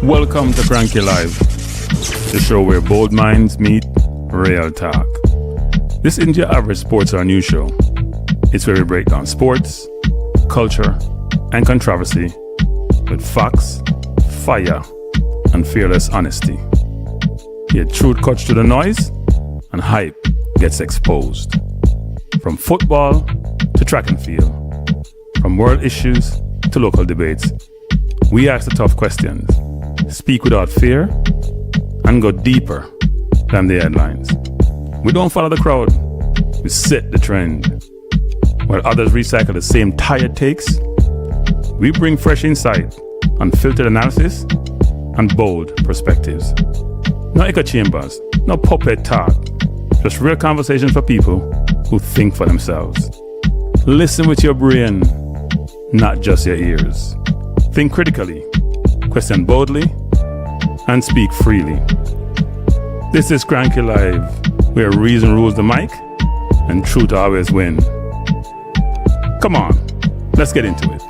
Welcome to Cranky Live, the show where bold minds meet real talk. This isn't your average sports or news show. It's where we break down sports, culture, and controversy with facts, fire, and fearless honesty. Here, truth cuts through the noise, and hype gets exposed. From football to track and field, from world issues to local debates, we ask the tough questions, speak without fear, and go deeper than the headlines. We don't follow the crowd, we set the trend. While others recycle the same tired takes, we bring fresh insight, unfiltered analysis, and bold perspectives. No echo chambers, no puppet talk, just real conversations for people who think for themselves. Listen with your brain, not just your ears. Think critically, question boldly, and speak freely. This is Cranky Live, where reason rules the mic and truth always win. Come on, let's get into it.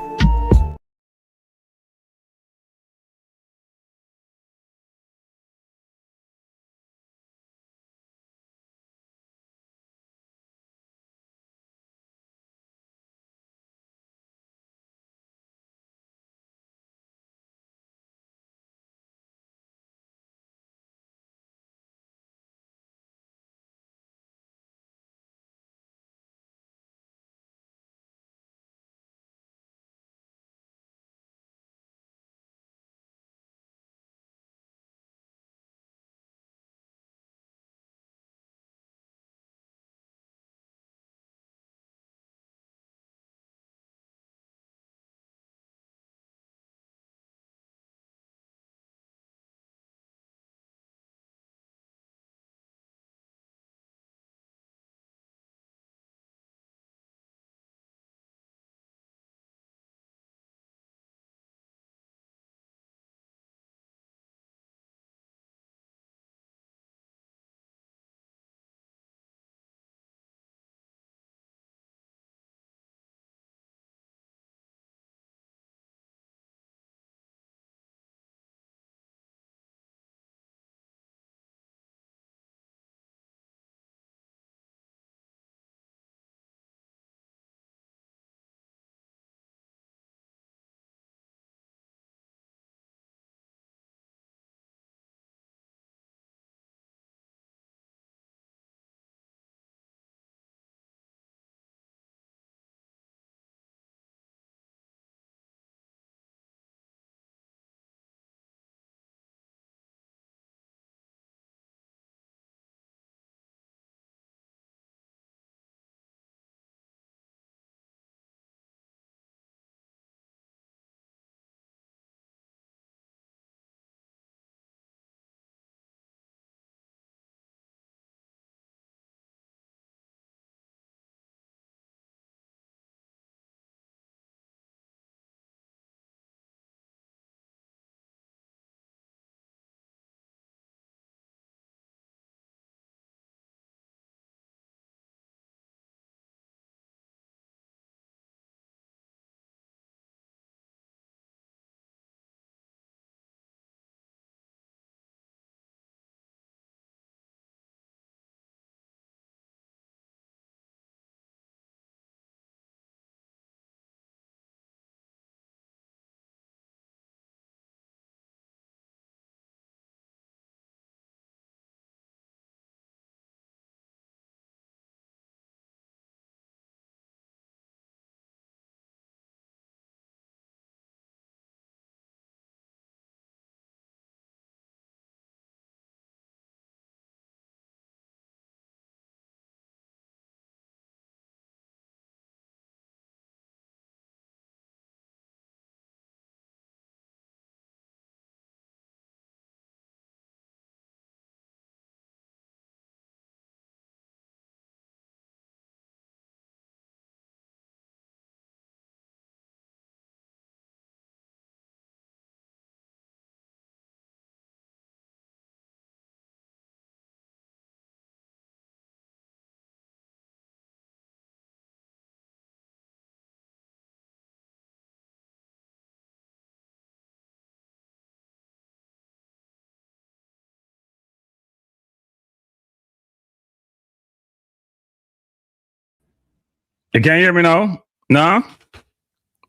You can't hear me now? No?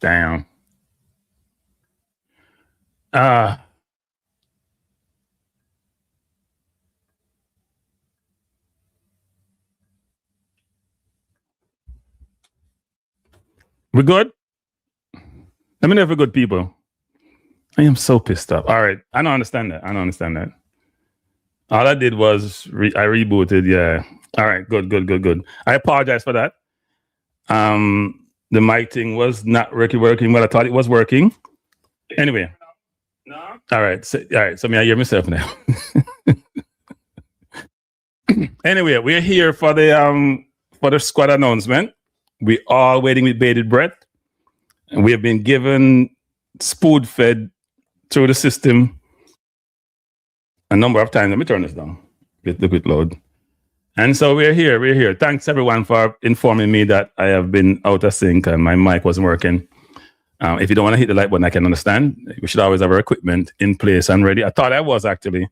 Damn. We good? Let me know if we're good people. I am so pissed off. All right. I don't understand that. All I did was I rebooted. Yeah. All right. Good. I apologize for that. The mic thing was not working well. I thought it was working. Anyway. No. All right. So me, I hear myself now. Anyway, we're here for the squad announcement. We all waiting with bated breath. And we have been given spoon fed through the system a number of times. Let me turn this down. Get a bit loud. And so we're here. Thanks everyone for informing me that I have been out of sync and my mic wasn't working. If you don't want to hit the like button, I can understand. We should always have our equipment in place and ready. I thought I was actually,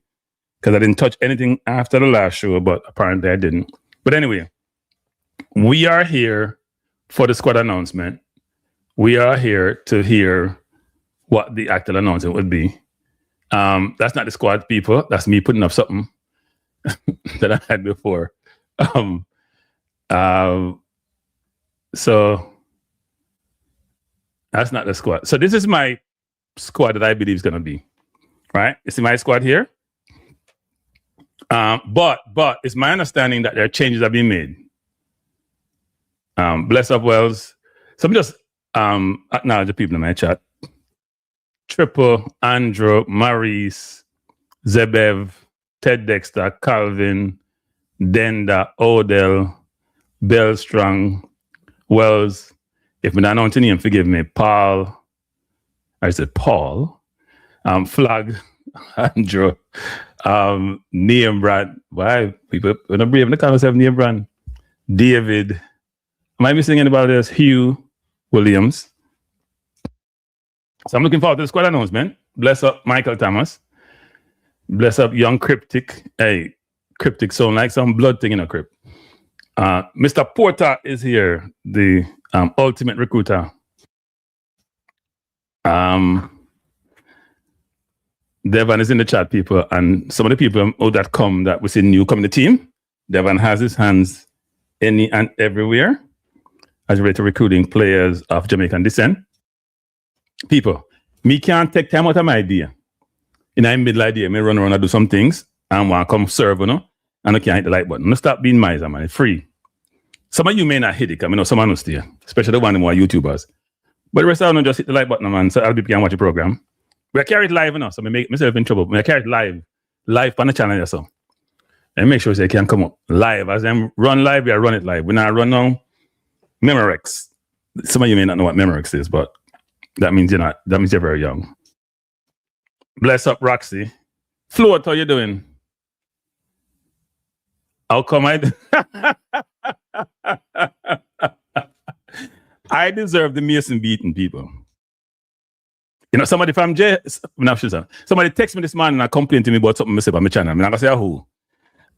because I didn't touch anything after the last show, but apparently I didn't. But anyway, we are here for the squad announcement. We are here to hear what the actual announcement would be. That's not the squad people. That's me putting up something that I had before. So that's not the squad. So this is my squad that I believe is going to be, right? You see my squad here? But it's my understanding that there are changes that have been made. Bless up Wells. So I'm just acknowledge the people in my chat. Triple, Andrew, Maurice, Zebev, Ted Dexter, Calvin, Denda, Odell, Bellstrong, Wells. If I'm not announcing him, forgive me. Paul. I said Paul. Flag, Andrew, Liam Brand. Why people when I'm brave in the comments have Liam Brand. David. Am I missing anybody else? Hugh Williams. So I'm looking forward to the squad announcement. Bless up Michael Thomas. Bless up Young Cryptic. Hey, Cryptic sound like some blood thing in a crypt. Mr. Porter is here, the ultimate recruiter. Devon is in the chat, people, and some of the people that we see new come in the team. Devon has his hands any and everywhere as related to recruiting players of Jamaican descent. People, me can't take time out of my idea. In a middle idea, me run around and do some things and want to come serve, and I can't hit the like button. No, stop being miser, man. It's free. Some of you may not hit it, because I know someone will stay, especially the one who are YouTubers. But the rest of them just hit the like button, man, so other people can watch the program. We carry it live, so I make myself in trouble. We carry it live on the channel, so. And make sure they can come up live. As them run live, we run it live. We not run now Memorex. Some of you may not know what Memorex is, but that means you're very young. Bless up, Roxy. Float, how you doing? How come I deserve the Mason beating, people. Somebody from somebody text me this morning and complained to me about something I said on my channel. I'm not gonna say who.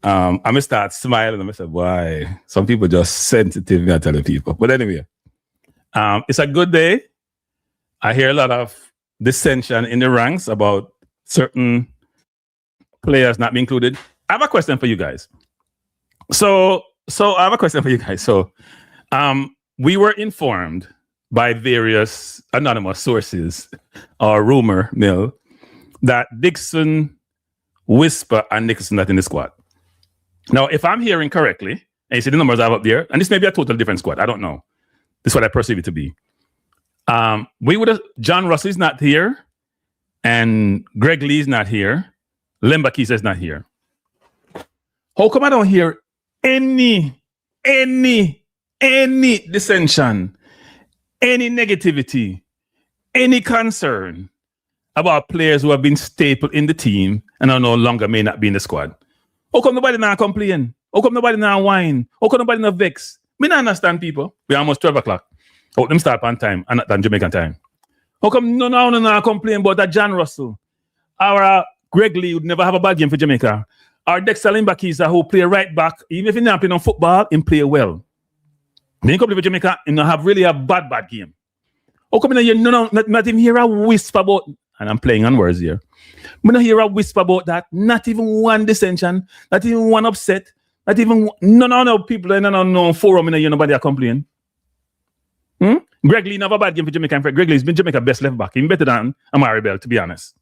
I'm gonna start smiling and I said, why? Some people just sensitive, I tell the people. But anyway, it's a good day. I hear a lot of dissension in the ranks about certain players not being included. I have a question for you guys. So we were informed by various anonymous sources or rumor mill that Dixon, Whisper, and Nicholson are in the squad. Now, if I'm hearing correctly, and you see the numbers I have up there, and this may be a totally different squad, I don't know. This is what I perceive it to be. John Russell's not here, and Greg Lee's not here. Lemba Kisa's not here. How come I don't hear any dissension, any negativity, any concern about players who have been stapled in the team and are no longer may not be in the squad? How come nobody now complain? How come nobody now whine? How come nobody now vex? Me not understand, people. We're almost 12 o'clock. Oh, them start on time and not on Jamaican time. How come no complain about that John Russell? Our Greg Lee would never have a bad game for Jamaica. Our Dexter Limbakisa who play right back, even if he's not playing on football, he play well. Then come to Jamaica and have really a bad game. How come you not even hear a whisper about, and I'm playing on words here. We not hear a whisper about that. Not even one dissension, not even one upset, not even no people in no forum in nobody are complaining. Greg Lee never bad game for Jamaica. In fact, Greg Lee's been Jamaica best left back. Even better than Amari Bell, to be honest.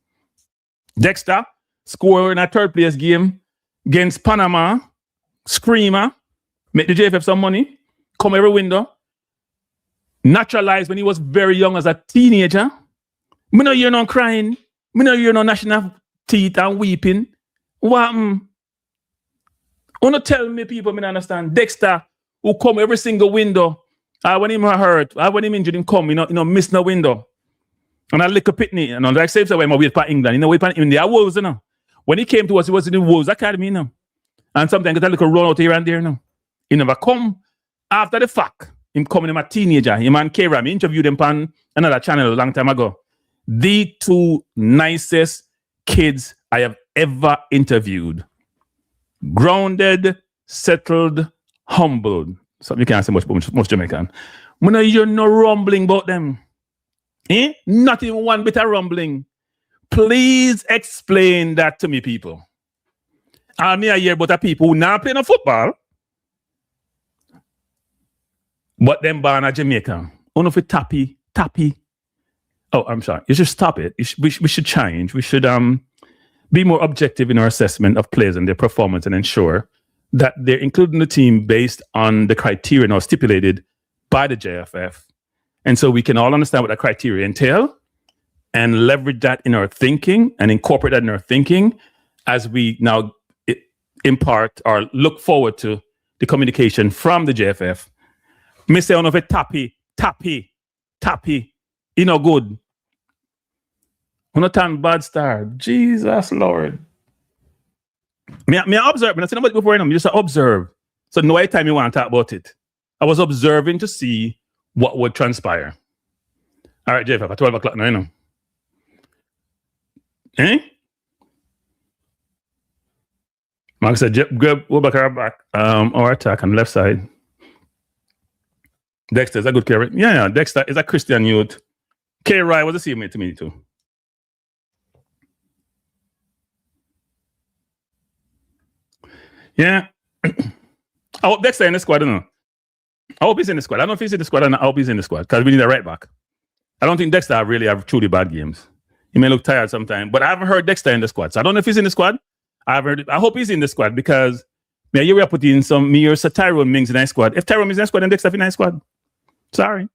Dexter scored in a third place game against Panama. Screamer. Make the JFF some money. Come every window. Naturalized when he was very young as a teenager. Me no hear no crying. Me no hear no national teeth and weeping. What? Wanna tell me people me not understand. Dexter who come every single window. When him hurt, when him injured him come, miss no window. And I lick a pitney, like say when I wait for England, wait for him, they are Wolves, When he came to us, he was in the Wolves Academy, And sometimes get a little run out here and there, He never come after the fact. Him coming him a teenager, him and Kera, me interviewed him on another channel a long time ago. The two nicest kids I have ever interviewed. Grounded, settled, humbled. Something you can't say much Jamaican. You're no rumbling about them. Not even one bit of rumbling. Please explain that to me, people. I hear about the people who now playing football, but them born a Jamaica. Only for tappy. Oh, I'm sorry. You should stop it. We should change. We should be more objective in our assessment of players and their performance and ensure that they're including the team based on the criteria now stipulated by the JFF. And so we can all understand what that criteria entail and leverage that in our thinking and incorporate that in our thinking as we now impart or look forward to the communication from the JFF. Me say on of it tappy. Good. On a time bad star. Jesus Lord. Me observe. I said nobody before him. You just observe. So no time you want to talk about it. I was observing to see what would transpire. All right, Jeff, at 12 o'clock now, Mark said, grab Obakar back or attack on the left side. Dexter is a good player. Yeah, Dexter is a Christian youth. K. Rye was the same to me too. Yeah. I hope Dexter in the squad, I don't know. I hope he's in the squad. I don't know if he's in the squad or not. I hope he's in the squad because we need a right back. I don't think Dexter really have truly bad games. He may look tired sometimes, but I haven't heard Dexter in the squad. So I don't know if he's in the squad. I hope he's in the squad because you were putting some me or Tyrone Mings in the squad. If Tyrone is in the squad, then Dexter in the squad. Sorry.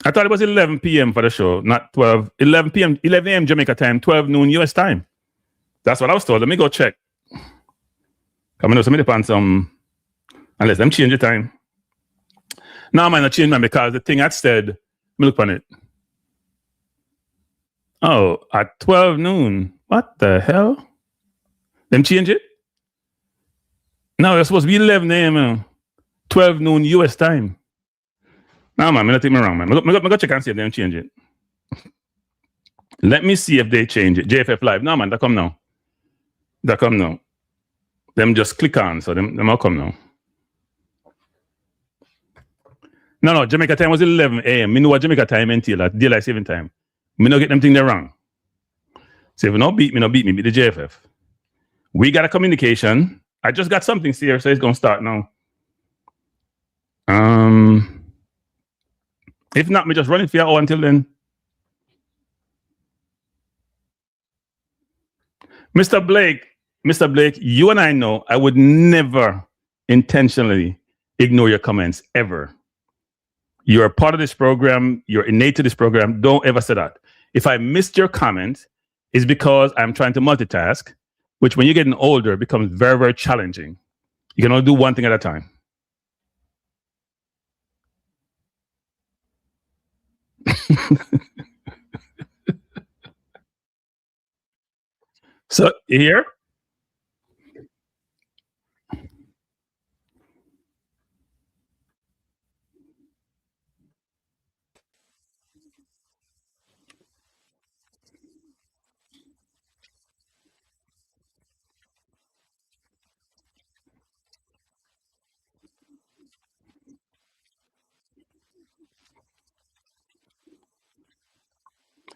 I thought it was 11 p.m. for the show, not 12. 11 p.m. 11 a.m. Jamaica time, 12 noon US time. That's what I was told. Let me go check. Come on, somebody find some. Unless them change the time. No, man, I change man because the thing I said, let me look on it. Oh, at 12 noon. What the hell? Them change it? No, it's supposed to be 11 a.m. 12 noon US time. No, man, I'm not take me wrong, man. I'm going to check and see if they change it. Let me see if they change it. JFF Live. No, man, they come now. Them just click on, so them all come now. No, Jamaica time was 11 a.m. Me know what Jamaica time until at daylight saving time. Me no get them thing there wrong. So if you not beat me, beat the JFF. We got a communication. I just got something here, so it's gonna start now. If not, me just run it for you until then. Mr. Blake, you and I know I would never intentionally ignore your comments ever. You're a part of this program. You're innate to this program. Don't ever say that. If I missed your comment, it's because I'm trying to multitask, which when you're getting older becomes very, very challenging. You can only do one thing at a time. So here.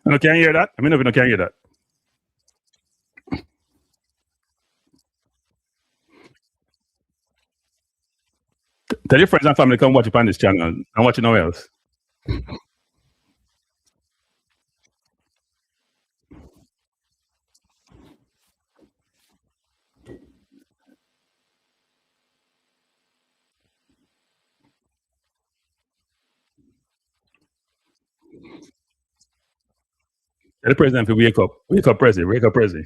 I can't hear that. I mean, if you can't hear that. Tell your friends and family come watch it on this channel and watch it nowhere else. Tell the president to wake up, Prezi, wake up, Prezi.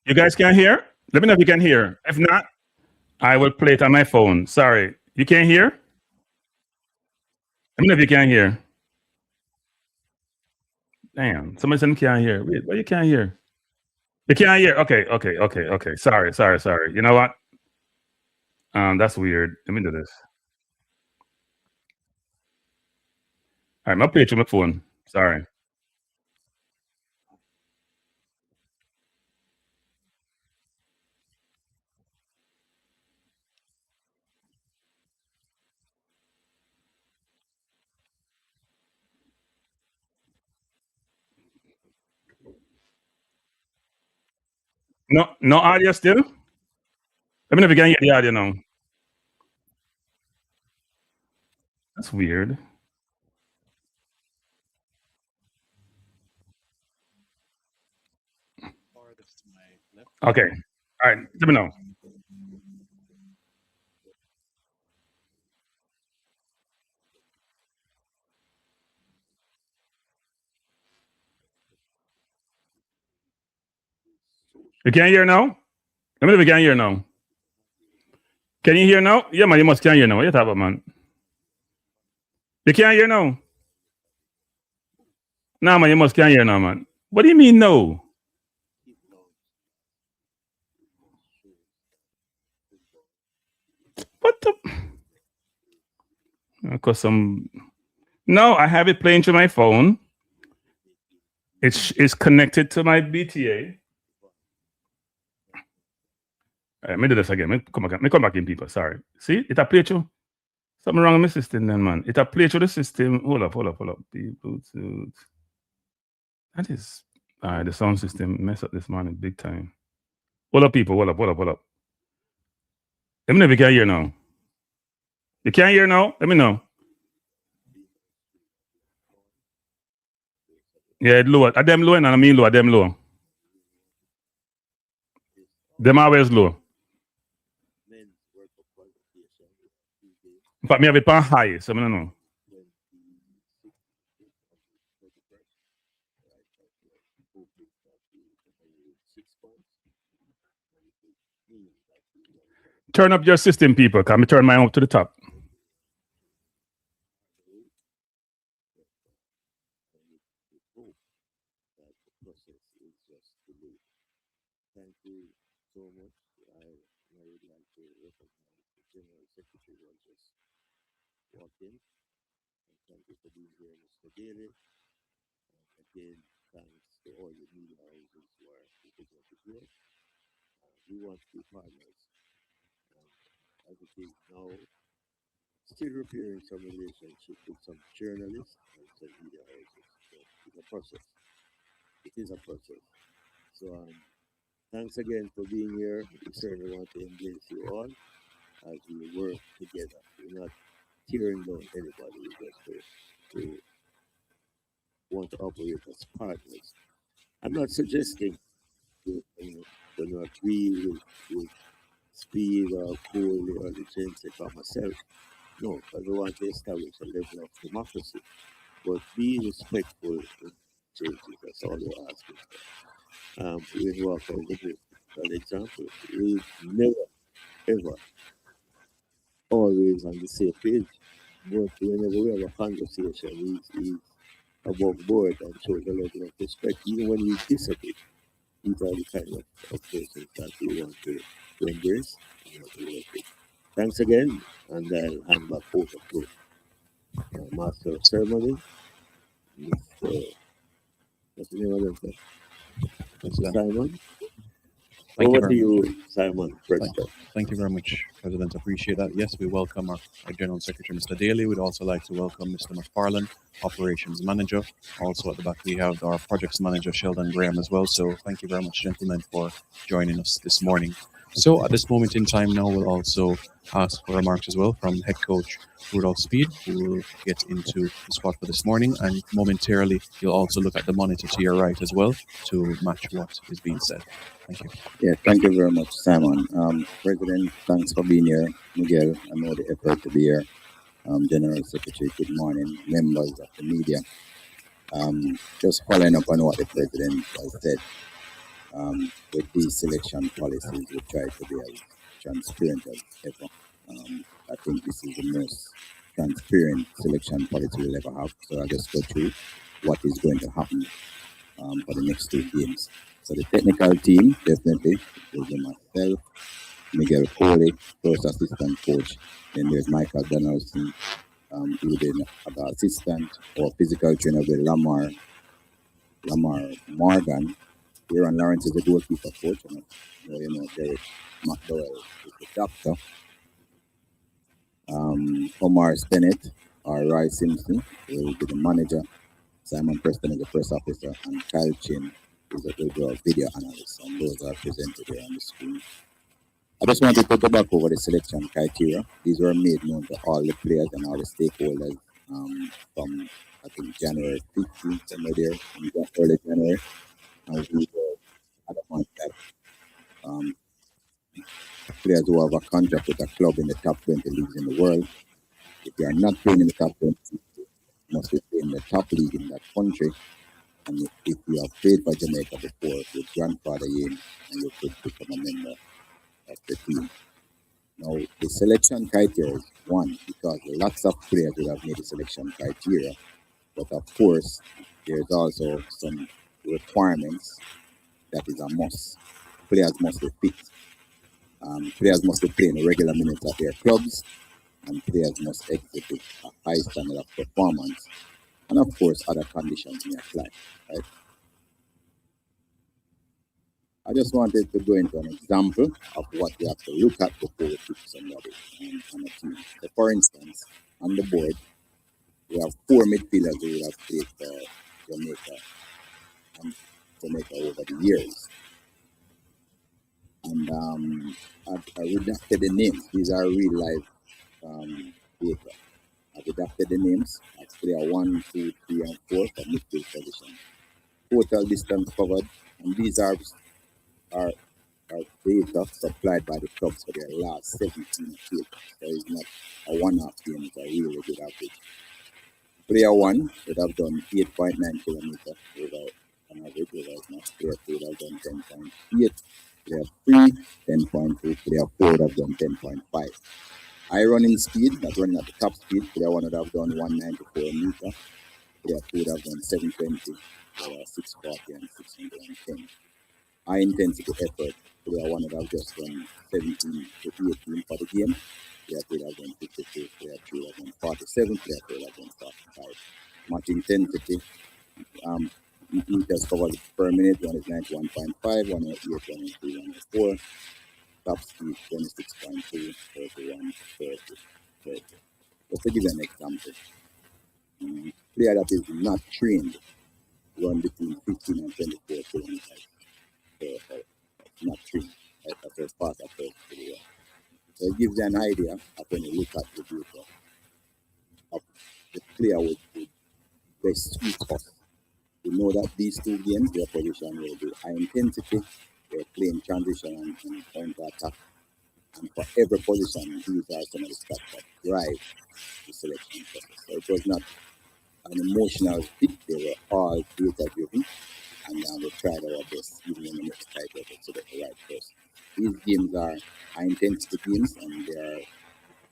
You guys can hear? Let me know if you can hear. If not, I will play it on my phone. Sorry, you can't hear? Let me know if you can hear. Damn, somebody said you can't hear. Wait, why you can't hear? You can't hear. Okay. Sorry. You know what? That's weird. Let me do this. All right, I'll play it on my phone. Sorry. No audio still? Let me know if you can hear the audio now. That's weird. Okay. All right. Let me know. You can't hear now? Let me know if you can hear now. Can you hear now? Yeah, man, you must can hear now. What you talking about, man? You can't hear now? Nah, man, you must can hear now, man. What do you mean no? What the? Because some. No, I have it playing to my phone. It's connected to my BTA. All right, let me do this again. Let me come back in, people. Sorry. See, it a play to. Something wrong with my system then, man. It a play to the system. Hold up. Bluetooth. That is. All right, the sound system messed up this morning big time. Hold up, people. Hold up. Let me know if you can hear now. You can't hear now? Let me know. Yeah, it low. Are them low and I mean low? Are them low? Them always low. In fact, me have it on high, so I don't know. Turn up your system, people. Can me turn mine up to the top? and then hand back over to Master of Ceremony, Mr. What's the name of them? Mr. Simon. Thank you Over very to much. you, Simon Preston. Thank you very much, President. Appreciate that. Yes, we welcome our General Secretary, Mr. Daly. We'd also like to welcome Mr. McFarlane, Operations Manager. Also at the back, we have our Projects Manager, Sheldon Graham, as well. So thank you very much, gentlemen, for joining us this morning. So at this moment in time now, we'll also ask for remarks as well from head coach Rudolph Speed, who will get into the squad for this morning. And momentarily, you'll also look at the monitor to your right as well to match what is being said. Thank you. Yeah, thank you very much, Simon. President, thanks for being here. Miguel, I know the effort to be here. General Secretary, good morning. Members of the media. Just following up on what the President has said. With these selection policies, we try to be as transparent as ever. I think this is the most transparent selection policy we'll ever have. So I'll just go through what is going to happen for the next 2 games. So the technical team, definitely, there's myself, Miguel Foley, first assistant coach. Then there's Michael Donaldson, he will be the assistant or physical trainer with Lamar Morgan. Aaron Lawrence is the goalkeeper coach. And you know Derek McDowell is the doctor. Omar Stennett or Roy Simpson will be the manager. Simon Preston is the press officer, and Kyle Chin is the video analyst, and those are presented here on the screen. I just wanted to go back over the selection criteria. These were made known to all the players and all the stakeholders from, I think, January 15th, somewhere there, in early January. And we were adamant that players who have a contract with a club in the top 20 leagues in the world, if they are not playing in the top 20, must be playing in the top league in that country. And if you have played for Jamaica before, your grandfather in, and you could become a member of the team. Now, the selection criteria is one, because lots of players will have made the selection criteria, but of course, there's also some requirements that is a must. Players must be fit. Players must be playing regular minutes at their clubs, and players must exhibit a high standard of performance. And of course, other conditions may apply, right? I just wanted to go into an example of what we have to look at before we pick somebody on a team. So for instance, on the board, we have 4 midfielders who have played for Jamaica over the years. And I redacted the names. These are real life data. I redacted the names of player 1, 2, 3, and 4 for midfield position. Total distance covered, and these are data supplied by the clubs for their last 17 games. So it's not a one-off game, it's a really good average. Player 1 would have done 8.9 kilometers over an average over his match. Player 2 would have done 10.8. Player 3, 10.2. Player 4 would have done 10.5. High running speed, not running at the top speed. Player 1 would have done 194 meters. Player 2 would have done 720. Player 640 and 610. High intensity effort. Player 1 would have just done 17 to 18 for the game. Player 2 would have done 52. Player 3 would have done 47. Player 4 would have done 45. Much intensity. Meters covered per minute. One is 91.5, 108, 103, 104. Top speed 26.2, 31, 30, 30. Just to give you an example. Player that is not trained run between 15 and 24 kilometers per hour. Not trained. That's as fast as possible. So it gives you an idea of when you look at the data of the player would best suit us. You know that these 2 games, their position will be high intensity, they're playing transition and counter attack. And for every position, these are some of the stats that drive the selection process. So it was not an emotional pick, they were all data driven, and we tried our best, even in the next title, to select the right person. These games are high intensity games, and they are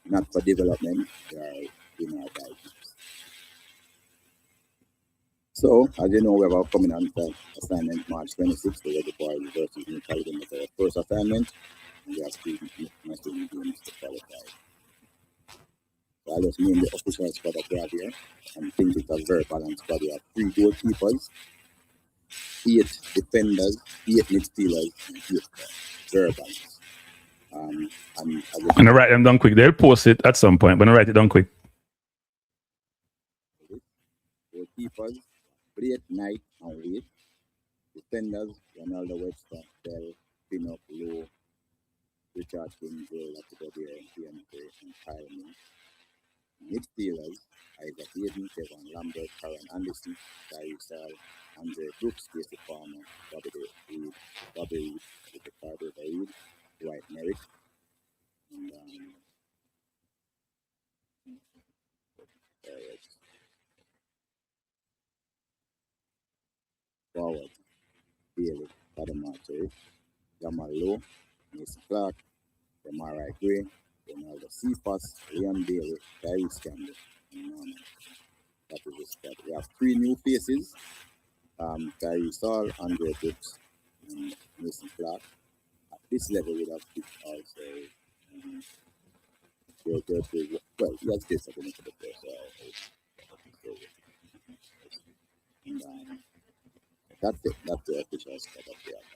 not for development, they are in our die games. So, as you know, we have our coming on assignment March 26th, the Reggae Boyz versus New Caledonia is our first assignment, and we have 2 games to qualify. I'll just name the official squad that we have here and think it's a very balanced squad. We have 3 goalkeepers, 8 defenders, 8 midfielders, and 8 very balanced. And I write them down quick. They'll post it at some point, but I write it down quick. Goalkeepers, Blake, Knight, and Wade. Defenders, Ronaldo, Webster, Bell, Pinnock, Lowe, Richard King, Joel, Latibedia, and Pianke, and Kyle Ming. Midfielders, Isaac Hayden, Kevin Lambert, Karen Anderson, Tyree Sal, Andre Brooks, Casey Palmer, Bobby Reed, with the Carter Reed, Dwight Merrick, and forward, David, Padamato, Jamal Lowe, Mason Clark, Demarai Gray, Ronaldo Cephas, Leon Bailey, Tyrese Campbell, and Norman. That is the squad. We have 3 new faces, Tyrese Saul, Andre Brooks, and Mason Clark. At this level, we have picked also, well, he has this at the next of the place, and that's it. That's the official squad that we have.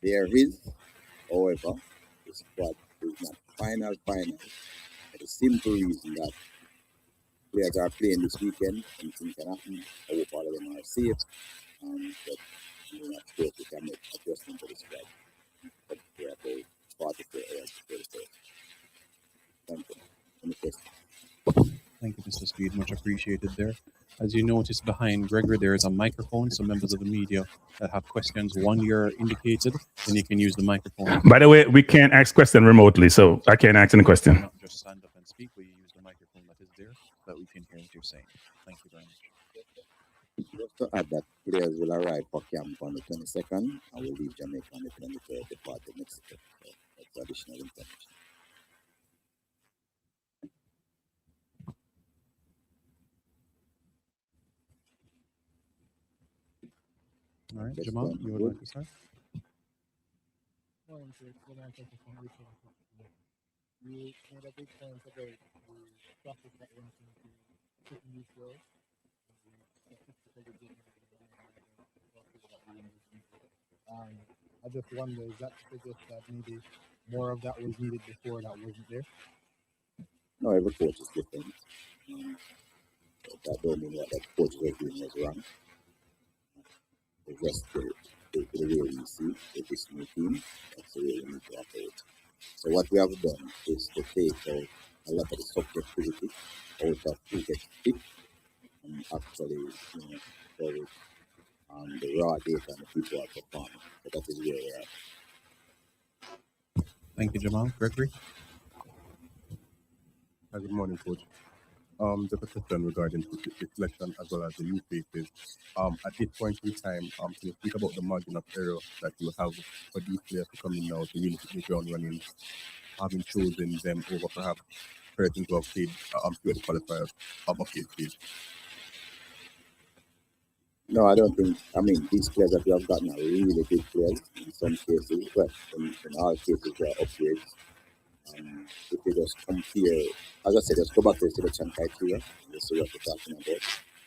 There is, however, the squad is not final for the simple reason that players are playing this weekend and things can happen. I hope all of them are safe, but we're not sure if we can make adjustment to the squad. But we have about 44 hours to play. Thank you. Any questions? Thank you, Mr. Speed. Much appreciated there. As you notice behind Gregory, there is a microphone. So members of the media that have questions, one year indicated, then you can use the microphone. By the way, we can't ask questions remotely, so I can't ask any question. Not just stand up and speak, but you use the microphone that is there so that we can hear what you're saying. Thank you very much. Just to add that players will arrive for camp on the 22nd and will leave Jamaica on the 23rd, depart to Mexico. So that's additional information. All right, Jamal, you would like to start? You made a big point about the practice that went into putting these girls. I just wonder, is that to suggest that maybe more of that was needed before that wasn't there? No, every coach is different. That don't mean what that coach was doing was wrong. It's just the way we see with this new team, that's the way we need to operate. So what we have done is to take out a lot of the subjectivity out of who gets picked and actually, go with the raw data and the people are performing. So that is where we are. Thank you, Jamal. Gregory? Good morning, Coach. Just a question regarding the selection as well as the new faces. At this point in time, can you speak about the margin of error that you have for these players to come in now to really hit the ground running, having chosen them over perhaps persons who have played the qualifiers of a phase? No, I don't think. I mean, these players that we have gotten are really good players in some cases, but in all cases, they are upgrades. If you just compare, as I said, just go back to the selection criteria, just see what we're talking about.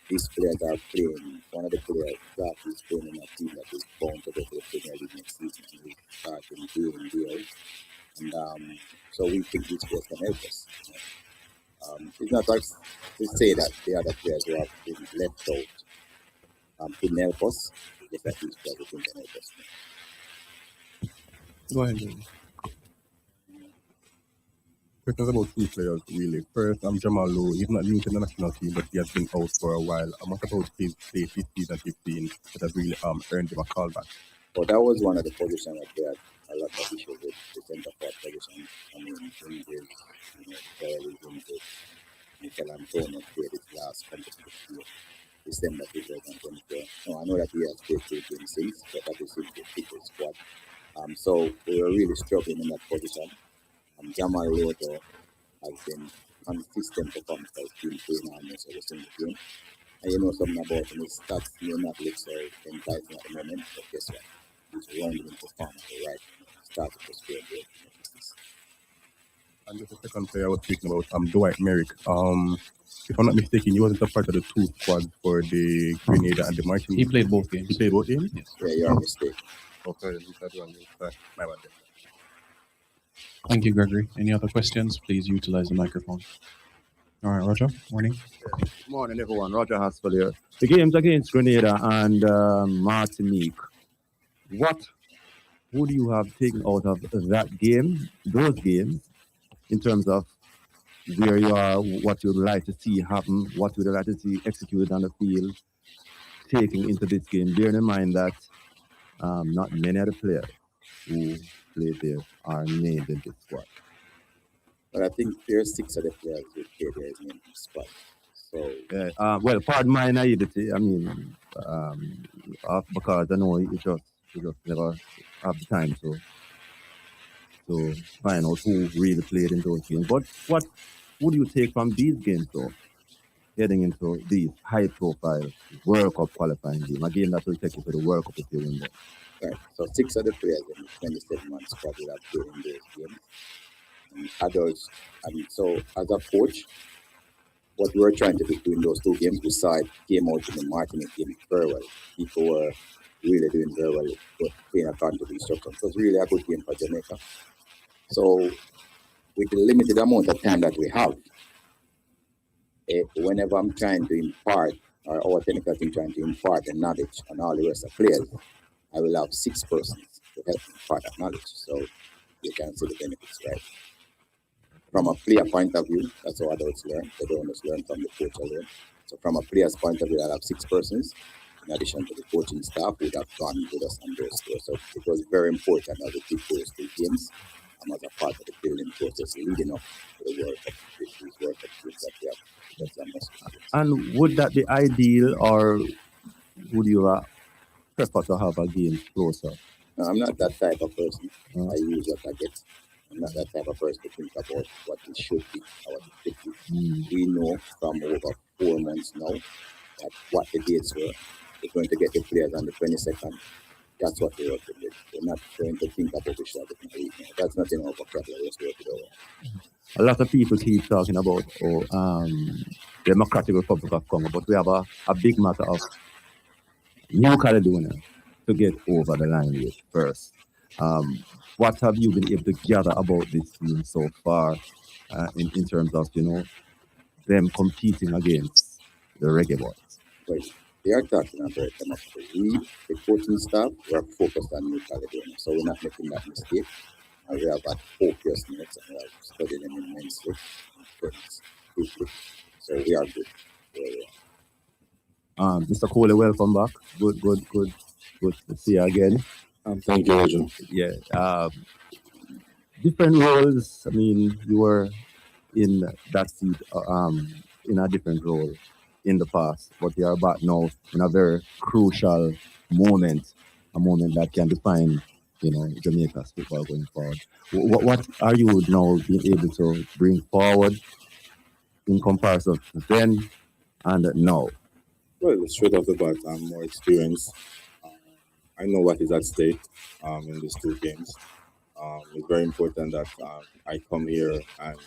These players are playing, one of the players that is playing in a team that is bound to go to the Premier League next season, and we start in deals. And so we think these players can help us. It's not like to say that the other players who have been left out couldn't help us, just that these players can help us. Go ahead, David. Questions about 2 players, really. First, Jamal Lowe. He's not new to the national team, but he has been out for a while. What about his play this season 15 that has really earned him a callback? Well, that was one of the positions that they had a lot of issues with, the centre forward position. I mean, injuries, Bailey injured. Michael Antonio played his last competitive year, December 2024. No, I know that he has played 2 games since, but that is his particular squad. So we were really struggling in that position. Jamal Lowe has been consistent performance for his team playing almost every single game. And you know something about him, his stats may not look so enticing at the moment, but guess what? He's running in performance right now. Started to score good. And just the second player I was speaking about, Dwight Merrick. If I'm not mistaken, he wasn't a part of the two squads for the Grenada and the He Martinique. played both games. He played both games? Yes. Yeah, you're a mistake. Okay, then that one. My bad then. Thank you, Gregory. Any other questions? Please utilize the microphone. All right, Roger. Morning. Good morning, everyone. Roger Haspel here. The games against Grenada and Martinique. What would you have taken out of that game, those games, in terms of where you are, what you would like to see happen, what you would like to see executed on the field, taking into this game, bearing in mind that not many of the players who played there are named in this squad? But I think there's 6 other players who play there in the squad. So Well, pardon my naivety. I mean, because I know you just never have the time to find out who really played in those games. But what would you take from these games, though, heading into these high-profile World Cup qualifying game? Again, that will take you to the World Cup if you win there. right. So 6 other players in the 27-man squad will have played in those games. And adults. And so as a coach, what we were trying to do in those 2 games, besides came out in the Martinique game very well. People were really doing very well, but playing according to the instructions. So it was really a good game for Jamaica. So with the limited amount of time that we have, whenever I'm trying to impart, or our technical team trying to impart the knowledge on all the rest of the players, I will have 6 persons to help impart that knowledge. So you can see the benefits, right? From a player point of view, that's how adults learn. They don't just learn from the coach alone. So from a player's point of view, I'll have 6 persons, in addition to the coaching staff who have gone with us on those tours. So it was very important that we keep those 2 games as a part of the building process leading up to the World Cup, these World Cup games that we have. That's a must. And would that be ideal, or would you prefer to have a game closer? No, I'm not that type of person. I use what I get. I'm not that type of person to think about what it should be or what it could be. We know from over 4 months now that what the dates were. We're going to get the players on the 22nd. That's what we're working with. We're not going to think about the shot. That's not in our vocabulary. Let's work it over. A lot of people keep talking about Democratic Republic of Congo, but we have a big matter of New Caledonia to get over the line with first. What have you been able to gather about this team so far in terms of, them competing against the Reggae Boyz? Well, they are talking about them. We, the coaching staff, we are focused on New Caledonia, so we're not making that mistake. And we have had focused minutes and we have studied them immensely. So we are good. Mr. Coley, welcome back. Good to see you again. Thank you, Roger. Yeah. Different roles. I mean, you were in that seat in a different role in the past, but you are back now in a very crucial moment, a moment that can define, Jamaica's football going forward. What are you now being able to bring forward in comparison to then and now? Well, straight off the bat, I'm more experienced. I know what is at stake in these 2 games. It's very important that I come here and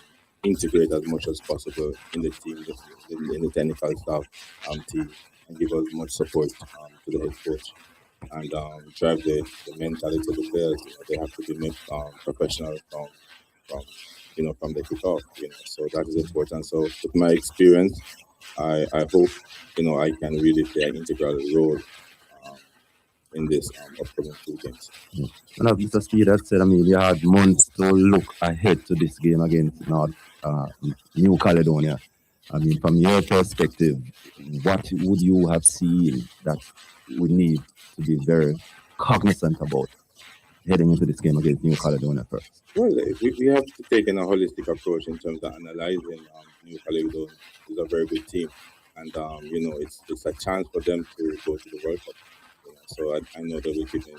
integrate as much as possible in the team, in the technical staff team, and give as much support to the head coach and drive the mentality of the players. They have to be professional from the kickoff. So that is important. So with my experience, I hope I can really play an integral role in this upcoming 2 games. And as Mr. Speed had said, I mean, you had months to look ahead to this game against New Caledonia. I mean, from your perspective, what would you have seen that we need to be very cognizant about heading into this game against New Caledonia first? Well, we have to take a holistic approach in terms of analyzing New Caledonia. It's a very good team, and it's a chance for them to go to the World Cup. So I know that we're giving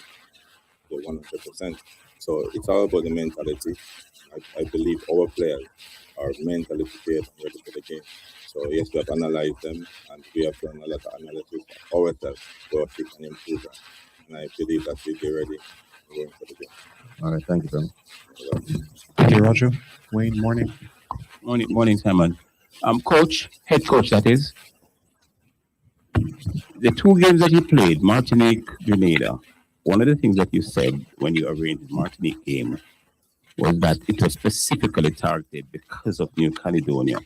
the 100%. So it's all about the mentality. I believe our players are mentally prepared and ready for the game. So yes, we have analyzed them and we have done a lot of analysis ourselves to keep and improve them. And I believe that we'll be ready going for the game. All right, thank you, Ben. Thank you, Roger. Wayne, morning. Morning, Simon. Coach, head coach, that is. The two games that you played, Martinique, Grenada. One of the things that you said when you arranged the Martinique game was that it was specifically targeted because of New Caledonia.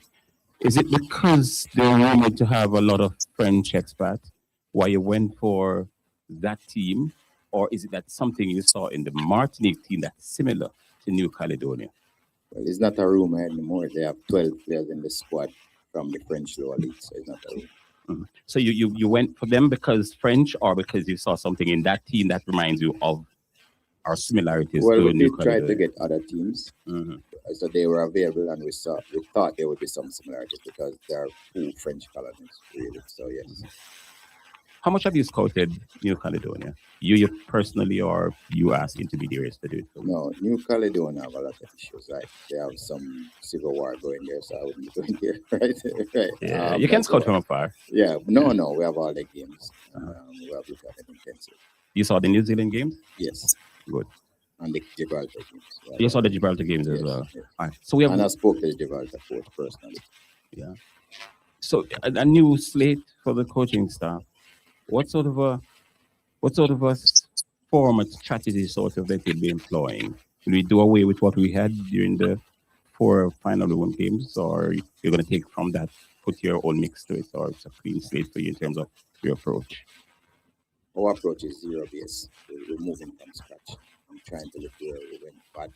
Is it because they were rumored to have a lot of French expats why you went for that team? Or is it that something you saw in the Martinique team that's similar to New Caledonia? Well, it's not a rumor anymore. They have 12 players in the squad from the French lower league, so it's not a rumor. Mm-hmm. So you went for them because French or because you saw something in that team that reminds you of our similarities well, to we New did try Caledonia? to get other teams. Mm-hmm. So they were available, and we thought there would be some similarities because there are 2 French colonies, really. So yes. Mm-hmm. How much have you scouted New Caledonia? You personally, or you ask intermediaries to do it? No, New Caledonia have a lot of issues. Right, they have some civil war going there, so I wouldn't be going there. Right. Yeah, you can scout from afar. Yeah, no, we have all the games. We have looked at them intensely. You saw the New Zealand games? Yes. Good. And the Gibraltar games. You saw the Gibraltar games as well. Yes. All right. So we have. And I spoke to the Gibraltar coach personally. Yeah. So a new slate for the coaching staff. What sort of a format strategy sort of that you'll be employing? Will we do away with what we had during the 4 final one games, or you're going to take from that, put your own mix to it, or it's a clean slate for you in terms of your approach? Our approach is zero base. We're moving from scratch. I'm trying to look where we went bad.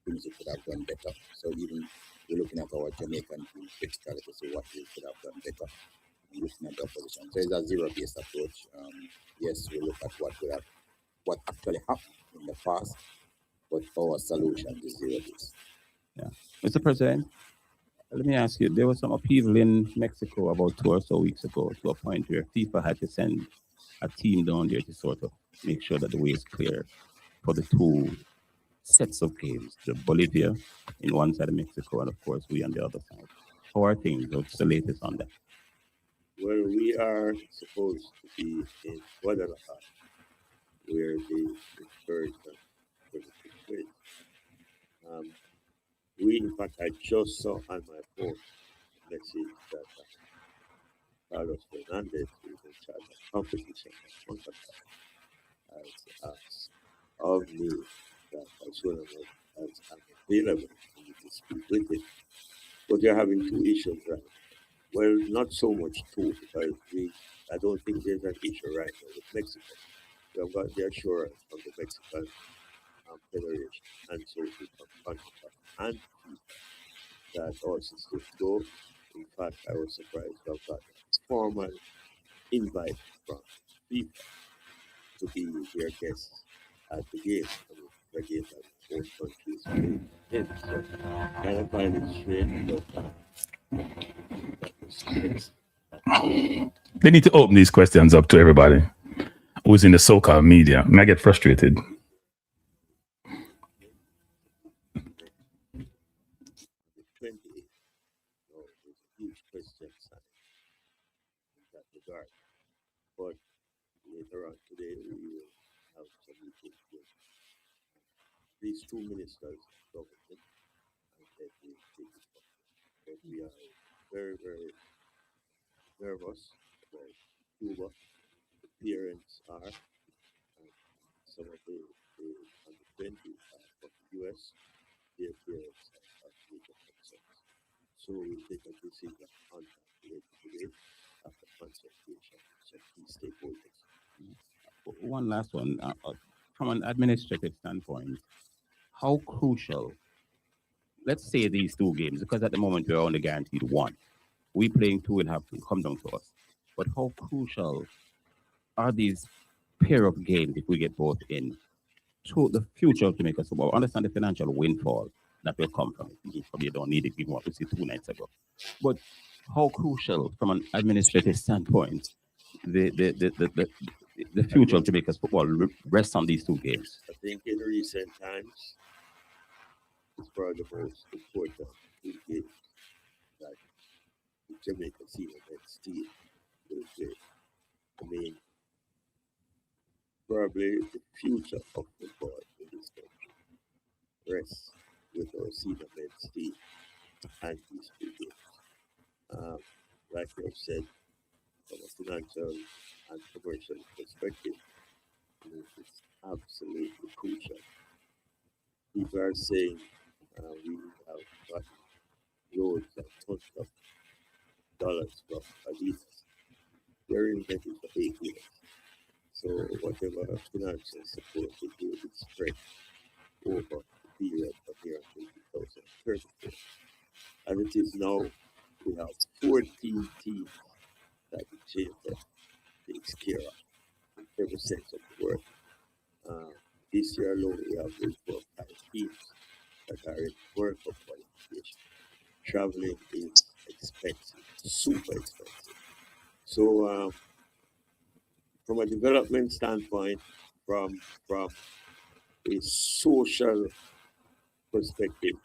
Things we could have done better. So even we're looking at our Jamaican team critically to see what we could have done better. And looking at the opposition. So it's a zero-based approach. Yes, we look at what actually happened in the past, but our solution is zero-based. Yeah. Mr. President, let me ask you, there was some upheaval in Mexico about 2 or so weeks ago to a point where FIFA had to send a team down there to sort of make sure that the way is clear for the 2 sets of games, the Bolivia in one side of Mexico and of course we on the other side. How are things? What's the latest on that? Well, we are supposed to be in Guadalajara, where the first and 26th. In fact, I just saw on my phone a message that Carlos Fernandez, who is in charge of competition and contract, has asked of me that as soon as I'm available, I need to speak with him. But they're having 2 issues right. Well, not so much 2, because I don't think there's an issue right now with Mexico. We have got the assurance from the Mexican Federation and so CONCACAF and FIFA that our systems go. In fact, I was surprised to have got a formal invite from FIFA to be their guests at the game. The game that both countries play in. So I find it strange, but They need to open these questions up to everybody who's in the so-called media. And I get frustrated. the 28th, there's a huge question sign in that regard. But later on today, we will have some meetings with these 2 ministers of government, and then we take it from there. But we are very, very nervous about Cuba. The parents are, and some of the under 20 from the US, their parents are major concerns. So we'll take a decision on that later today after consultation with some key stakeholders. One last one. From an administrative standpoint, how crucial, let's say these 2 games, because at the moment we're only guaranteed 1. We playing 2 will have to come down to us. But how crucial are these pair of games if we get both in to the future of Jamaica football? I understand the financial windfall that will come from it. You probably don't need it given what we see 2 nights ago. But how crucial from an administrative standpoint the future of Jamaica's football rests on these 2 games? I think in recent times, it's probably the most important 2 games that the Jamaica senior men's team will play. I mean, probably the future of football in this country rests with our senior men's team and these two games. Like you have said, from a financial and commercial perspective, this is absolutely crucial. People are saying we have got loads and tons of dollars from Adidas. They're in it for 8 years. So whatever financial support we do is spread over the period from here until 2034. As it is now, we have 14 teams that the GFF takes care of in every sense of the word. This year alone, we have reached 5 teams that are in World Cup qualification. Traveling is expensive, super expensive. So, from a development standpoint, from a social perspective,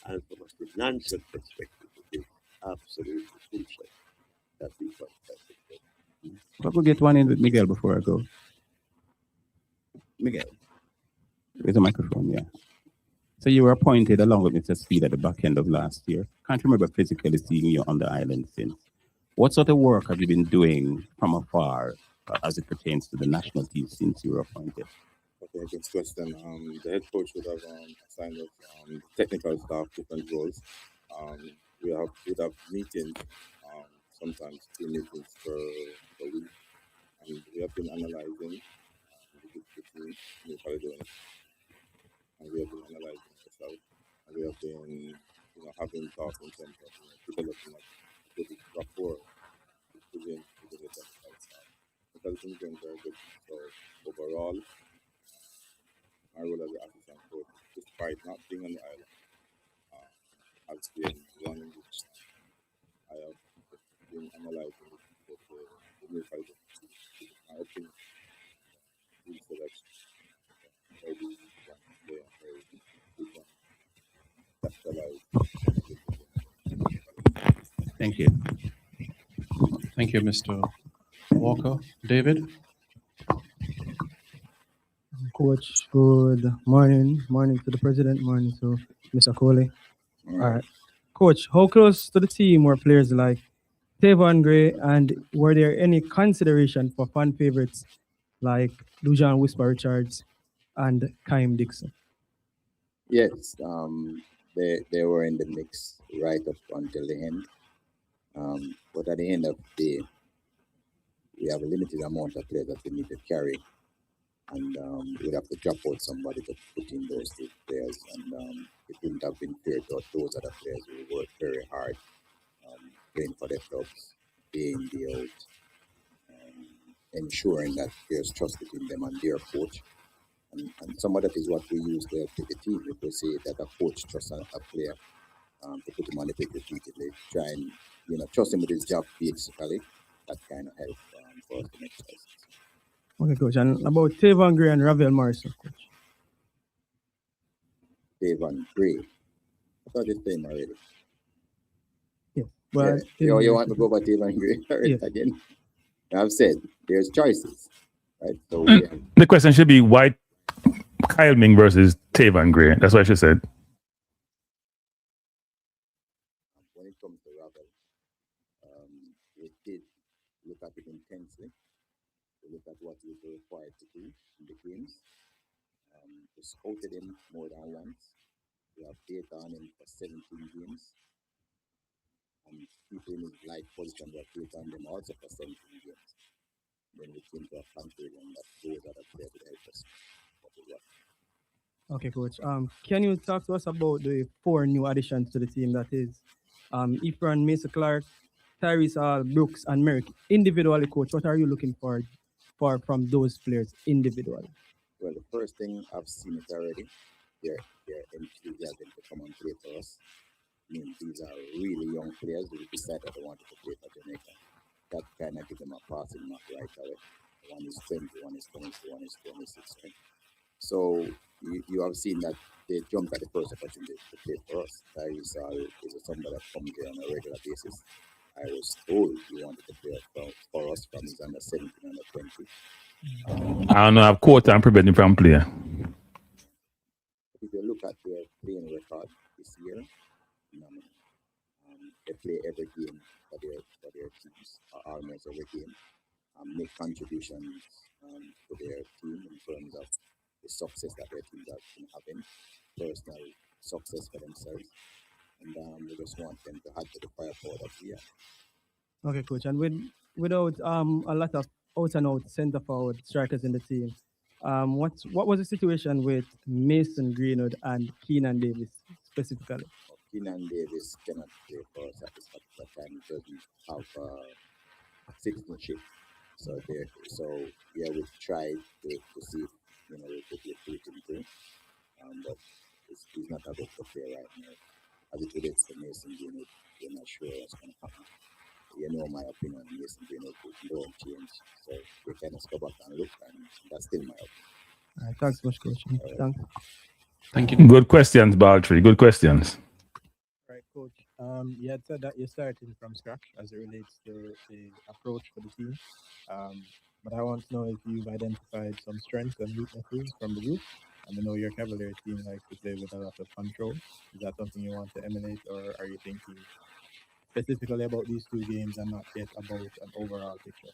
and from a financial perspective, it is absolutely crucial that we contact it. If I could get one in with Miguel before I go. Miguel, there's a microphone, yeah. So you were appointed along with Mr. Speed at the back end of last year. Can't remember physically seeing you on the island since. What sort of work have you been doing from afar as it pertains to the national team since you were appointed? Okay, good question. The head coach would have assigned us technical staff different roles. We'd have meetings, sometimes 2 meetings per week, and we have been analyzing the team, and we have been analyzing ourselves, and we have been, having talks in terms of developing a good rapport within the technical staff. It has been going very good. So overall, my role as an assistant coach, despite not being on the island, has been one in which I have been analyzing the new culture. My opinion, team selection, how we want to play and how we can capitalize. Thank you. Thank you, Mr. Walker. David? Coach, good morning. Morning to the president, morning to Mr. Coley. All right. Coach, how close to the team were players like Tavon Gray, and were there any consideration for fan favorites like Lujan Whisper Richards and Kaim Dixon? Yes, they were in the mix right up until the end. But at the end of the day, we have a limited amount of players that we need to carry, and we'd have to drop out somebody to put in those 2 players, and it wouldn't have been fair to those other players who worked very hard, playing for their clubs, day in, day out, ensuring that there's trust between them and their coach. And some of that is what we use to pick a team. We could say that a coach trusts a player to put him on the pitch repeatedly, try and trust him with his job basically. That kind of help for us to make choices. Okay, coach. And about Tavon Gray and Ravel Morrison, coach. Tavon Gray. I thought his name already. Yeah. Well, yeah. You want to go about Tavon Gray Yes. again? I've said there's choices, right? So The question should be why Kyle Ming versus Tavon Gray. That's what she said. when it comes to Ravel, we did look at it intensely. We looked at what he was required to do in the games. We scouted him more than once. We have data on him for 17 games. And people in his light position were data on them also for 17 games. Then we came to a conclusion that those are the players that help us. Okay, coach. Can you talk to us about the 4 new additions to the team? That is, Ifran, Mason Clark, Tyrese Hall, Brooks, and Merrick. Individually, coach, what are you looking for from those players individually? Well, the first thing I've seen it already. Their enthusiasm to come and play for us. I mean, these are really young players who decided they wanted to play for Jamaica. That kind of gives them a passing mark right away. One is 20, one is 22, one is 26. So you have seen that they jumped at the first opportunity to play for us. Tyrese is somebody that comes here on a regular basis. I was told he wanted to play for us from his under 17, under 20. I don't know. I've quote and prevent him from playing. If you look at their playing record this year, they play every game for their teams, or almost every game, make contributions to their team in terms of the success that their teams have been having, personal success for themselves, and we just want them to add to the firepower that we have. Okay, coach. And without a lot of out and out centre forward strikers in the team, what was the situation with Mason Greenwood and Keenan Davis specifically? Keenan Davis cannot play for us at this particular time. He doesn't have citizenship. So we tried to see if we could recruit him too. But he's not able to play right now. As it relates to Mason Greenwood, we're not sure what's going to happen. You know my opinion on Mason Greenwood don't change. So we can just go back and look, and that's still my opinion. All right, thanks much, coach. Thanks. Thank you. Good questions, Baltry. Good questions. Right, coach. You had said that you're starting from scratch as it relates to the approach for the team. But I want to know if you've identified some strengths and weaknesses from the group. And I know your Cavalier team likes to play with a lot of control. Is that something you want to emanate, or are you thinking specifically about these two games and not yet about an overall picture?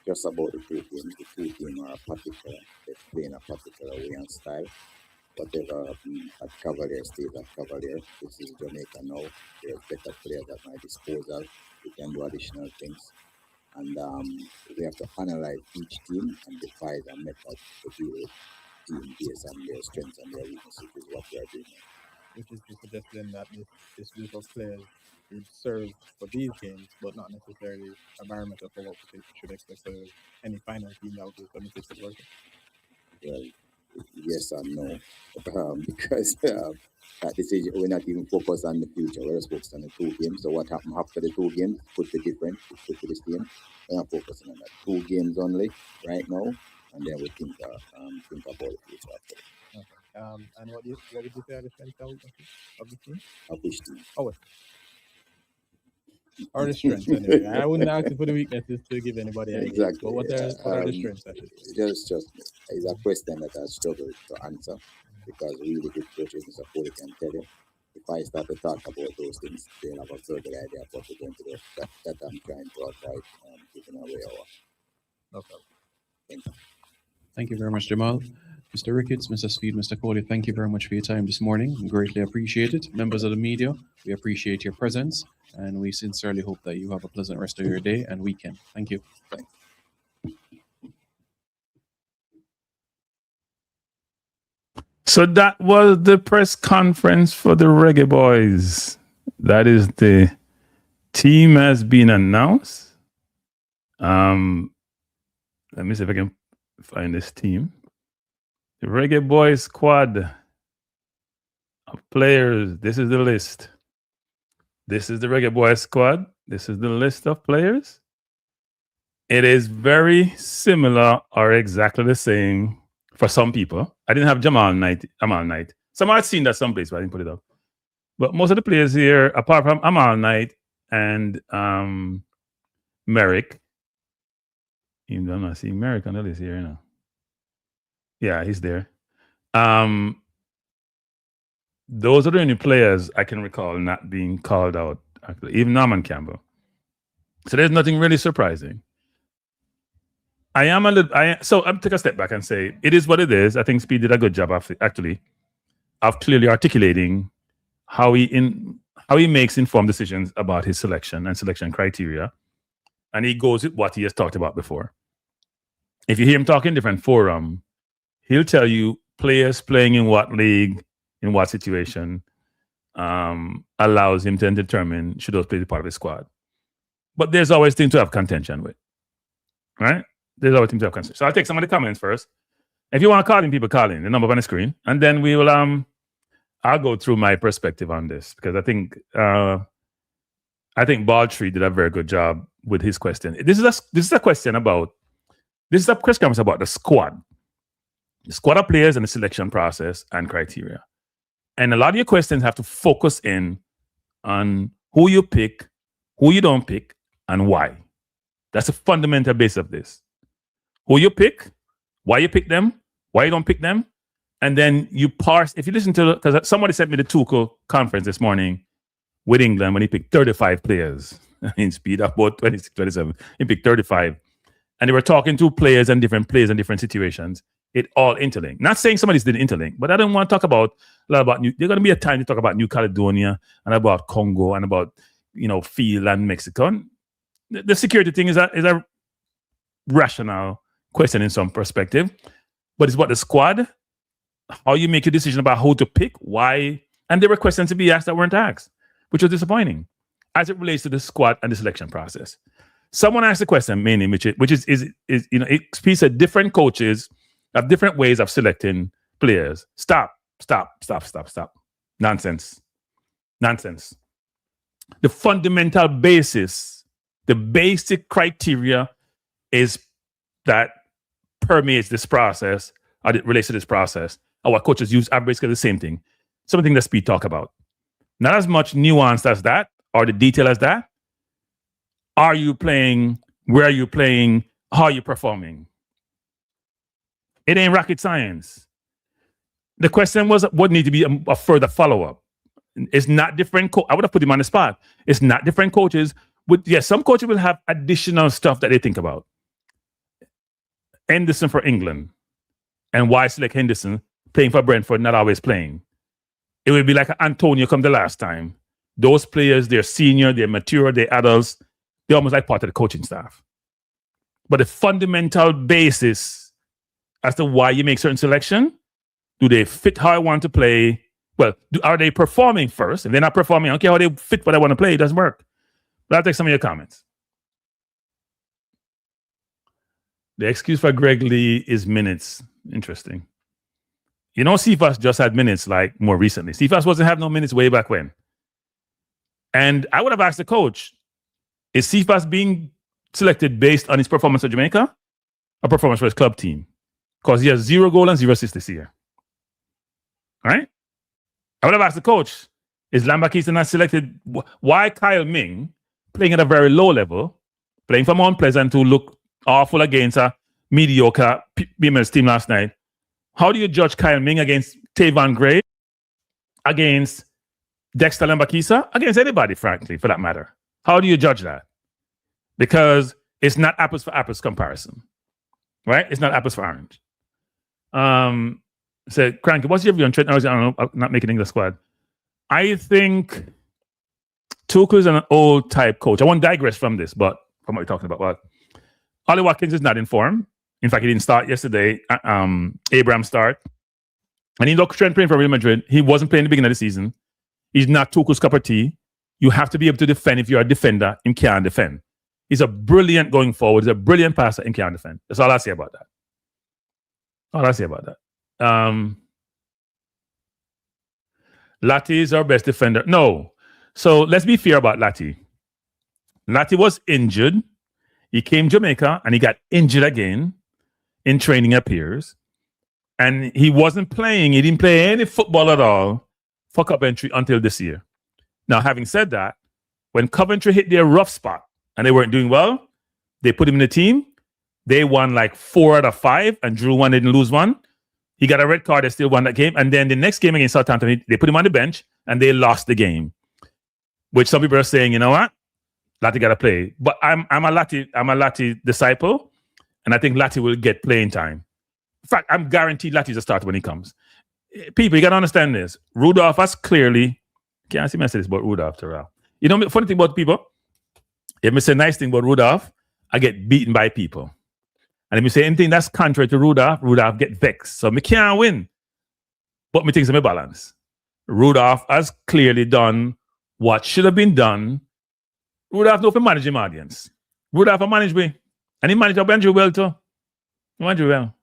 Just about the two games. The two teams are particular. They play in a particular way and style. Whatever at Cavalier stays at Cavalier. This is Jamaica now. There's better players at my disposal. We can do additional things. And we have to analyze each team and devise a method to deal with team based on their strengths and their weaknesses, is what we are doing now. Which is to suggest then that this group of players would serve for these games, but not necessarily a barometer for what we should expect for any final team that will be committed to working. Well, yes and no, because at this age we're not even focused on the future. We're just focused on the two games. So what happened after the two games could be different. It could be the same. We're not focusing on that. 2 games only right now, and then we think about the future after. Okay. And what would you say are the strengths of the team? Of which team? Or the strengths anyway. I wouldn't ask you for the weaknesses to give anybody ideas. Exactly. But what are the strengths? Just it's a question that I struggle to answer, because really good coaches, Mr. Foley, can tell you. If I start to talk about those things, they'll have a further idea of what we're going to do. That I'm trying to avoid giving away our. No problem. Thank you. Thank you very much, Jamal. Mr. Ricketts, Mr. Speed, Mr. Cody, thank you very much for your time this morning. We greatly appreciate it. Members of the media, we appreciate your presence, and we sincerely hope that you have a pleasant rest of your day and weekend. Thank you. Thanks. So that was the press conference for the Reggae Boyz. That is, the team has been announced. Let me see if I can find this team. The Reggae Boyz squad of players. This is the list. This is the Reggae Boyz squad. This is the list of players. It is very similar or exactly the same for some people. I didn't have Jamal Knight. Some I'd seen that someplace, but I didn't put it up. But most of the players here, apart from Amal Knight and Merrick, even though I'm not seeing Merrick on the list here now. Yeah, he's there. Those are the only players I can recall not being called out, actually, even Norman Campbell. So there's nothing really surprising. So I'll take a step back and say it is what it is. I think Speed did a good job of clearly articulating how he makes informed decisions about his selection and selection criteria, and he goes with what he has talked about before. If you hear him talk in different forum, he'll tell you players playing in what league, in what situation, allows him to determine should those players be part of his squad. But there's always things to have contention with, right? There's always things to have contention. So I'll take some of the comments first. If you want to call in, people call in. The number on the screen, and then we will. I'll go through my perspective on this, because I think Baltree did a very good job with his question. This is a question about the squad of players and the selection process and criteria. And a lot of your questions have to focus in on who you pick who you don't pick, and why. That's the fundamental base of this. Who you pick, why you pick them, why you don't pick them, and then you parse. If you listen to, because somebody sent me the Tuchel conference this morning with England when he picked 35 players in speed up about 26, 27. He picked 35. And they were talking to players and different situations. It all interlinked. Not saying somebody's didn't interlink, but I don't want to talk about a lot about there's going to be a time to talk about New Caledonia and about Congo and about, field and Mexico. And the security thing is a rational question in some perspective, but it's about the squad, how you make your decision about who to pick, why, and there were questions to be asked that weren't asked, which was disappointing as it relates to the squad and the selection process. Someone asked a question mainly, which is it speaks that different coaches have different ways of selecting players. Stop. Nonsense. The fundamental basis, the basic criteria is that permeates this process, or it relates to this process. Our coaches use are basically the same thing. Something that Speed talk about. Not as much nuance as that, or the detail as that. Are you playing? Where are you playing? How are you performing? It ain't rocket science. The question would need to be a further follow-up. It's not different. I would have put him on the spot. It's not different coaches. Some coaches will have additional stuff that they think about. Henderson for England. And why select Henderson playing for Brentford, not always playing? It would be like Antonio come the last time. Those players, they're senior, they're mature, they're adults. They're almost like part of the coaching staff. But the fundamental basis as to why you make certain selection, do they fit how I want to play? Well, are they performing first? If they're not performing, okay, how they fit what I want to play, it doesn't work. But I'll take some of your comments. The excuse for Greg Lee is minutes. Interesting. Cephas just had minutes like more recently. Cephas wasn't having no minutes way back when. And I would have asked the coach, is Cephas being selected based on his performance at Jamaica or performance for his club team? Because he has 0 goal and 0 assists this year. All right? I would have asked the coach, is Lambakisa not selected? Why Kyle Ming, playing at a very low level, playing for Mount Pleasant to look awful against a mediocre BMS team last night? How do you judge Kyle Ming against Tavon Gray, against Dexter Lambakisa, against anybody, frankly, for that matter? How do you judge that? Because it's not apples for apples comparison, right? It's not apples for orange. So, Cranky, what's your view on Trent? I don't know, I'm not making English squad. I think Tuchel is an old type coach. I won't digress from this, but from what we're talking about. But Ollie Watkins is not in form. In fact, he didn't start yesterday. Abraham start. And he looked Trent playing for Real Madrid. He wasn't playing at the beginning of the season. He's not Tuchel's cup of tea. You have to be able to defend. If you're a defender, he can't defend. He's a brilliant going forward. He's a brilliant passer and can't defend. That's all I say about that. Lati is our best defender. No. So let's be fair about Lati. Lati was injured. He came to Jamaica and he got injured again in training appears. And he wasn't playing. He didn't play any football at all for Coventry until this year. Now, having said that, when Coventry hit their rough spot and they weren't doing well, they put him in the team. They won like 4 out of 5 and drew 1, didn't lose 1. He got a red card, they still won that game. And then the next game against Southampton, they put him on the bench and they lost the game. Which some people are saying, you know what? Lati got to play. But I'm a Lati disciple, and I think Lati will get playing time. In fact, I'm guaranteed Lati's a starter when he comes. People, you got to understand this. Rudolph has clearly, can't see messages about Rudolph, Terrell. You know, funny thing about people, if I say nice thing about Rudolph, I get beaten by people. And if you say anything that's contrary to Rudolph get vexed. So me can't win. But me think it's a balance. Rudolph has clearly done what should have been done. Rudolph knows to manage him audience. Rudolph managed me. And he managed Andrew well too. He managed well.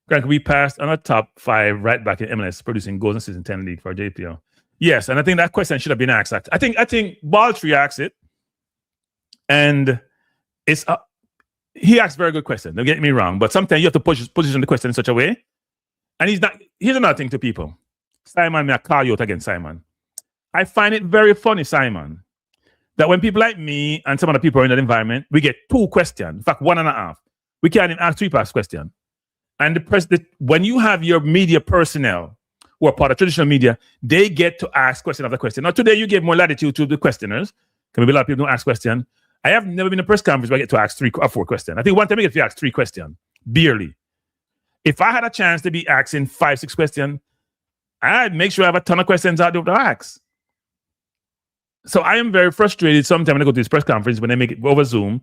Crank, we passed on a top 5 right back in MLS, producing goals in season 10 league for JPL. Yes, and I think that question should have been asked. I think Baltree asked it. And it's he asked a very good question. Don't get me wrong, but sometimes you have to position the question in such a way. And here's another thing to people. Simon, may I call you out again, Simon. I find it very funny, Simon, that when people like me and some other people are in that environment, we get 2 questions. In fact, 1.5. We can't even ask 3 past questions. And when you have your media personnel who are part of traditional media, they get to ask question after question. Now, today you gave more latitude to the questioners. Maybe a lot of people don't ask questions. I have never been in a press conference where I get to ask 3 or 4 questions. I think one time I get to ask 3 questions, barely. If I had a chance to be asking 5, 6 questions, I'd make sure I have a ton of questions out there to ask. So I am very frustrated sometimes when I go to this press conference when they make it over Zoom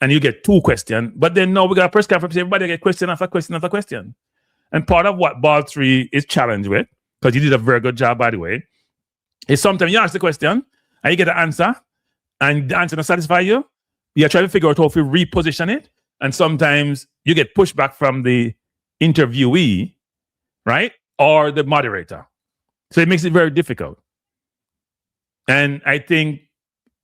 and you get 2 questions, but then no, we got a press conference, everybody get question after question after question. And part of what Ball 3 is challenged with, because you did a very good job, by the way, is sometimes you ask the question and you get an answer and the answer doesn't satisfy you. You try to figure out how to reposition it. And sometimes you get pushback from the interviewee, right? Or the moderator. So it makes it very difficult. And I think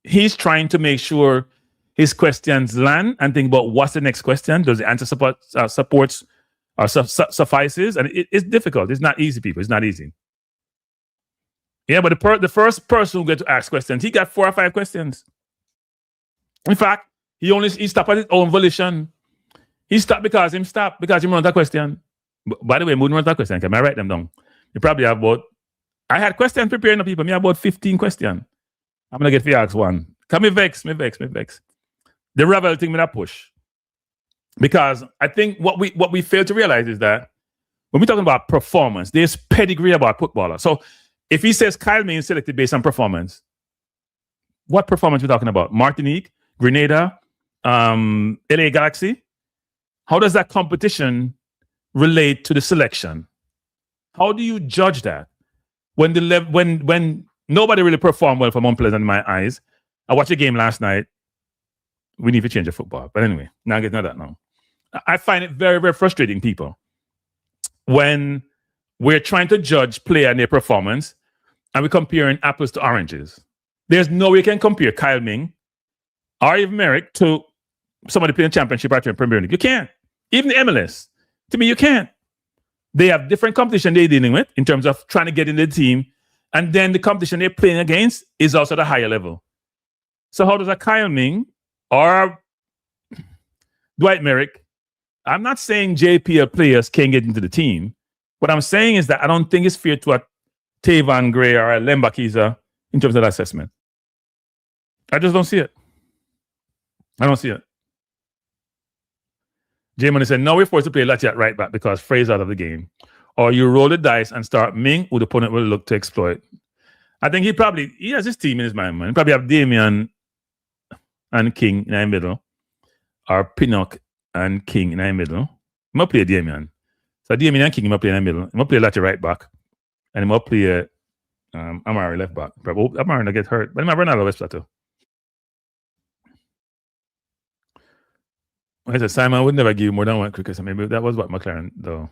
he's trying to make sure his questions land and think about what's the next question. Does the answer supports or suffices? And it's difficult. It's not easy, people. It's not easy. Yeah, but the first person who got to ask questions, he got 4 or 5 questions. In fact, he stopped at his own volition. He stopped because he run that question. By the way, moving on that question, can I write them down? You probably have I had questions preparing the people. Me about 15 questions. I'm gonna get for you ask one. Come me vex. The rebel thing me that push. Because I think what we fail to realize is that when we're talking about performance, there's pedigree about footballers. So if he says Kyle May is selected based on performance, what performance are we talking about? Martinique, Grenada, LA Galaxy? How does that competition relate to the selection? How do you judge that? When nobody really performed well from Unpleasant in my eyes. I watched a game last night. We need to change the football. But anyway, now get to that now. I find it very, very frustrating, people, when we're trying to judge player and their performance and we're comparing apples to oranges. There's no way you can compare Kyle Ming or even Merrick to somebody playing championship or Premier League. You can't. Even the MLS. To me, you can't. They have different competition they're dealing with in terms of trying to get in the team. And then the competition they're playing against is also at a higher level. So how does a Kyle Ming or Dwight Merrick, I'm not saying JPL players can't get into the team. What I'm saying is that I don't think it's fair to a Tavon Gray or a Lemba Kiza in terms of that assessment. I just don't see it. I don't see it. Jay Money said, now we're forced to play Lati at right back because Frey's out of the game. Or you roll the dice and start Ming, who the opponent will look to exploit. I think he has his team in his mind, man. He probably have Damian and King in the middle. Or Pinnock and King in the middle. I'm going to play Damian. So Damian and King, I'm going to play in the middle. I'm going to play Lati right back. And I'm going to play Amari left back. Probably Amari not get hurt. But I'm going to run out of West Plateau. I said Simon would never give you more than one cricket. So maybe that was what McLaren, though.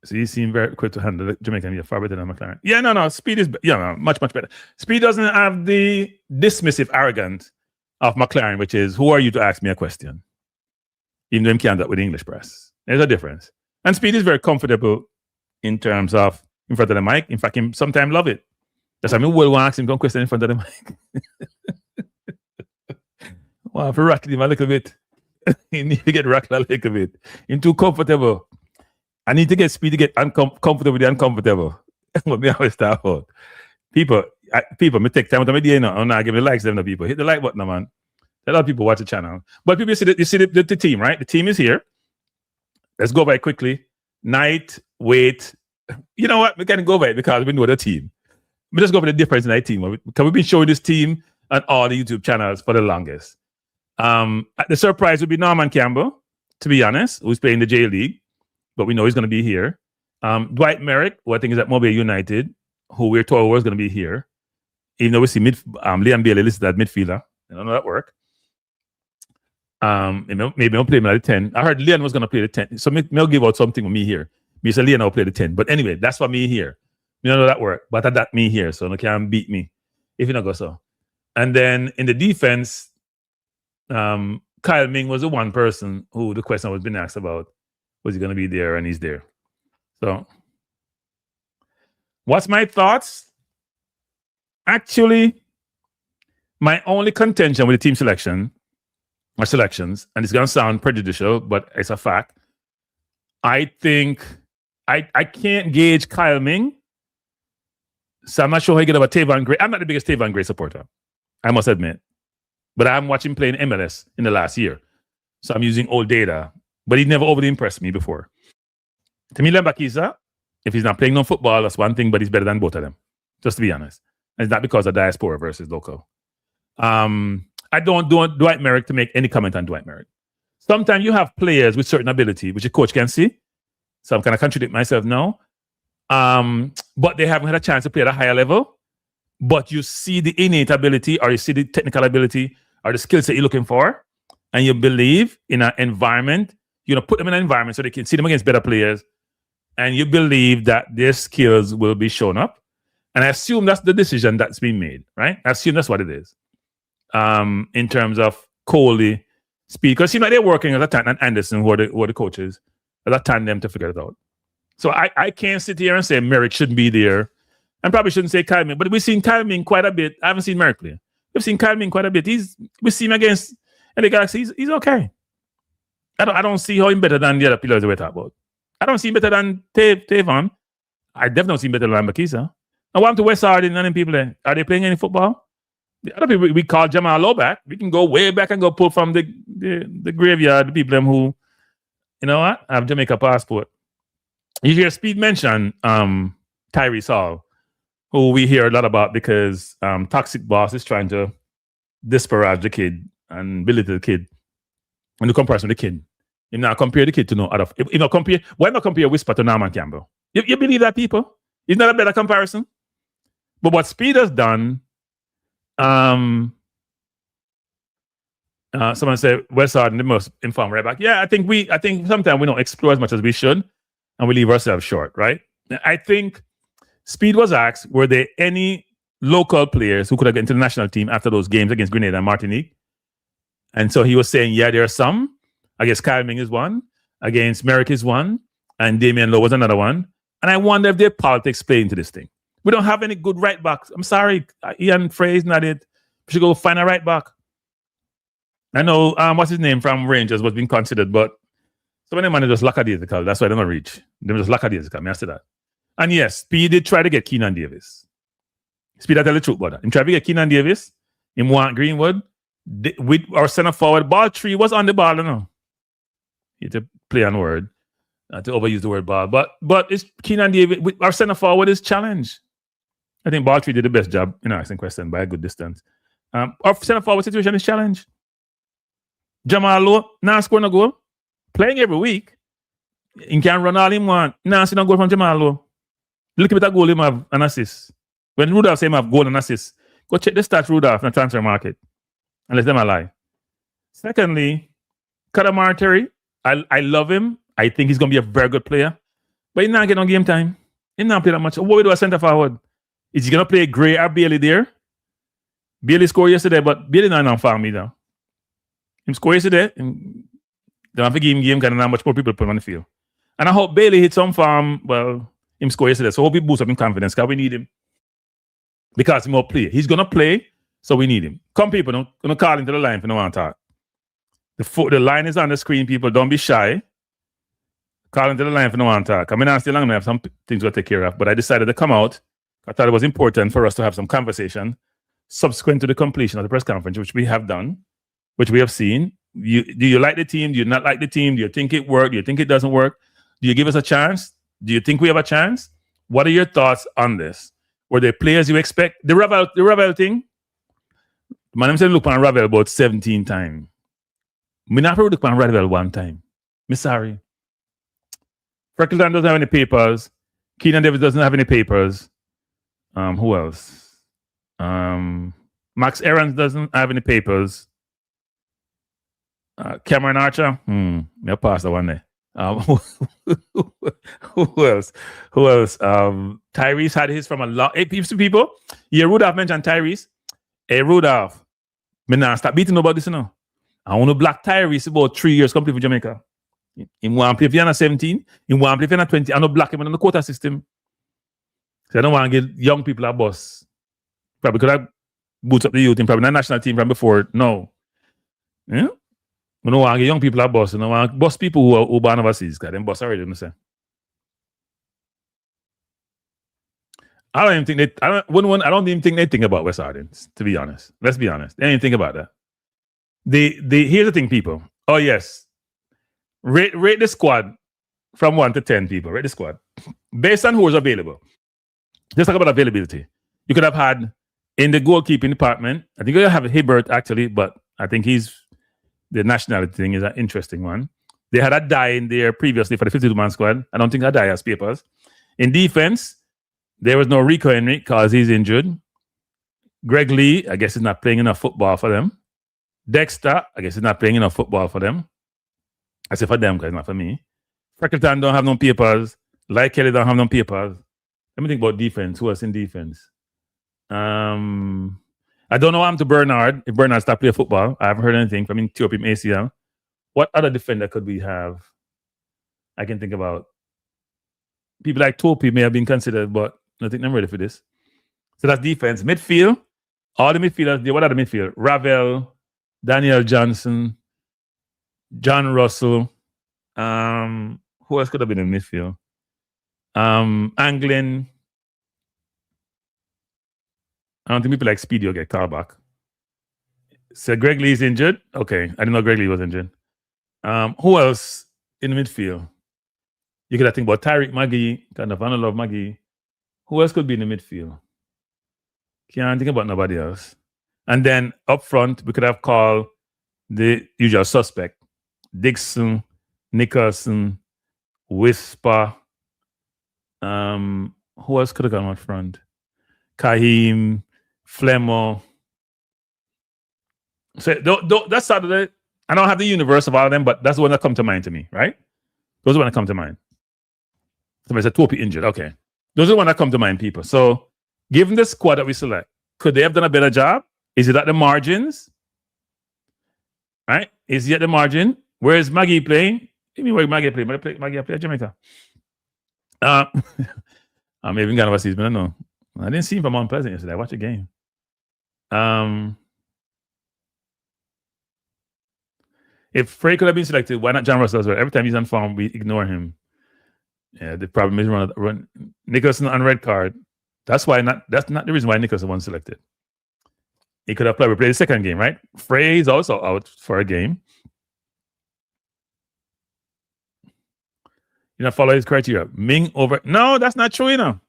So he seemed very quick to handle the Jamaican media, far better than McLaren. Yeah, no. Speed is much, much better. Speed doesn't have the dismissive arrogance of McLaren, which is, who are you to ask me a question? Even though he can't do that with the English press. There's a difference. And Speed is very comfortable in terms of in front of the mic. In fact, he sometimes love it. That's why I will want to ask him one question in front of the mic. Wow, if I rattle him a little bit. You need to get rattled a little bit. He's too comfortable. I need to get Speed to get comfortable with the uncomfortable. What me always start out. People, me take time with me day now. I'm not giving the likes to them the people. Hit the like button, man. A lot of people watch the channel. But people see the team, right? The team is here. Let's go by it quickly. Night, wait. You know what? We can go by it because we know the team. We just go for the difference in that team. Because we've been showing this team on all the YouTube channels for the longest. The surprise would be Norman Campbell, to be honest, who's playing the J League, but we know he's going to be here. Dwight Merrick, who I think is at Mobile United, who we're told was going to be here. Even though we see Liam Bailey listed as midfielder. I don't know that work. Maybe I'll play him at the 10. I heard Leon was going to play the 10. So I'll give out something with me here. Me say Leon will play the 10. But anyway, that's for me here. You know that work. But that me here. So no can't beat me if you not go so. And then in the defense, Kyle Ming was the one person who the question was being asked about. Was he going to be there? And he's there. So what's my thoughts? Actually, My only contention with the team selection or selections, and it's going to sound prejudicial, but it's a fact. I think I can't gauge Kyle Ming, so I'm not sure how you get about Tavon Gray. I'm not the biggest Tavon Gray supporter, I must admit. But I'm watching playing MLS in the last year. So I'm using old data. But he never overly impressed me before. To me, Lembakiza, if he's not playing no football, that's one thing, but he's better than both of them. Just to be honest. And it's not because of diaspora versus local. I don't want Dwight Merrick to make any comment on Dwight Merrick. Sometimes you have players with certain ability, which a coach can see. So I'm going to contradict myself now. But they haven't had a chance to play at a higher level. But you see the innate ability, or you see the technical ability, or the skill set you're looking for, and you believe in an environment, put them in an environment so they can see them against better players, and you believe that their skills will be shown up. And I assume that's the decision that's been made, right? I assume that's what it is. In terms of Coley speed, because it seems like they're working as a tandem, and Anderson, who are the coaches, as a tandem to figure it out. So I can't sit here and say Merrick shouldn't be there, and probably shouldn't say Kyle Ming, but we've seen Kyle Ming quite a bit. I haven't seen Merrick play. We've seen Kyle Ming quite a bit. We see him against LA Galaxy. He's okay. I don't see how he's better than the other pillars we talk about. I don't see him better than Tavon. I definitely don't see him better than Bakisa. I want to West Hard and them people there. Are they playing any football? The other people we call Jamal Lowe back. We can go way back and go pull from the graveyard, the people them who, you know what, have Jamaica passport. You hear Speed mention Tyrese Hall, who we hear a lot about because Toxic Boss is trying to disparage the kid and belittle the kid in the comparison with the kid. You now compare the kid to no other. Why not compare Whisper to Norman Campbell? You believe that, people? Is not a better comparison? But what Speed has done, someone said West Harden the most informed right back. Yeah, I think sometimes we don't explore as much as we should, and we leave ourselves short, right? I think Speed was asked, were there any local players who could have gotten to the national team after those games against Grenada and Martinique? And so he was saying, yeah, there are some. I guess Kyle Ming is one. Against Merrick is one. And Damian Lowe was another one. And I wonder if their politics play into this thing. We don't have any good right backs. I'm sorry, Ian Frey is not it. We should go find a right back. I know, what's his name from Rangers was being considered, but some of them are just lackadaisical. That's why they don't reach. They're just lackadaisical. I say that. And yes, Speed did try to get Keenan Davis. Speed, I tell the truth about that. He tried to get Keenan Davis. He want Greenwood. With our center forward, ball 3 was on the ball, you know. You have to play on word, not to overuse the word ball. But it's Keenan Davis. Our center forward is challenged. I think ball 3 did the best job in asking question by a good distance. Our center forward situation is challenged. Jamal Lowe, now scoring a goal. Playing every week. He can run all he want. Now see no goal from Jamal Lowe. Look at that goal him have an assist. When Rudolph say him have goal and assist, go check the stats Rudolph in the transfer market. Unless them a lie. Secondly, Kadamar Terry, I love him. I think he's going to be a very good player. But he's not getting on game time. He's not playing that much. What we do a centre forward? Is he going to play Gray or Bailey there? Bailey scored yesterday, but Bailey not on farm either. He scored yesterday. They have to give him game because not much more people put on the field. And I hope Bailey hit some farm. Well, him scored yesterday. So I hope he boosts up in confidence because we need him. Because he more play. He's going to play. So we need him. Come, people, don't call into the line if you don't want to talk. The line is on the screen, people. Don't be shy. Call into the line if you don't want to talk. I mean, I'm still long enough. Some things to take care of. But I decided to come out. I thought it was important for us to have some conversation subsequent to the completion of the press conference, which we have done, which we have seen. Do you like the team? Do you not like the team? Do you think it worked? Do you think it doesn't work? Do you give us a chance? Do you think we have a chance? What are your thoughts on this? Were there players you expect? The Ravel thing? Man, I'm saying look on Ravel about 17 times. Me not look on Ravel one time. Me sorry. Freckleton doesn't have any papers. Keenan Davis doesn't have any papers. Who else? Max Aarons doesn't have any papers. Cameron Archer. I'll pass the one there. Who else? Tyrese had his from a lot. Hey, people. Yeah, Rudolph mentioned Tyrese. Hey, Rudolph. Me nah stop beating nobody, you know. I want to black Tyrese about 3 years complete for Jamaica. In one play if you're 17, in one play if you're 20, I don't black him on the quota system. So I don't want to get young people a bus. Probably could have boots up the youth team, probably not national team from before. No. Yeah? We don't want to get young people at boss. We don't want to boss people who are born overseas, because them boss already, you know. I don't even think I don't even think they think about West Ardens, to be honest. Let's be honest. They don't even think about that. Here's the thing, people. Oh, yes. Rate the squad from 1 to 10, people. Rate the squad. Based on who was available. Just talk about availability. You could have had in the goalkeeping department, I think you have Hibbert actually, but I think the nationality thing is an interesting one. They had a die in there previously for the 52-man squad. I don't think that die has papers. In defense, there was no Rico Henry because he's injured. Greg Lee, I guess, is not playing enough football for them. Dexter, I guess, is not playing enough football for them. I say for them, because it's not for me. Freckleton don't have no papers. Like Kelly don't have no papers. Let me think about defense. Who else in defense? I don't know what happened to Bernard. If Bernard stopped playing football, I haven't heard anything from him. Tore up him ACL. What other defender could we have? I can think about. People like Topi may have been considered, but I think I'm ready for this. So that's defense. Midfield, all the midfielders. What are the midfield? Ravel, Daniel Johnson, John Russell. Who else could have been in midfield? Anglin. I don't think people like Speedy will get called back. So Greg Lee is injured. Okay, I didn't know Greg Lee was injured. Who else in the midfield? You could have think about Tyreek Maggie, kind of Love Maggie. Who else could be in the midfield? Can't think about nobody else. And then up front, we could have called the usual suspect. Dixon, Nicholson, Whisper. Who else could have gone up front? Kahim, Flemo. So that's Saturday. I don't have the universe of all of them, but that's the one that come to mind to me, right? Those are the ones that come to mind. Somebody said Topi injured. Okay. Those are the ones that come to mind, people. So given the squad that we select, could they have done a better job? Is it at the margins? Right? Is he at the margin? Where is Maggie playing? Give me where Maggie playing. Maggie play at Jamaica. I'm even going overseas, but I don't know. I didn't see him from Mount Pleasant yesterday. I watched the game. If Frey could have been selected, why not John Russell as well? Every time he's on form, we ignore him. Yeah, the problem is run Nicholson on red card. That's not the reason why Nicholson wasn't selected. He could have played. We played the second game, right? Frey is also out for a game. You know, follow his criteria. Ming over. No, that's not true, you know.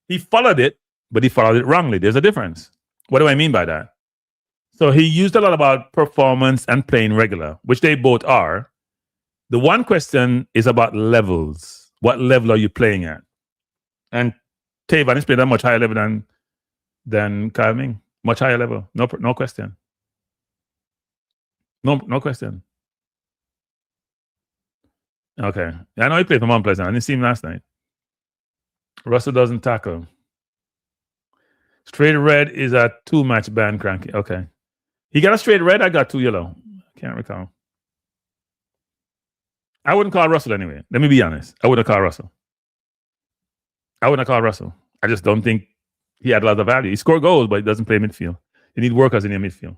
He followed it, but he followed it wrongly. There's a difference. What do I mean by that? So he used a lot about performance and playing regular, which they both are. The one question is about levels. What level are you playing at? And Tavan is playing at a much higher level than Kyle Ming. Much higher level. No question. No question. Okay. I know he played for Mount Pleasant. I didn't see him last night. Russell doesn't tackle. Straight red is a 2-match ban, Cranky. Okay. He got a straight red. I got 2 yellow. Can't recall. I wouldn't call Russell anyway. Let me be honest. I wouldn't call Russell. I just don't think he had a lot of value. He scored goals, but he doesn't play midfield. You need workers in your midfield.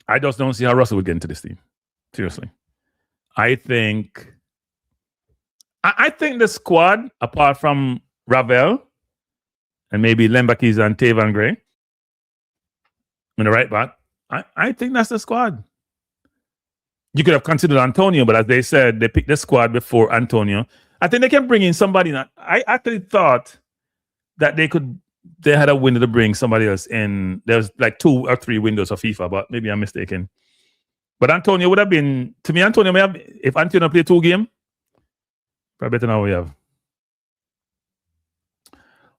I just don't see how Russell would get into this team. Seriously. I think the squad, apart from Ravel and maybe Lembakis and Tavan Gray in the right back, I think that's the squad. You could have considered Antonio, but as they said, they picked the squad before Antonio. I think they can bring in somebody. I actually thought that they had a window to bring somebody else in. There was like 2 or 3 windows of FIFA, but maybe I'm mistaken. But Antonio would have been, to me, Antonio may have, if Antonio played 2 games, probably better than we have.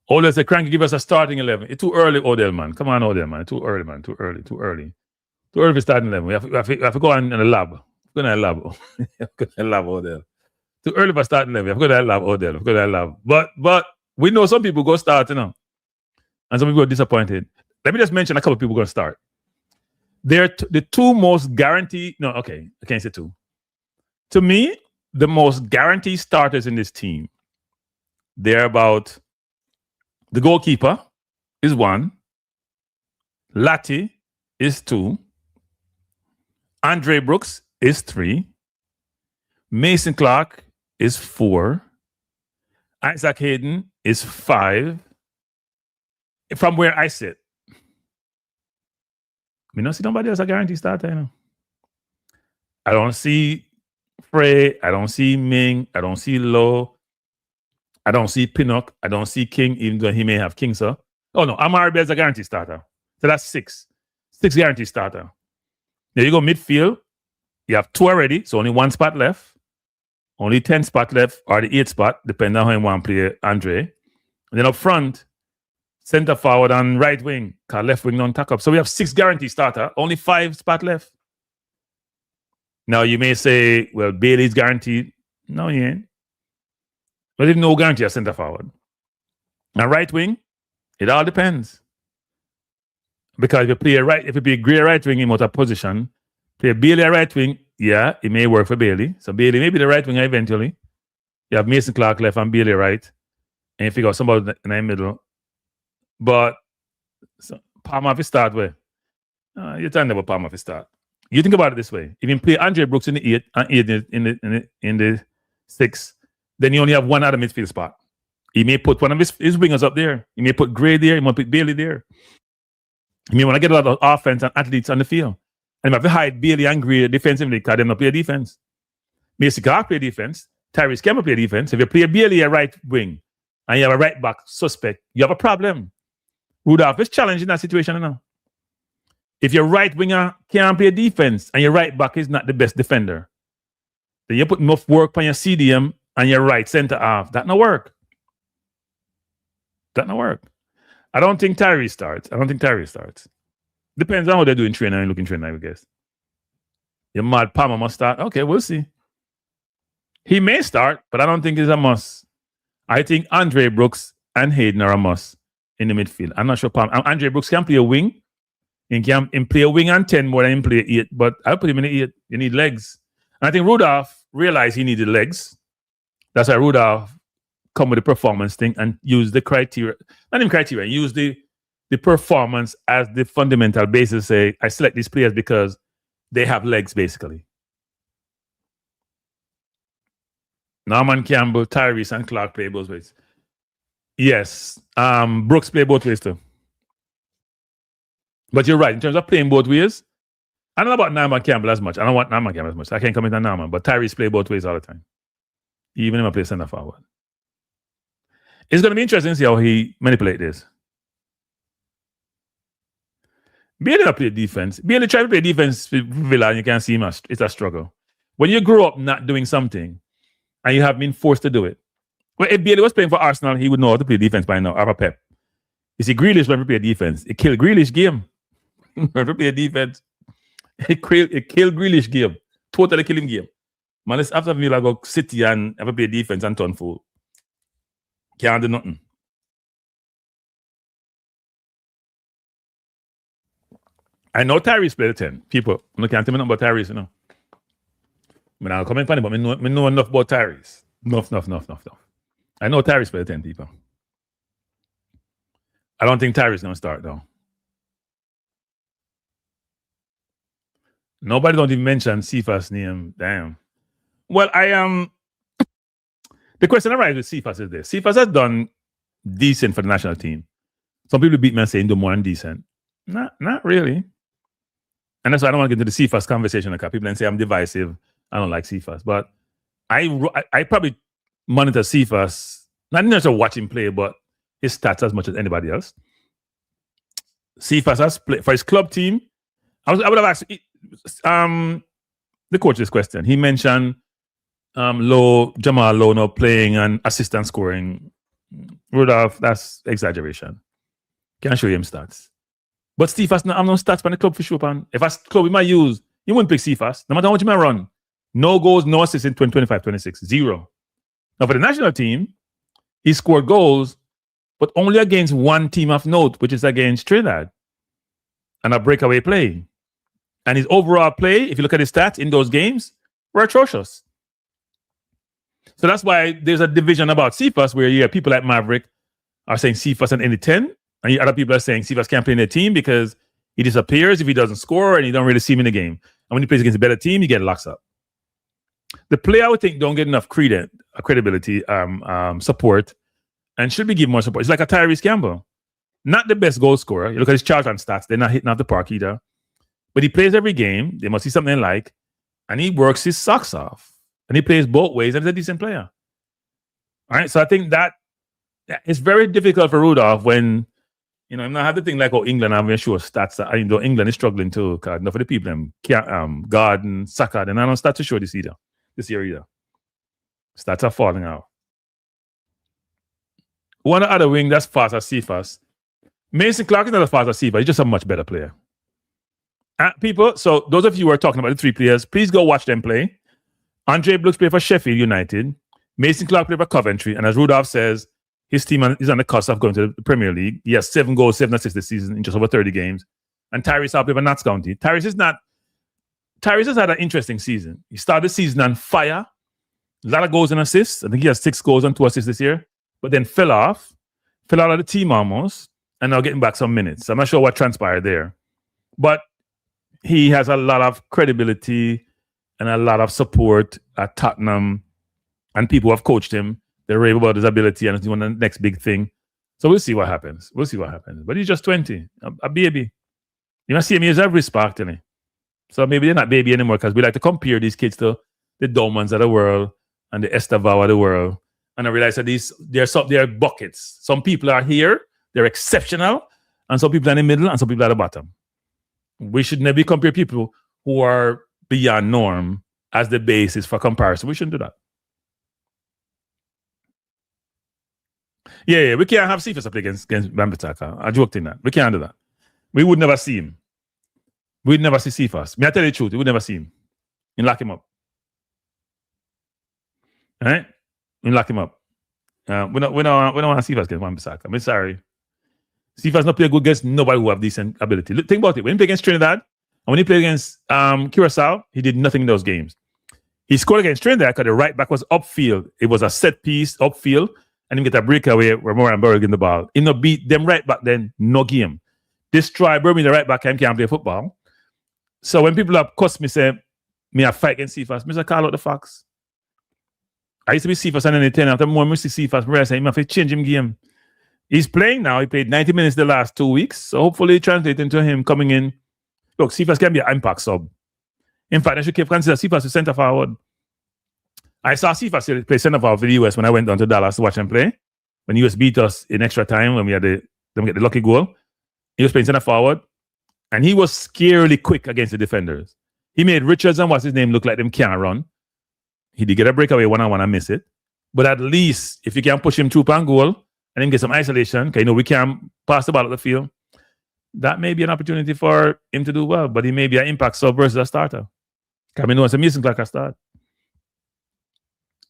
Odell said, Cranky, give us a starting 11. It's too early, Odell, man. Come on, Odell, man. Too early, man. Too early. Too early for starting 11. We have to go in the lab. Go to the lab. Go to the lab, Odell. Too early for starting 11. We have to go to the lab, Odell. Go to the lab. But we know some people go start, you know. And some people are disappointed. Let me just mention a couple of people going to start. They're the 2 most guaranteed. No, okay. I can't say 2. To me, the most guaranteed starters in this team, they're about the goalkeeper is 1. Latti is 2. Andre Brooks is 3. Mason Clark is 4. Isaac Hayden is 5. From where I sit, I don't see nobody else a guarantee starter, you know. I don't see Frey. I don't see Ming. I don't see Lowe. I don't see Pinnock. I don't see King, even though he may have King, sir. Oh, no. Amari Bell is a guarantee starter. So that's 6. 6 guarantee starter. There you go, midfield. You have 2 already, so only 1 spot left. Only 10 spot left, or the 8 spot, depending on how you want to play Andre. And then up front, center forward and right wing, because left wing don't tack up. So we have 6 guarantee starter, only 5 spot left. Now you may say, well, Bailey's guaranteed. No, he ain't. But there's no guarantee at center forward. Now right wing, it all depends. Because if you play Gray right wing in out of position, play Bailey at right wing, yeah, it may work for Bailey. So Bailey may be the right winger eventually. You have Mason Clark left and Bailey right. And you figure out somebody in the middle. But Palmer if start where? You tell never Palmer if start. You think about it this way. If you play Andre Brooks in the 8 and 8 in the 6, then you only have 1 other midfield spot. He may put one of his wingers up there. He may put Gray there. He might put Bailey there. He may want to get a lot of offense and athletes on the field. And you have to hide Bailey and Gray defensively because they don't play defense. Mason Clark play defense. Tyrese Campbell play defense. If you play Bailey at right wing and you have a right back suspect, you have a problem. Rudolph is challenging that situation now. If your right winger can't play defense and your right back is not the best defender, then you put enough work on your CDM and your right center half. That not work. That not work. I don't think Tyrese starts. Depends on how they're doing training and looking training, I guess. Your mad Palmer must start. Okay, we'll see. He may start, but I don't think it's a must. I think Andre Brooks and Hayden are a must in the midfield. I'm not sure Palmer. Andre Brooks can play a wing. He can play a wing and 10 more than he play 8, but I'll put him in the 8. You need legs. And I think Rudolph realized he needed legs. That's why Rudolph come with the performance thing and use the criteria, not even criteria, use the performance as the fundamental basis. Say, I select these players because they have legs, basically. Norman Campbell, Tyrese, and Clark play both ways. Yes. Brooks play both ways too. But you're right, in terms of playing both ways, I don't know about Norman Campbell as much. I don't want Norman Campbell as much. I can't comment on Norman, but Tyrese play both ways all the time. Even if I play center forward. It's going to be interesting to see how he manipulates this. Bailey not play defense. Bailey try to play defense with Villa and you can't see him. It's a struggle. When you grow up not doing something and you have been forced to do it. Well, if Bailey was playing for Arsenal, he would know how to play defense by now. Have a pep. You see, Grealish when we play defense, it killed Grealish game. When we play defense, it killed Grealish game. Totally kill him game. Man, let's after Villa go City and ever play defense and turn full. Can't do nothing. I know Tyrese played 10. People, I can't tell me nothing about Tyrese, you know. I mean, I'll comment on it, but I know enough about Tyrese. Enough. I know Tyrese played 10 people. I don't think Tyrese is going to start, though. Nobody don't even mention Cephas' name. Damn. Well, the question arises with Cephas is this. Cephas has done decent for the national team. Some people beat me and say do more than decent. Not really. And that's why I don't want to get into the Cephas conversation. Like people then say I'm divisive. I don't like Cephas. But I probably monitor Cephas, not necessarily watch him play, but his stats as much as anybody else. Cephas has played for his club team. I would have asked the coach this question. He mentioned Jamal Lowe now playing and assistant scoring. Rudolph, that's exaggeration. Can't show him stats. But Cephas, I'm no stats for the club for sure. If a club we might use, you wouldn't pick Cephas, no matter how much you might run. No goals, no assists in 2025-26. 0. Now for the national team, he scored goals, but only against one team of note, which is against Trinidad. And a breakaway play. And his overall play, if you look at his stats in those games, were atrocious. So that's why there's a division about Cephas where you have people like Maverick are saying Cephas and any 10, and other people are saying Cephas can't play in their team because He disappears if he doesn't score, and you don't really see him in the game. And when he plays against a better team, you get locks up. The player, I would think, don't get enough credibility, support, and should be given more support. It's like a Tyrese Campbell. Not the best goal scorer. You look at his Charlton stats, they're not hitting off the park either. But he plays every game. They must see something they like. And he works his socks off. And he plays both ways, and he's a decent player. All right, so I think that it's very difficult for Rudolph when, you know, I'm not have the thing like, oh, England, I'm sure stats that, I know England is struggling too, because enough of the people, Garden, Saka, and I don't start to show this year either. Stats are falling out. One other wing that's fast as Cephas. Mason Clark is not as fast as Cephas. He's just a much better player. People, so those of you who are talking about the three players, please go watch them play. Andre Brooks played for Sheffield United. Mason Clark played for Coventry. And as Rudolph says, his team is on the cusp of going to the Premier League. He has 7 goals, 7 assists this season in just over 30 games. And Tyrese played for Notts County. Tyrese has had an interesting season. He started the season on fire. A lot of goals and assists. I think he has 6 goals and 2 assists this year. But then fell out of the team almost. And now getting back some minutes. I'm not sure what transpired there. But he has a lot of credibility and a lot of support at Tottenham, and people who have coached him. They rave about his ability, and he's doing the next big thing. So we'll see what happens. But he's just 20, a baby. You know, see him, he has every respect in it. So maybe they're not baby anymore, because we like to compare these kids to the Dolmans of the world and the Estavao of the world. And I realize that they're buckets. Some people are here, they're exceptional, and some people are in the middle, and some people are at the bottom. We should never compare people who are beyond norm as the basis for comparison. We shouldn't do that. Yeah, we can't have Cephas play against Bambitaka. I joked in that. We can't do that. We would never see him. We'd never see Cephas. May I tell you the truth? We would never see him. You lock him up. All right? You lock him up. We don't want to Cephas against Bambitaka. I'm sorry. Cephas not play good against nobody who have decent ability. Look, think about it. When he played against Trinidad, and when he played against Curacao, he did nothing in those games. He scored against Trinidad because the right back was upfield. It was a set piece upfield, and he get a breakaway where Moran Burrow in the ball. He no beat them right back then, no game. This try, Burrow the right back, can't play football. So when people have cussed me, say, me a fight against Cephas, I say, call out the facts. I used to be Cephas and then they 10 after more I see Cephas, I say, I have to change him game. He's playing now. He played 90 minutes the last 2 weeks. So hopefully it translates into him coming in. Look, Cephas can be an impact sub. In fact, I should consider Cephas a centre forward. I saw Cephas play centre forward for the US when I went down to Dallas to watch him play. When US beat us in extra time, when we had them get the lucky goal, he was playing centre forward. And he was scarily quick against the defenders. He made Richards and what's his name look like them can't run. He did get a breakaway one-on-one and miss it. But at least if you can push him through pan goal, and then get some isolation, because we can't pass the ball at the field, that may be an opportunity for him to do well, but he may be an impact sub versus a starter. Because we know it's a Mason Clark a start.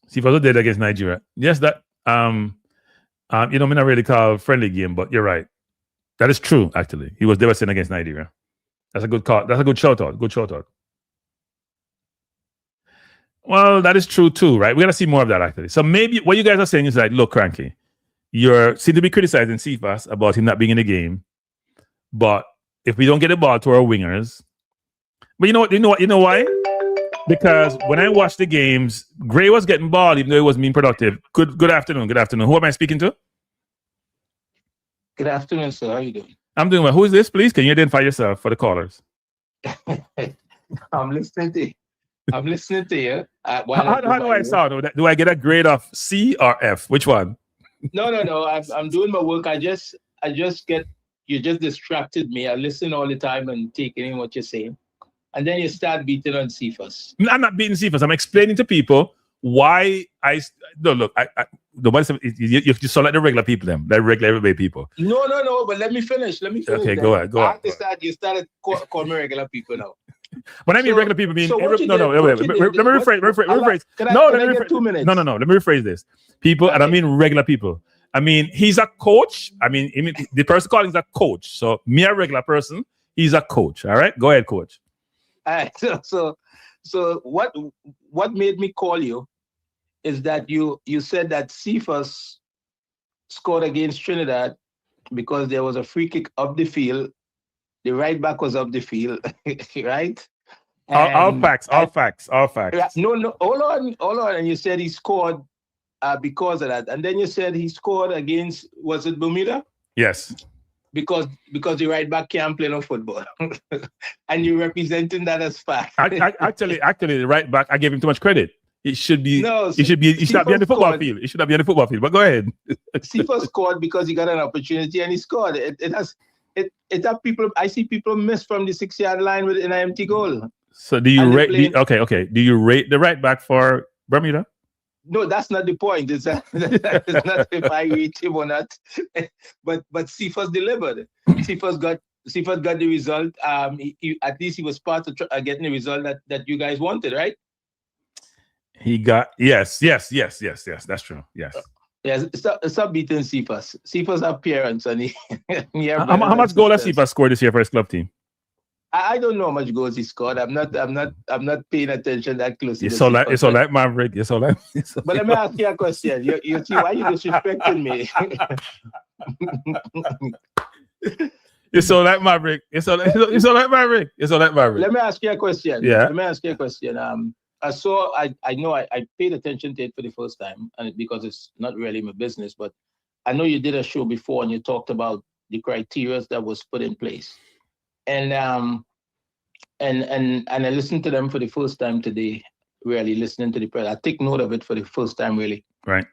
See if I did against Nigeria. Yes, that, me not really call friendly game, but you're right. That is true, actually. He was devastating against Nigeria. That's a good call. That's a good shout out. Good shout out. Well, that is true too, right? We got to see more of that, actually. So maybe what you guys are saying is like, look, Cranky, you seem to be criticizing Cephas about him not being in the game, but if we don't get the ball to our wingers, but you know why? Because when I watched the games, Gray was getting ball even though he wasn't being productive. Good afternoon. Who am I speaking to? Good afternoon, sir. How are you doing? I'm doing well. Who is this, please? Can you identify yourself for the callers? I'm listening to you. How do I sound? Do I get a grade of C or F? Which one? No. I'm doing my work. You just distracted me. I listen all the time and taking in what you're saying. And then you start beating on Cephas. I'm not beating Cephas. I'm explaining to people why nobody said you sound like the regular people, like regular everyday people. No, but let me finish. Okay, go ahead. You started calling me regular people now. When I mean regular people, let me rephrase. Let me rephrase this. People, okay. And I mean regular people. I mean, he's a coach. I mean, the person calling is a coach. So me, a regular person, he's a coach. All right, go ahead, coach. All right. So what made me call you is that you said that Cephas scored against Trinidad because there was a free kick up the field The right back was up the field, right? All And facts. no, hold on. And you said he scored because of that, and then you said he scored against, was it Bermuda? Yes. Because the right back can't play no football, and you're representing that as fact. Actually, the right back, I gave him too much credit. It should be. No, He should not be on the football scored. field. He should not be on the football field. But go ahead. Sifa scored because he got an opportunity and he scored. It had people. I see people miss from the 6-yard line with an empty goal. So do you rate? Okay. Do you rate the right back for Bermuda? No, that's not the point. It's not if I rate him or not. but Sifa's delivered. Sifa's got the result. At least he was part of getting the result that you guys wanted, right? He got yes. That's true. Yes. Yes. Stop beating Sifa's. Sifa's appearance and how much goal has Sifa scored this year for his club team? I don't know how much goals he scored. I'm not paying attention that closely. It's all like Maverick. It's all like. But let me ask you a question. You see why you disrespecting me? It's all like Maverick. It's all like Maverick. Let me ask you a question. Yeah. Let me ask you a question. I know I paid attention to it for the first time, and because it's not really my business, but I know you did a show before and you talked about the criteria that was put in place. And I listened to them for the first time today, really listening to the press. I take note of it for the first time, really. Right.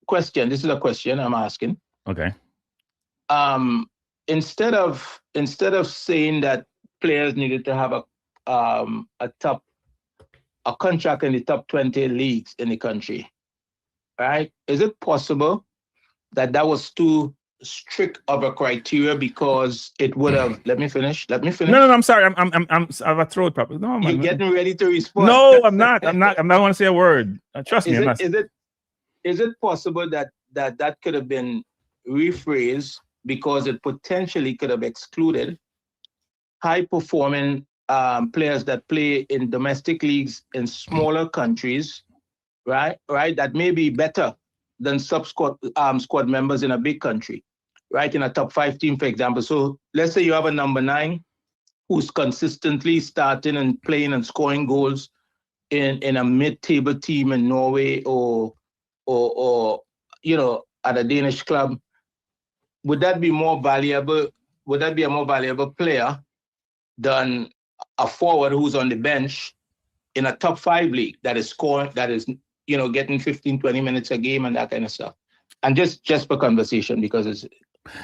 Question. This is a question I'm asking. Okay. Instead of saying that players needed to have a contract in the top 20 leagues in the country, right? Is it possible that was too strict of a criteria because it would have? Let me finish. No, I'm sorry. I have a throat problem. No, you're getting ready to respond. No, I'm not going to say a word. Trust me. Is it possible that could have been rephrased because it potentially could have excluded high-performing players that play in domestic leagues in smaller countries, right? That may be better than squad members in a big country, right? In a top 5 team, for example. So let's say you have a number 9 who's consistently starting and playing and scoring goals in a mid-table team in Norway or at a Danish club. Would that be more valuable? Would that be a more valuable player than a forward who's on the bench in a top 5 league that is scoring, that is getting 15, 20 minutes a game and that kind of stuff? And just for conversation, because it's...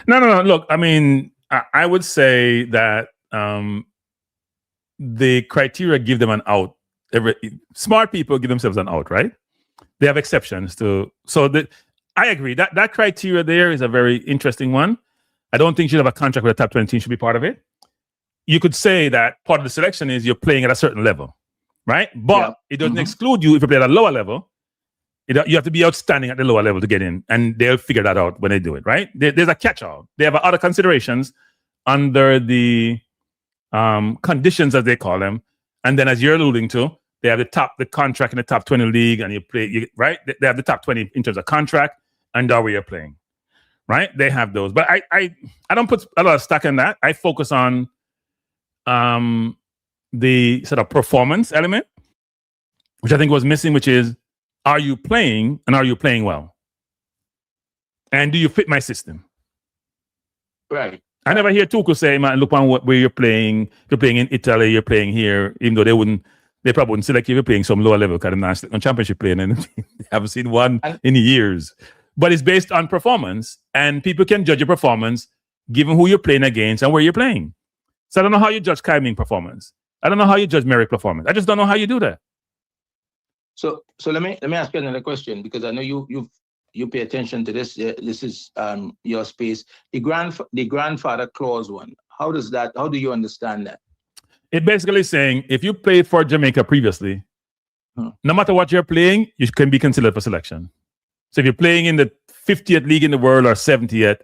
No. Look, I mean, I would say that the criteria give them an out. Smart people give themselves an out, right? They have exceptions to... I agree. That criteria there is a very interesting one. I don't think you should have a contract with a top 20 team should be part of it. You could say that part of the selection is you're playing at a certain level, right? But it doesn't exclude you if you play at a lower level. You have to be outstanding at the lower level to get in, and they'll figure that out when they do it, right? There's a catch-all. They have other considerations under the conditions, as they call them, and then as you're alluding to, they have the contract in the top 20 league, and you play, right? They have the top 20 in terms of contract and where you're playing, right? They have those, but I don't put a lot of stock in that. I focus on the sort of performance element, which I think was missing, which is, are you playing and are you playing well? And do you fit my system? Right. I never hear Tuku say, man, look on where you're playing. You're playing in Italy, you're playing here, even though they probably wouldn't select you if you're playing some lower level because they're not on championship playing, and they haven't seen one in years. But it's based on performance, and people can judge your performance given who you're playing against and where you're playing. So I don't know how you judge Kai Ming performance. I don't know how you judge Merrick performance. I just don't know how you do that. So let me ask you another question, because I know you pay attention to this. This is your space. The grandfather clause one. How do you understand that? It basically is saying if you played for Jamaica previously, no matter what you're playing, you can be considered for selection. So if you're playing in the 50th league in the world or 70th,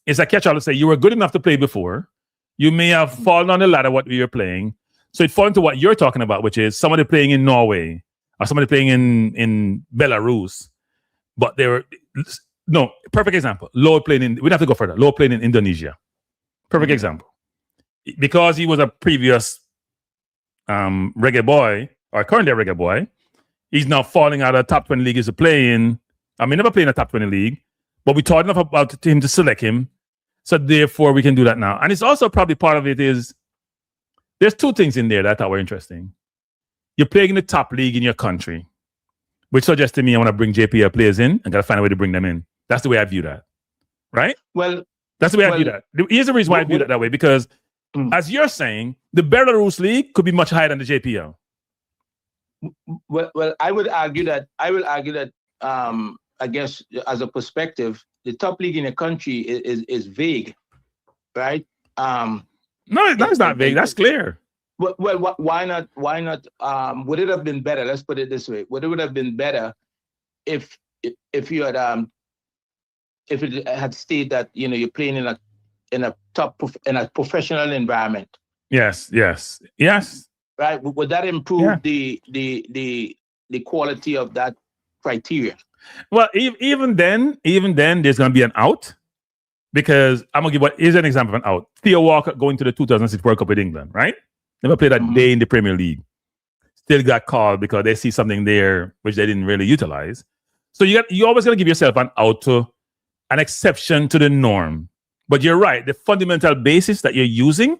it's a catch-all to say you were good enough to play before. You may have fallen on the ladder what you're playing. So it falls into what you're talking about, which is somebody playing in Norway or somebody playing in Belarus. But perfect example. We don't have to go further. Low playing in Indonesia, Perfect example. Because he was a previous reggae boy, or currently a reggae boy, he's now falling out of the top 20 league to play in. I mean, never played in a top 20 league, but we thought enough about him to select him. So therefore, we can do that now. And it's also probably part of it is, there's two things in there that I thought were interesting. You're playing in the top league in your country, which suggests to me I want to bring JPL players in and got to find a way to bring them in. That's the way I view that. Right? Well, that's the way I view that. Here's the reason why I view that way, because as you're saying, the Belarus League could be much higher than the JPL. Well, I would argue that. I guess as a perspective, the top league in the country is vague, right? No, that's not vague. That's clear. Well, why not? Why not? Would it have been better? Let's put it this way: would it have been better if you had if it had stated that you're playing in a professional environment? Yes. Right? Would that improve the quality of that criteria? Well, even then, there's going to be an out, because I'm going to here's an example of an out. Theo Walker going to the 2006 World Cup with England, right? Never played a day in the Premier League. Still got called because they see something there which they didn't really utilize. So you always got to give yourself an out to an exception to the norm. But you're right. The fundamental basis that you're using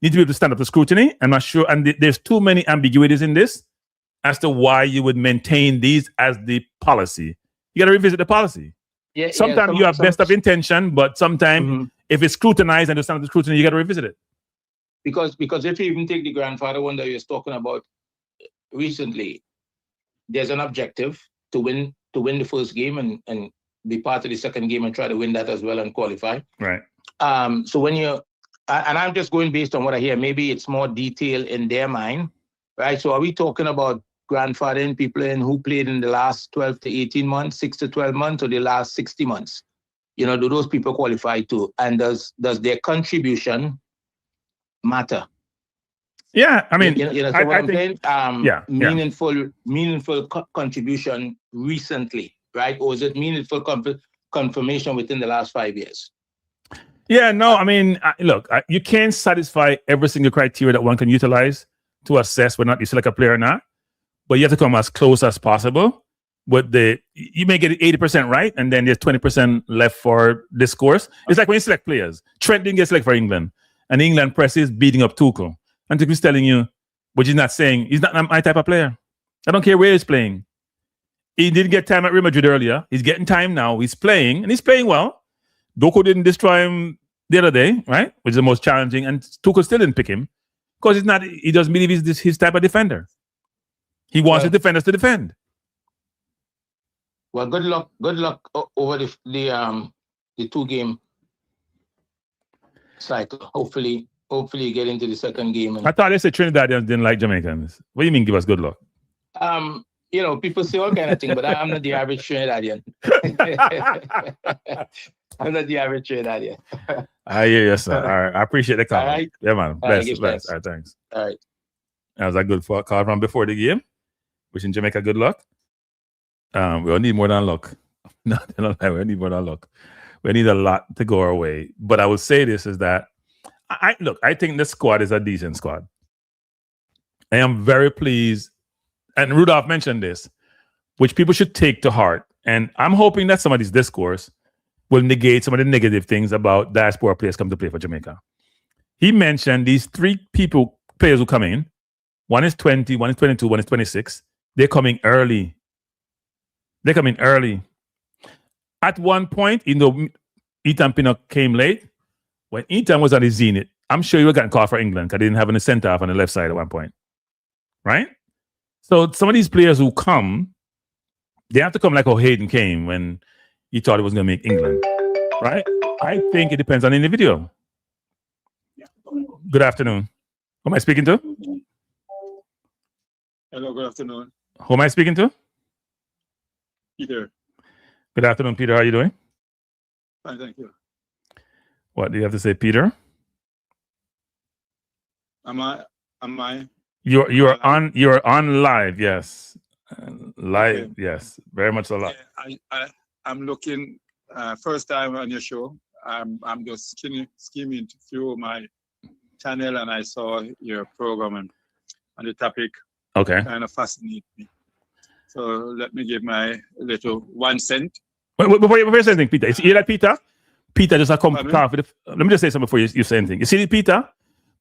need to be able to stand up to scrutiny. I'm not sure. And there's too many ambiguities in this as to why you would maintain these as the policy. You got to revisit the policy. Sometimes you have best of intention, but sometimes if it's scrutinized and you stand up to scrutiny, you got to revisit it. Because if you even take the grandfather one that you was talking about recently, there's an objective to win the first game and be part of the second game and try to win that as well and qualify. Right. So when you and I'm just going based on what I hear, maybe it's more detail in their mind, right? So are we talking about grandfathering people in who played in the last 12 to 18 months, 6 to 12 months, or the last 60 months? Do those people qualify too? And does their contribution matter? Yeah, I mean, I think, meaningful contribution recently, right? Or is it meaningful confirmation within the last 5 years? Yeah, no, I mean, look, you can't satisfy every single criteria that one can utilize to assess whether or not you select a player or not, but you have to come as close as possible. But you may get 80% right, and then there's 20% left for discourse. It's like when you select players. Trent didn't get selected for England, and England press is beating up Tuchel. And Tuchel's telling you, but he's not saying, he's not my type of player. I don't care where he's playing. He didn't get time at Real Madrid earlier. He's getting time now. He's playing, and he's playing well. Doku didn't destroy him the other day, right? Which is the most challenging. And Tuchel still didn't pick him because he doesn't believe he's his type of defender. He wants his defenders to defend. Well, good luck over the 2-game cycle. Hopefully you get into the second game. I thought they said Trinidadians didn't like Jamaicans. What do you mean give us good luck? People say all kind of things, but I'm not the average Trinidadian. I'm not the average Trinidadian. I hear you, sir. All right. I appreciate the comment. Right. Yeah, man. Bless. All right, thanks. All right. That was a good call from before the game. Wishing Jamaica good luck. We all need more than luck. No, we need more than luck. We need a lot to go our way. But I would say this is that I think this squad is a decent squad. I am very pleased. And Rudolph mentioned this, which people should take to heart. And I'm hoping that some of this discourse will negate some of the negative things about diaspora players come to play for Jamaica. He mentioned these 3 players who come in. One is 20, one is 22, one is 26. They're coming early. At one point, Ethan Pinnock came late. When Ethan was at his zenith, I'm sure he would have gotten called for England because they didn't have any centre half on the left side at one point. Right? So some of these players who come, they have to come like how Hayden came when he thought he was going to make England. Right? I think it depends on the individual. Good afternoon. Who am I speaking to? Hello, good afternoon. Who am I speaking to? Peter. Good afternoon, Peter. How are you doing? Fine, thank you. What do you have to say, Peter? Am I? You're on live, yes. Live, Okay. yes. Very much so live. I'm looking first time on your show. I'm just skimming through my channel and I saw your program and the topic Okay. kind of fascinates me. So let me give my little 1 cent. Wait, before you say anything, Peter, you see that Peter? Peter just come Pardon? for the. Let me just say something before you say anything. You see Peter?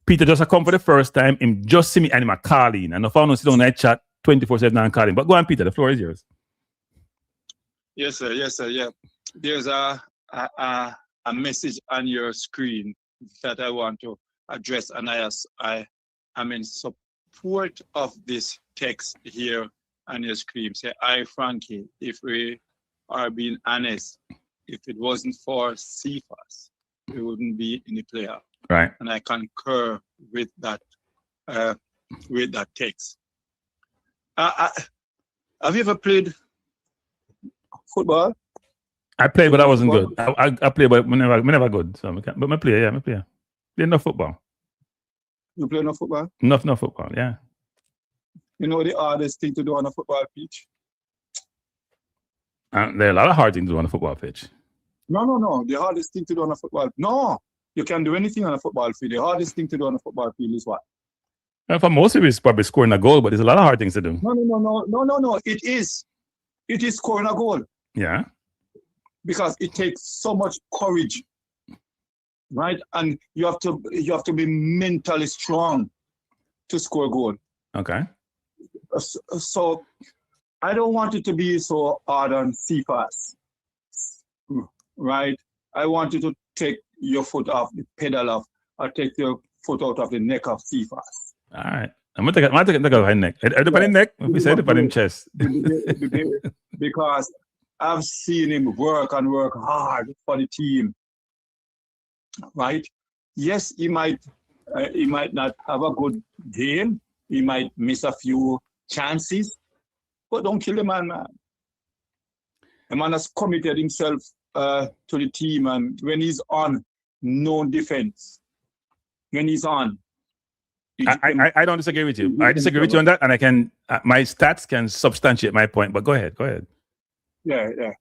Peter just come for the first time. Him just see me and him calling. And if I don't sit on that chat 24/7 and calling. But go on, Peter. The floor is yours. Yes, sir. Yes, sir. Yeah. There's a message on your screen that I want to address, and I am in support of this text here on your screen. Say, Frankie, if we are being honest, if it wasn't for CFAS, we wouldn't be in the playoff. Right. And I concur with that text. Have you ever played football? I played, but I wasn't good. I played, but me never good. So but I play, yeah, I play. Play enough football. You play no football? Enough football, yeah. You know the hardest thing to do on a football pitch? There are a lot of hard things to do on a football pitch. No. The hardest thing to do on a football. No, you can do anything on a football field. The hardest thing to do on a football field is what? And for most of it, it's probably scoring a goal, but there's a lot of hard things to do. No. It is scoring a goal. Yeah. Because it takes so much courage, right? And you have to be mentally strong to score a goal. Okay. So I don't want it to be so hard on CFAS, right? I want you to take your foot off the pedal of, or take your foot out of the neck of CFAS. All right. I'm gonna take it off his neck. Everybody neck. We say it on his chest. Because I've seen him work hard for the team, right? Yes, he might not have a good game. He might miss a few chances, but don't kill the man. The man has committed himself to the team, and when he's on, no defense. When he's on, I don't disagree with you. I disagree with you on that, and I can my stats can substantiate my point. But go ahead. Yeah.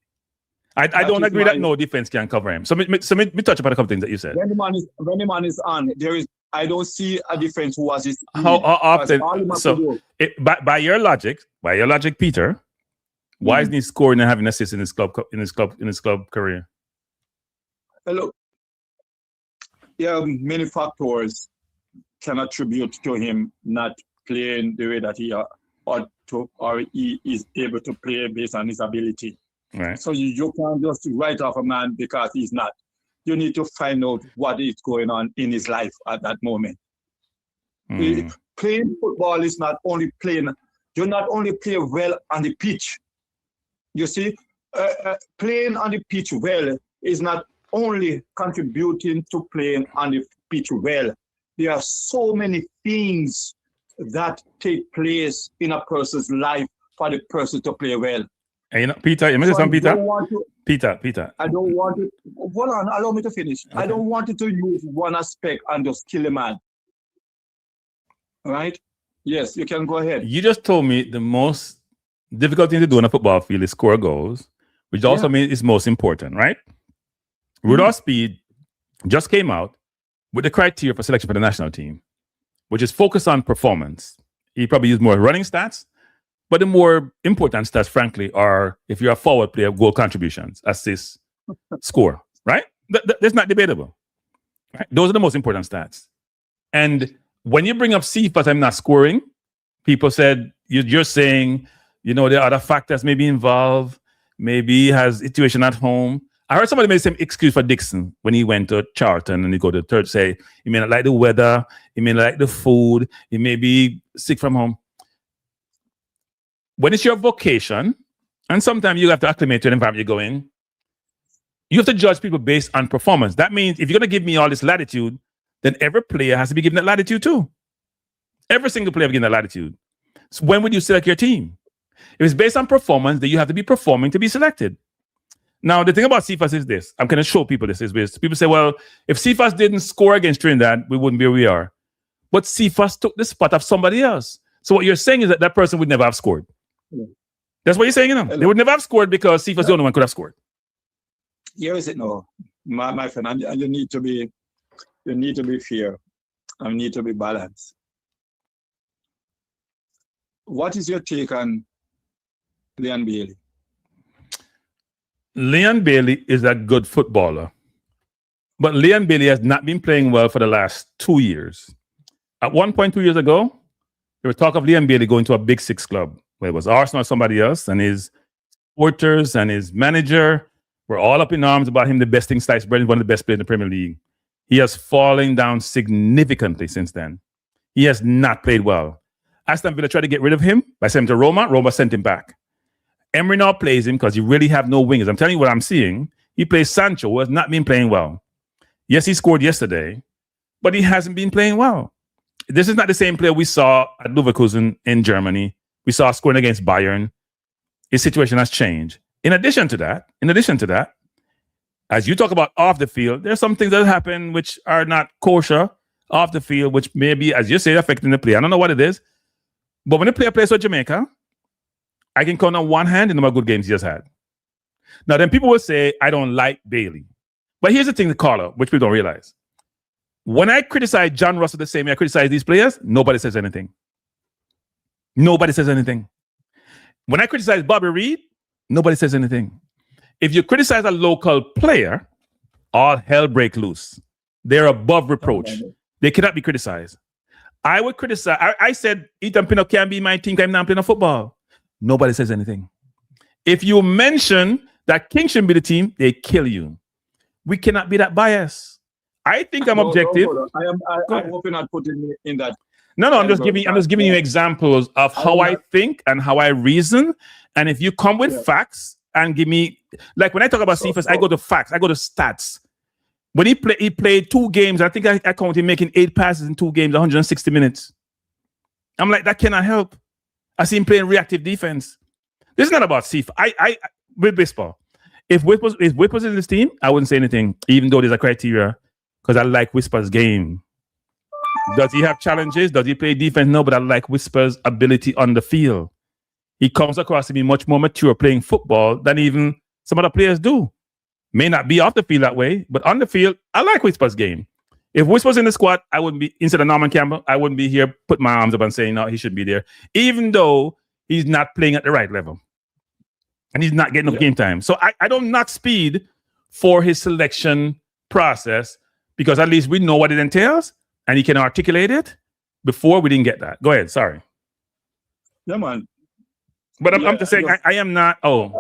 I don't agree that no defense can cover him. So me touch upon a couple things that you said. When the man is on, I don't see a defense who has his. How often? So by your logic, Peter, why isn't he scoring and having assists in his club career? Look, many factors can attribute to him not playing the way that he ought to, or he is able to play based on his ability. Right. So you can't just write off a man because he's not. You need to find out what is going on in his life at that moment. Playing football is not only playing. You not only play well on the pitch. You see, playing on the pitch well is not only contributing to playing on the pitch well. There are so many things that take place in a person's life for the person to play well. And Peter, you mentioned Peter. Peter. I don't want to. Hold on, allow me to finish. Okay. I don't want it to use one aspect and just kill a man. All right? Yes, you can go ahead. You just told me the most difficult thing to do on a football field is score goals, which also means it's most important, right? Rudolph Speed just came out with the criteria for selection for the national team, which is focused on performance. He probably used more running stats, but the more important stats, frankly, are if you're a forward player, goal contributions, assists, score, right? That's not debatable. Right? Those are the most important stats. And when you bring up CFAS, I'm not scoring, people said, you're saying, there are other factors maybe involved, maybe he has situation at home. I heard somebody made the same excuse for Dixon when he went to Charlton and he go to the church, say he may not like the weather, he may not like the food, he may be sick from home. When it's your vocation, and sometimes you have to acclimate to the environment you're going, you have to judge people based on performance. That means if you're going to give me all this latitude, then every player has to be given that latitude too. Every single player given that latitude. So when would you select your team? If it's based on performance, then you have to be performing to be selected. Now, the thing about CFAS is this. I'm going to show people this. People say, well, if CFAS didn't score against Trinidad, we wouldn't be where we are. But CFAS took the spot of somebody else. So what you're saying is that person would never have scored. That's what you're saying, They would never have scored because CFAS the only one could have scored. Here is it now. my friend, and you need to be fair and need to be balanced. What is your take on Leon Bailey? Leon Bailey is a good footballer, but Leon Bailey has not been playing well for the last 2 years. At one point 2 years ago, there was talk of Leon Bailey going to a Big Six club, where it was Arsenal or somebody else, and his supporters and his manager were all up in arms about him, the best thing sliced bread, one of the best players in the Premier League. He has fallen down significantly since then. He has not played well. Aston Villa tried to get rid of him by sending him to Roma. Roma sent him back. Emery now plays him because you really have no wingers. I'm telling you what I'm seeing. He plays Sancho, who has not been playing well. Yes, he scored yesterday, but he hasn't been playing well. This is not the same player we saw at Leverkusen in Germany. We saw scoring against Bayern. His situation has changed. In addition to that, as you talk about off the field, there's some things that happen which are not kosher off the field, which may be, as you say, affecting the play. I don't know what it is, but when a player plays for Jamaica, I can count on one hand the number of good games he has had. Now, then people will say, I don't like Bailey. But here's the thing to call out, which people don't realize. When I criticize John Russell the same way I criticize these players, nobody says anything. Nobody says anything. When I criticize Bobby Reed, nobody says anything. If you criticize a local player, all hell break loose. They're above reproach. They cannot be criticized. I would criticize. I said Ethan Pinnock can be my team. I'm not playing football. Nobody says anything. If you mention that King shouldn't be the team, they kill you. We cannot be that biased. I think I'm objective. I hope you're not putting me in that. No, I'm just giving you examples of how I think and how I reason. And if you come with facts and give me, like when I talk about Cephas, I go to facts, I go to stats. When he played 2 games, I think I counted him making 8 passes in 2 games, 160 minutes. I'm like, that cannot help. I see him playing reactive defense. This is not about Cephas. I with baseball. If Whip was in this team, I wouldn't say anything, even though there's a criteria, because I like Whisper's game. Does he have challenges? Does he play defense? No, but I like Whisper's ability on the field. He comes across to be much more mature playing football than even some other players do. May not be off the field that way, but on the field, I like Whisper's game. If Whisper's in the squad, I wouldn't be, instead of Norman Campbell, I wouldn't be here, put my arms up and saying, no, he should be there, even though he's not playing at the right level. And he's not getting enough game time. So I don't knock Speed for his selection process, because at least we know what it entails and he can articulate it. Before, we didn't get that. Go ahead. Sorry. Yeah, man. But I'm just saying, I am not. Oh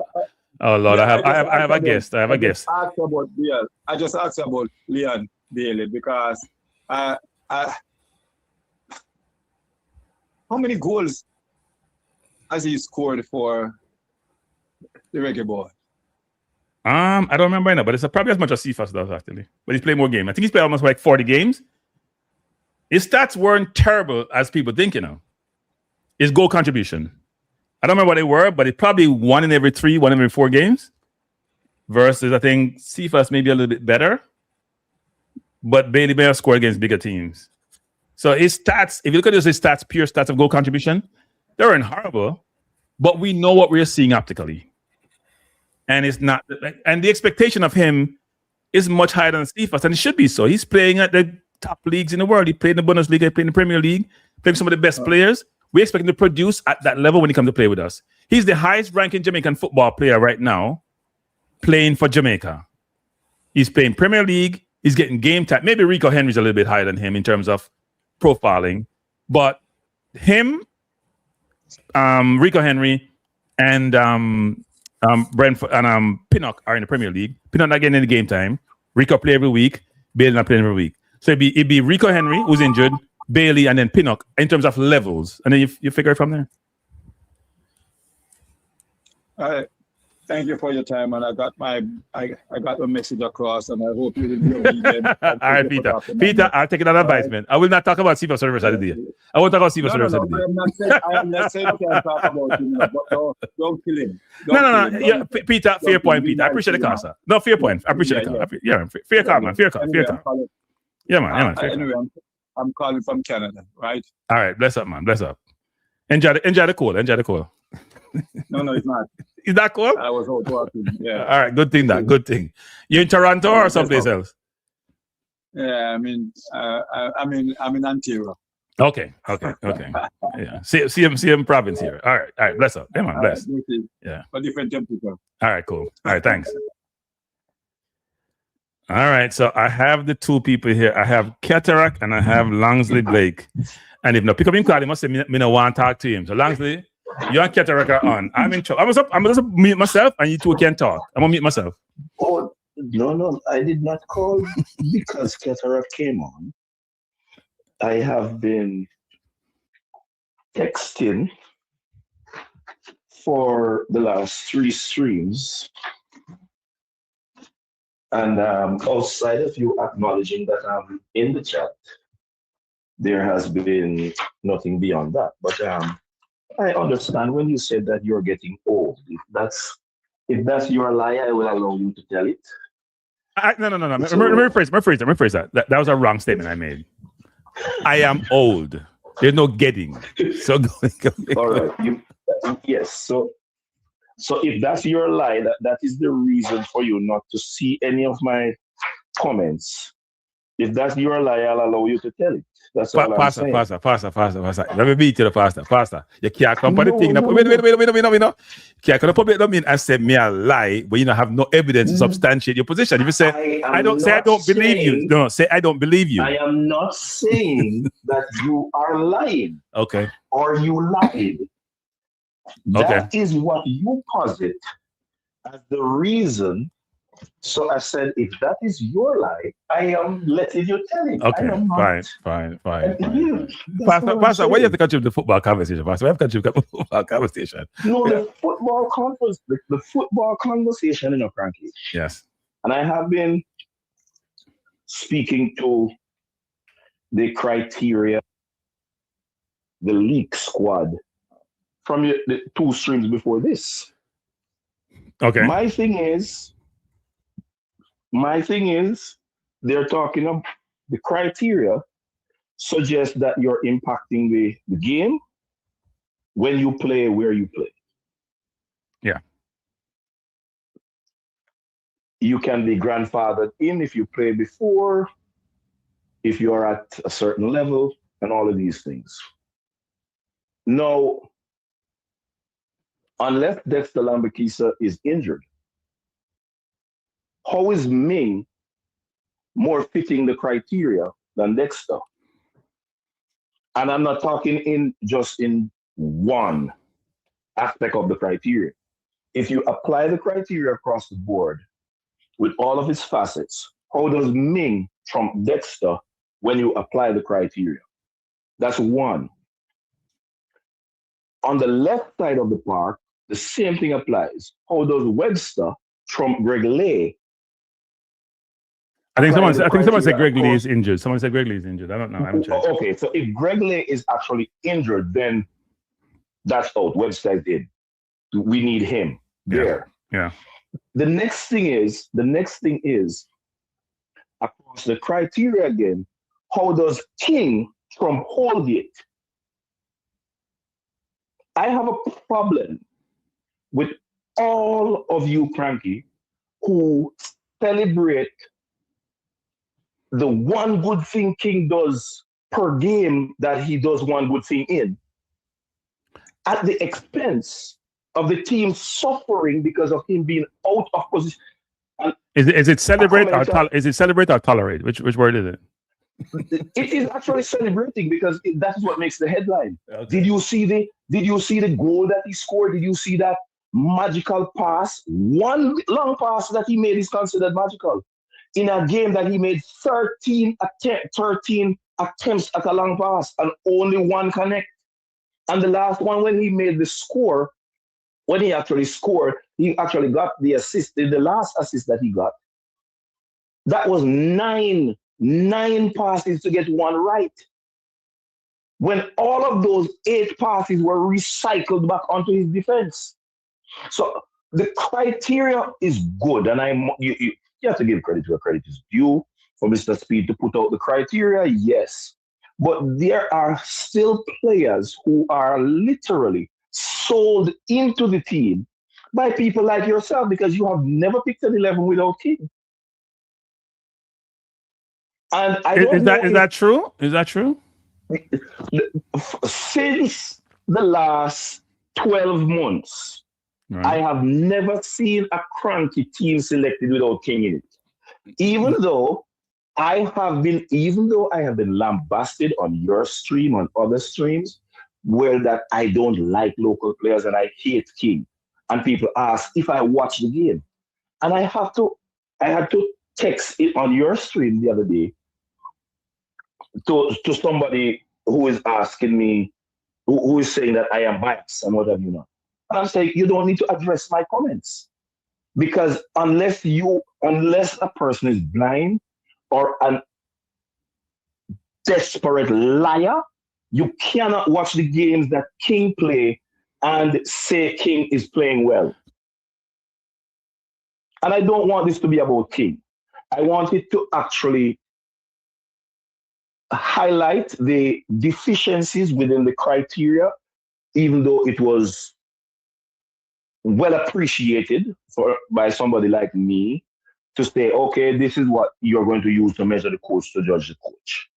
Lord, I have a guest. I just asked about Leon Bailey because how many goals has he scored for the Reggae Boyz? I don't remember now, but it's probably as much as Cephas does actually. But he's played more games. I think he's played almost like 40 games. His stats weren't terrible as people think, you know. His goal contribution, I don't remember what they were, but it's probably 1 in every 3, 1 in every 4 games. Versus, I think Cephas maybe a little bit better, but Bailey may have scored against bigger teams. So his stats, if you look at his stats, pure stats of goal contribution, they weren't horrible, but we know what we're seeing optically. And it's not, and the expectation of him is much higher than Cephas, and it should be so. He's playing at the top leagues in the world. He played in the Bundesliga, he played in the Premier League, playing some of the best players. We expect him to produce at that level when he comes to play with us. He's the highest ranking Jamaican football player right now, playing for Jamaica. He's playing Premier League. He's getting game time. Maybe Rico Henry's a little bit higher than him in terms of profiling, but him, Rico Henry, and Brentford and Pinnock are in the Premier League. Pinnock not getting any game time. Rico play every week. Bailey not playing every week. So it'd be Rico Henry, who's injured, Bailey, and then Pinnock in terms of levels, and then you figure it from there. All right. Thank you for your time, and I got the message across, and I hope you will be all right, Peter. Peter, I'll take another advice, man. I will not talk about Cephas service of the day. I won't talk about Cephas service of the day. I am not saying you can talk about him, but don't kill him. No. Yeah, Peter, fair point, Peter. I appreciate the call, sir. No, fair point. I appreciate the call. Yeah, fair call, man. Fair call. Yeah, man. Anyway, I'm calling from Canada, right? All right, bless up, man. Bless up. Enjoy the call. No, it's not. Is that cool? I was out walking. Yeah. All right, good thing that. Good thing. You in Toronto or someplace else? Yeah, I'm in Ontario. Okay. Yeah. CM province here. All right. Bless up. Come on, bless. Yeah. For different temperature. All right, cool. All right, thanks. All right, so I have the two people here. I have Cataract and I have Langsley Blake. And if no pick up him call, he must say me no want to talk to him. So Langsley, you and Cataract are on. I'm in trouble. I'm gonna mute myself and you two can talk. I'm gonna mute myself. Oh no, I did not call because Cataract came on. I have been texting for the last 3 streams. And outside of you acknowledging that I'm in the chat, there has been nothing beyond that. But I understand when you said that you're getting old. If that's your lie, I will allow you to tell it. No. Let me rephrase that. That was a wrong statement I made. I am old. There's no getting. So go. All right. Yes. So if that's your lie, that is the reason for you not to see any of my comments. If that's your lie, I'll allow you to tell it. That's all I'm saying. Faster. Let me beat you faster. You can't come on the thing. Wait. You can't come public domain and say me a lie, but you don't have no evidence to substantiate your position. If you say I don't believe you. No, say I don't believe you. I am not saying that you are lying. Okay. Or you lied. That is what you posit as the reason. So I said, if that is your lie, I am letting you tell it. Okay, fine. Pastor, why you have to contribute to the football conversation, Pastor? We have to contribute to the football conversation. No, the football conversation, Frankie. Yes. And I have been speaking to the criteria, the league squad, from the 2 streams before this. Okay. My thing is, they're talking about the criteria suggest that you're impacting the game when you play where you play. Yeah. You can be grandfathered in if you play before, if you're at a certain level, and all of these things. Now, unless Dexter Lambakisa is injured, how is Ming more fitting the criteria than Dexter? And I'm not talking in one aspect of the criteria. If you apply the criteria across the board with all of its facets, how does Ming trump Dexter when you apply the criteria? That's one. On the left side of the park, the same thing applies. How does Webster trump Greg Lay? I think someone said Greg Lee is injured. Someone said Greg Lee is injured. I don't know. I haven't checked. Okay, so if Greg Lay is actually injured, then that's out. Webster is in. We need him there. Yeah. The next thing is across the criteria again. How does King trump Holgate? I have a problem with all of you, Cranky, who celebrate the one good thing King does per game that he does one good thing in, at the expense of the team suffering because of him being out of position. Is it celebrate or tolerate? Which word is it? It is actually celebrating because that is what makes the headline. Okay. Did you see the goal that he scored? Did you see that magical pass? One long pass that he made is considered magical. In a game that he made 13 attempts at a long pass and only one connect. And the last one, when he made the score, when he actually scored, he actually got the assist. The last assist that he got, that was nine passes to get one right. When all of those 8 passes were recycled back onto his defense. So the criteria is good, and you have to give credit where credit is due for Mr. Speed to put out the criteria, yes. But there are still players who are literally sold into the team by people like yourself because you have never picked an 11 without King. And I don't know is that true? Is that true? Since the last 12 months, Right. I have never seen a cranky team selected without King in it. Even though I have been lambasted on your stream, on other streams, where that I don't like local players and I hate King. And people ask if I watch the game. And I had to text it on your stream the other day to somebody who is asking me, who is saying that I am biased and what have you not. And I'm saying, you don't need to address my comments. Because unless a person is blind or an desperate liar, you cannot watch the games that King play and say King is playing well. And I don't want this to be about King. I want it to actually highlight the deficiencies within the criteria, even though it was well appreciated by somebody like me to say, okay, this is what you're going to use to measure the coach, to judge the coach.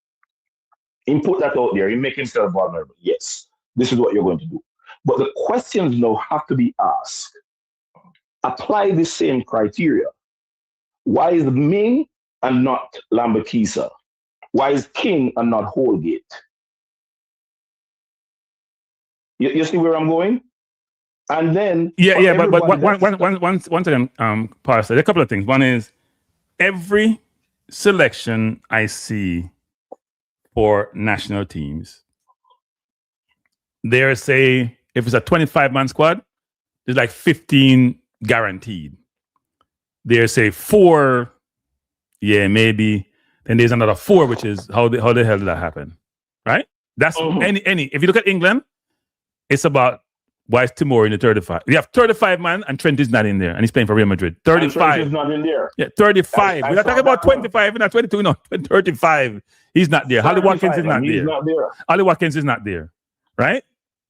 He put that out there. He make himself vulnerable. Yes, this is what you're going to do. But the questions now have to be asked. Apply the same criteria. Why is Ming and not Lambakisa? Why is King and not Holgate? You see where I'm going? And then but one second, Pastor. There are a couple of things. One is every selection I see for national teams, there's if it's a 25-man squad, there's like 15 guaranteed. There's 4, maybe. Then there's another 4, which is how the hell did that happen, right? That's any. If you look at England, it's about why is Timor in the 35? You have 35 man and Trent is not in there, and he's playing for Real Madrid. 35 Trent is not in there. Yeah, 35. We're not talking about 25 and not 22. No, 35. He's not there. Holly Watkins is not there. Holly Watkins is not there, right?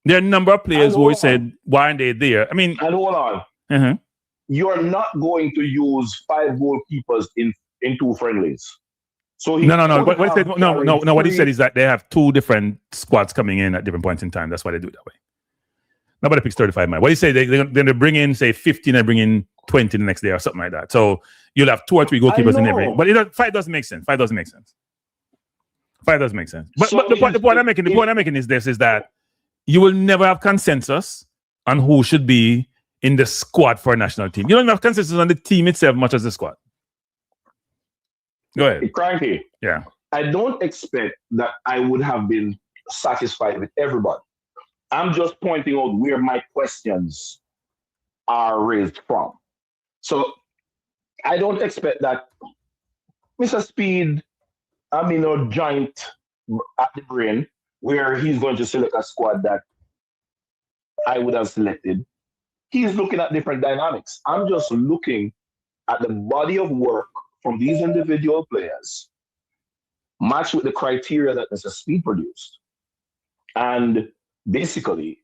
There are a number of players who said, why aren't they there? I mean, and hold on. You're not going to use 5 goalkeepers in 2 friendlies. So no. What he said is that they have 2 different squads coming in at different points in time. That's why they do it that way. Nobody picks 35 man. What he said, they bring in 15 and bring in 20 the next day or something like that. So you'll have 2 or 3 goalkeepers in every. But 5 doesn't make sense. 5 doesn't make sense. But the point I'm making is that you will never have consensus on who should be in the squad for a national team. You don't have consensus on the team itself much as the squad. Go ahead. Cranky. Yeah. I don't expect that I would have been satisfied with everybody. I'm just pointing out where my questions are raised from. So I don't expect that Mr. Speed, giant at the brain, where he's going to select a squad that I would have selected. He's looking at different dynamics. I'm just looking at the body of work from these individual players matched with the criteria that Mr. Speed produced. And basically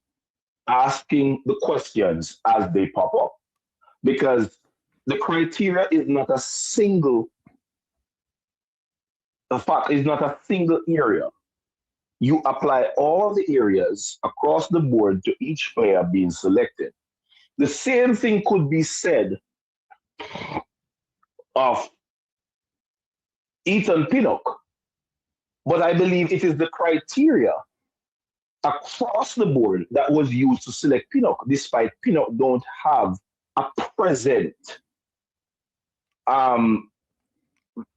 asking the questions as they pop up. Because the criteria is not a single area. You apply all the areas across the board to each player being selected. The same thing could be said of Ethan Pinnock, but I believe it is the criteria across the board that was used to select Pinnock, despite Pinnock don't have a present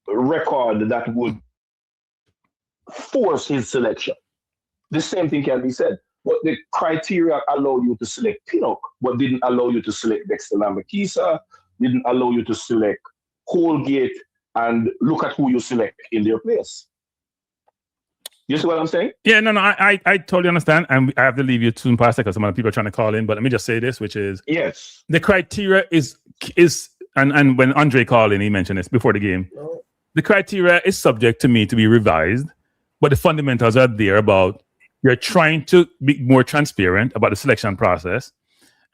record that would force his selection. The same thing can be said. But the criteria allowed you to select Pinnock, but didn't allow you to select Dexter Lambakisa, didn't allow you to select Holgate, and look at who you select in their place. You see what I'm saying? Yeah, no, I totally understand. And I have to leave you soon, Pastor, because some other people are trying to call in. But let me just say this, which is, yes, the criteria is and when Andre called in, he mentioned this before the game. The criteria is subject to me to be revised, but the fundamentals are there about you're trying to be more transparent about the selection process.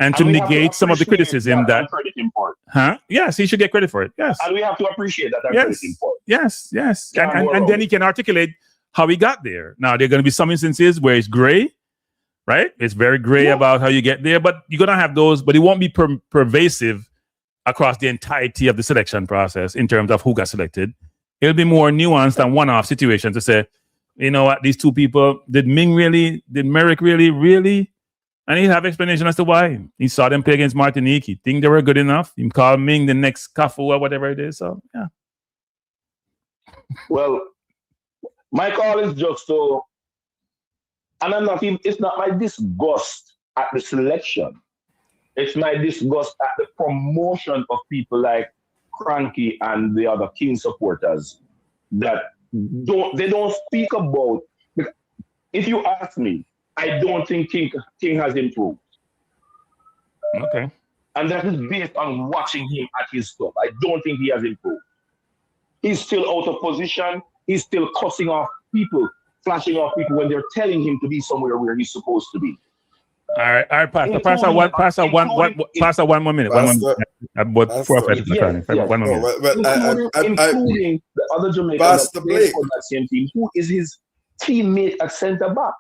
and to we have to negate some of the appreciate criticism that and credit him for it. huh? Yes, he should get credit for it. Yes. And we have to appreciate that and credit him for it. Yes. Can't go And around then it. he can articulate how he got there. Now, there are going to be some instances where it's gray, right? It's very gray about how you get there, but you're going to have those, but it won't be pervasive across the entirety of the selection process in terms of who got selected. It'll be more nuanced and one-off situations to say, you know what, these two people, did Merrick really? And he'll have explanation as to why. He saw them play against Martinique. He think they were good enough. He called Ming the next Cafu or whatever it is. So, yeah. Well, my call is just to, and it's not my disgust at the selection. It's my disgust at the promotion of people like Cranky and the other King supporters that don't speak about. If you ask me, I don't think King has improved. Okay. And that is based on watching him at his stuff. I don't think he has improved. He's still out of position. He's still cussing off people, flashing off people when they're telling him to be somewhere where he's supposed to be. All right, Pastor, one more minute. About 4 or 5 Yes. One more minute. Including the other Jamaican Pastor Blake, on that same team, who is his teammate at centre back.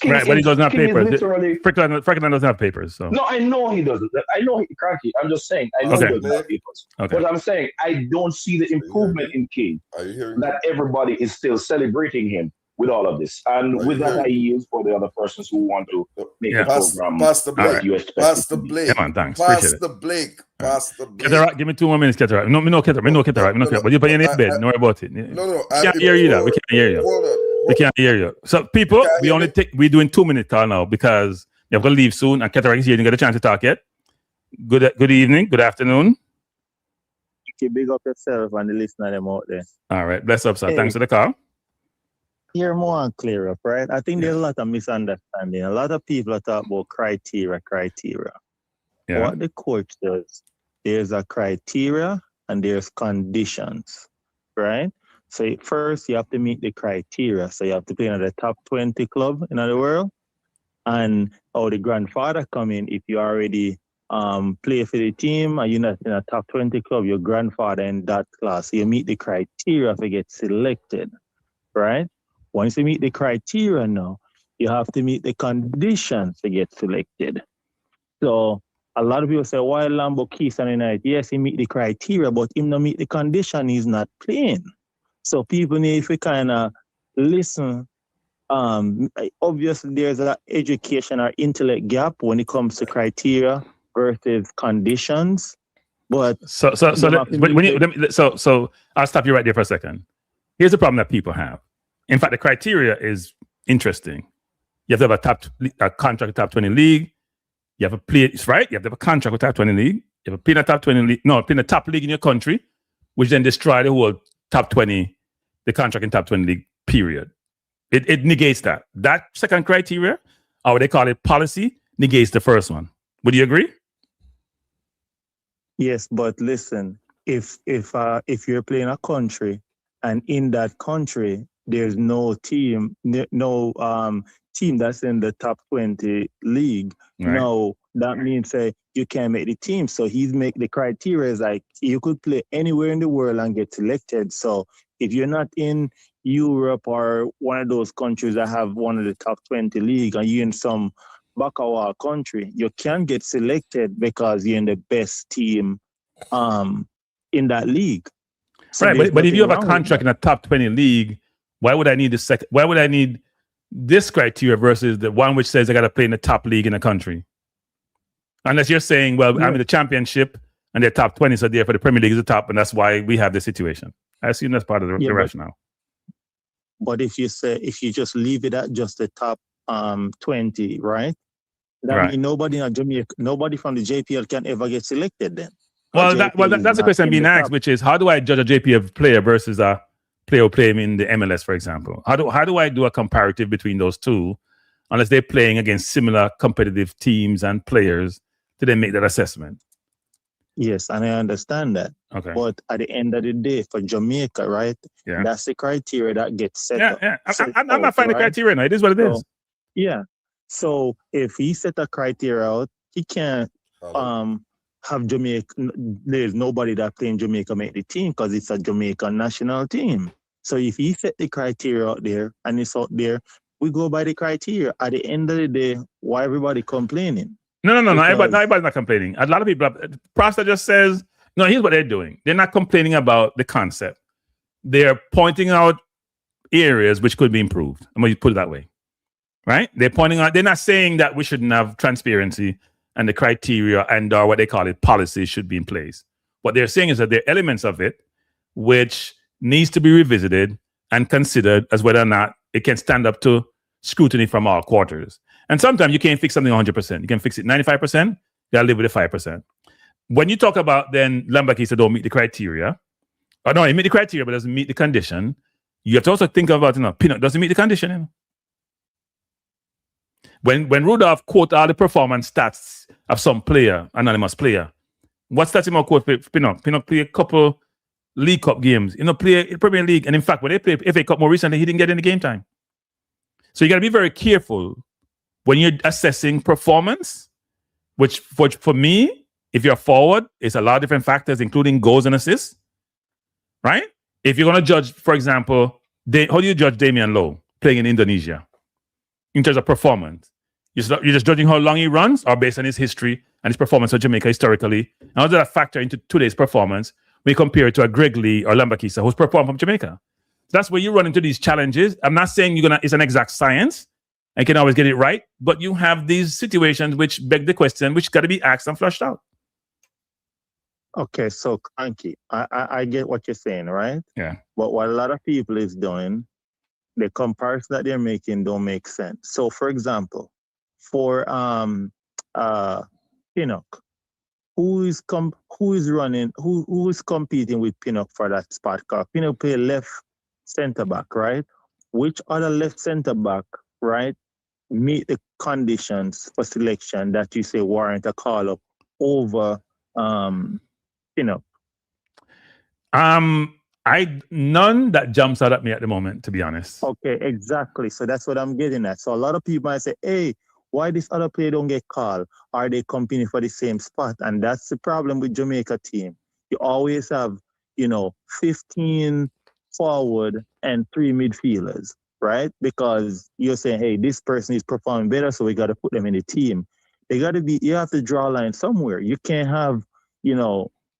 Right, but he doesn't have papers. Literally... Franklin doesn't have papers. So. No, I know he doesn't. I know he cranky. I'm just saying. I know he doesn't have papers. Okay. But I'm saying I don't see the improvement in King. That everybody is still celebrating him with all of this. And with that, I yield for the other persons who want to make the program. Pastor Blake. Come on, thanks. Pastor Blake. Give me 2 more minutes, Ketterak. No, Ketterak. But you're in bed. Don't worry about it. No. We can't hear you. We can't hear you. Hold on. We can't hear you. So, people, we're doing 2-minute call now because you're going to leave soon and Ketterak is here. You didn't get a chance to talk yet. Good evening. Good afternoon. Big up yourself and the listener them out there. All right. Bless up, sir. Hey. Thanks for the call. Hear more and clear up, right? I think there's a lot of misunderstanding. A lot of people are talking about criteria. Yeah. What the coach does, there's a criteria and there's conditions, right? So first you have to meet the criteria. So you have to play in the top 20 club in the world. And the grandfather come in if you already play for the team and you're not in a top 20 club, your grandfather in that class. So you meet the criteria to get selected, right? Once you meet the criteria now, you have to meet the conditions to get selected. So a lot of people say, why Lambo Keystone United? Yes, he meet the criteria, but him not meet the condition, he's not playing. So people need to kind of listen. Obviously, there's an education or intellect gap when it comes to criteria versus conditions. But so I'll stop you right there for a second. Here's the problem that people have. In fact, the criteria is interesting. You have to have a contract with top 20 league. You have to play, right? You have to have a contract with top 20 league. You have to play in a top 20 league. No, play in the top league in your country, which then destroy the whole top 20, the contract in top 20 league, period. It negates that. That second criteria, or what they call it policy, negates the first one. Would you agree? Yes, but listen, if you're playing a country and in that country, there's no team that's in the top 20 league. Right. No, that means you can't make the team. So he's make the criteria is like you could play anywhere in the world and get selected. So if you're not in Europe or one of those countries that have one of the top 20 league and you're in some backawal country, you can get selected because you're in the best team in that league. So right, but if you have a contract in a top 20 league, why would I need why would I need this criteria versus the one which says I got to play in the top league in the country? Unless you're saying, well, I'm in the championship and they're top 20, so therefore the Premier League is the top, and that's why we have this situation. I assume that's part of the rationale. But if you just leave it at just the top 20, right? That means nobody in Jamaica, nobody from the JPL can ever get selected then. Well, that's the question being asked, which is how do I judge a JPL player versus a player playing in the MLS, for example? How do I do a comparative between those two, unless they're playing against similar competitive teams and players to then make that assessment? Yes, and I understand that. Okay. But at the end of the day, for Jamaica, right? Yeah. That's the criteria that gets set up. Yeah. I'm not finding the criteria now. It is what it is. Yeah. So if he set a criteria out he can't have Jamaica. There's nobody that playing Jamaica make the team because it's a Jamaican national team. So if he set the criteria out there and it's out there, we go by the criteria. At the end of the day, why everybody complaining? No. Everybody's not complaining. A lot of people, Prasta just says, no, here's what they're doing. They're not complaining about the concept. They're pointing out areas which could be improved. I'm going to put it that way. Right? They're pointing out, they're not saying that we shouldn't have transparency and the criteria and what they call it, policies should be in place. What they're saying is that there are elements of it which needs to be revisited and considered as whether or not it can stand up to scrutiny from all quarters. And sometimes you can't fix something 100%. You can fix it 95%. You gotta live with the 5%. When you talk about then Lambakisa don't meet the criteria, or no, it meet the criteria but doesn't meet the condition, you have to also think about, Pinnock doesn't meet the condition. When Rudolph quote all the performance stats of some player, anonymous player, what stats him quote for Pinnock? Pinnock play a couple League Cup games, play Premier League, and in fact, when they play FA Cup more recently, he didn't get any game time. So you got to be very careful when you're assessing performance, which for me, if you're forward, it's a lot of different factors, including goals and assists, right? If you're going to judge, for example, how do you judge Damian Lowe playing in Indonesia in terms of performance? You're just judging how long he runs or based on his history and his performance for Jamaica historically. And how does that factor into today's performance when you compare it to a Greg Lee or Lambakisa who's performed from Jamaica? That's where you run into these challenges. I'm not saying it's an exact science and can always get it right, but you have these situations which beg the question, which got to be asked and flushed out. Okay, so Cranky, I get what you're saying, right? Yeah. But what a lot of people is doing, the comparison that they're making don't make sense. So, for example, for Pinnock, who is competing with Pinnock for that spot? Because Pinnock play left center back, right? Which other left center back, right, meet the conditions for selection that you say warrant a call up over Pinnock? None that jumps out at me at the moment, to be honest. Okay, exactly. So that's what I'm getting at. So a lot of people might say, hey, why this other player don't get called? Are they competing for the same spot? And that's the problem with Jamaica team. You always have, 15 forward and 3 midfielders, right? Because you're saying, hey, this person is performing better, so we got to put them in the team. You have to draw a line somewhere. You can't have,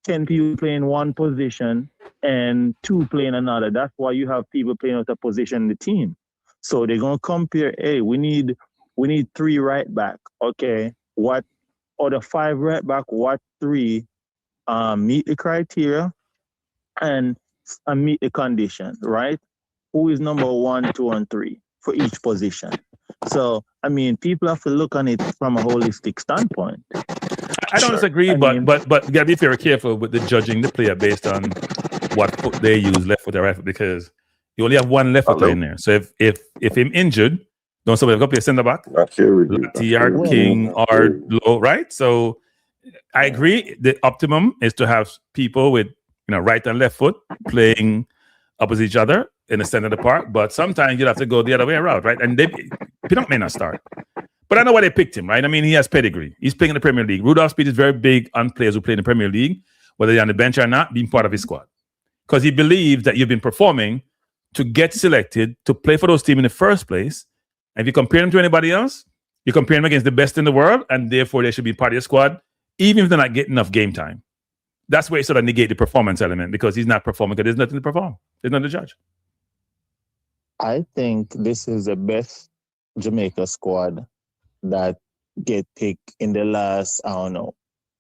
10 people playing one position and 2 playing another. That's why you have people playing out of position in the team. So they're going to compare, hey, we need 3 right back. Okay, what other 5 right back, what 3 meet the criteria and meet the condition, right? Who is number 1, 2, and 3 for each position? So, people have to look on it from a holistic standpoint. I don't disagree, but you gotta be very careful with the judging the player based on what foot they use, left foot or right foot, because you only have one left foot in there. So if him injured, don't somebody go play center back, TR King or Low, right? So I agree. The optimum is to have people with right and left foot playing opposite each other in the center of the park. But sometimes you'll have to go the other way around, right? And Pinnock may not start. But I know why they picked him, right? He has pedigree. He's playing in the Premier League. Rudolph Speed is very big on players who play in the Premier League, whether they're on the bench or not, being part of his squad. Because he believes that you've been performing to get selected to play for those teams in the first place. And if you compare them to anybody else, you compare them against the best in the world, and therefore they should be part of your squad, even if they're not getting enough game time. That's where you sort of negate the performance element, because he's not performing because there's nothing to perform. There's nothing to judge. I think this is the best Jamaica squad that get picked in the last,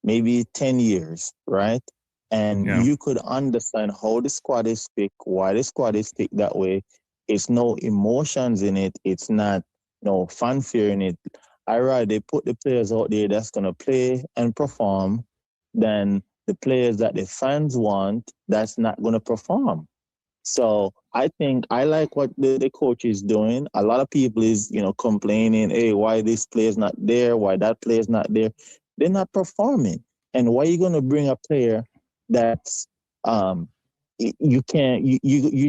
maybe 10 years, right? And you could understand how the squad is picked, why the squad is picked that way. It's no emotions in it. It's not no fanfare in it. I rather put the players out there that's going to play and perform than the players that the fans want that's not going to perform. So I think I like what the coach is doing. A lot of people is, complaining, hey, why this player's not there? Why that player's not there? They're not performing. And why are you going to bring a player that's you're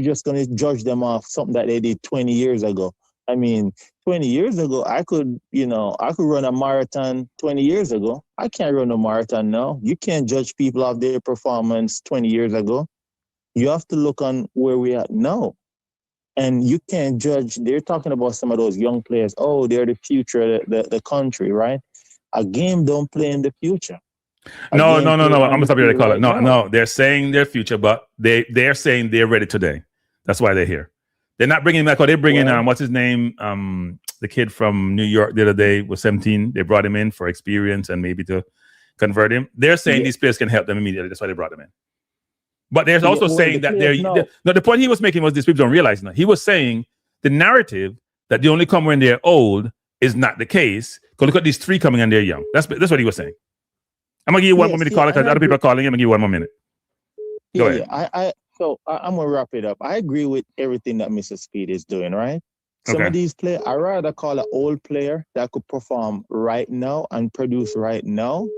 just going to judge them off something that they did 20 years ago? I mean, 20 years ago, I could run a marathon 20 years ago. I can't run a marathon now. You can't judge people off their performance 20 years ago. You have to look on where we're at now. And you can't judge. They're talking about some of those young players. Oh, they're the future of the country, right? A game don't play in the future. No. I'm gonna stop you there, caller. No. They're saying their future, but they're saying they're ready today. That's why they're here. They're not bringing back. They're bringing what's his name? The kid from New York the other day was 17. They brought him in for experience and maybe to convert him. They're saying these players can help them immediately. That's why they brought them in. But there's also saying that the point he was making was this: people don't realize now. He was saying the narrative that they only come when they're old is not the case. Because look at these three coming and they're young. That's what he was saying. I'm gonna give you one more minute to call it because other people are calling. I'm gonna give you one more minute. Go ahead. I'm gonna wrap it up. I agree with everything that Mr. Speed is doing, right? Some of these players, I rather call an old player that could perform right now and produce right now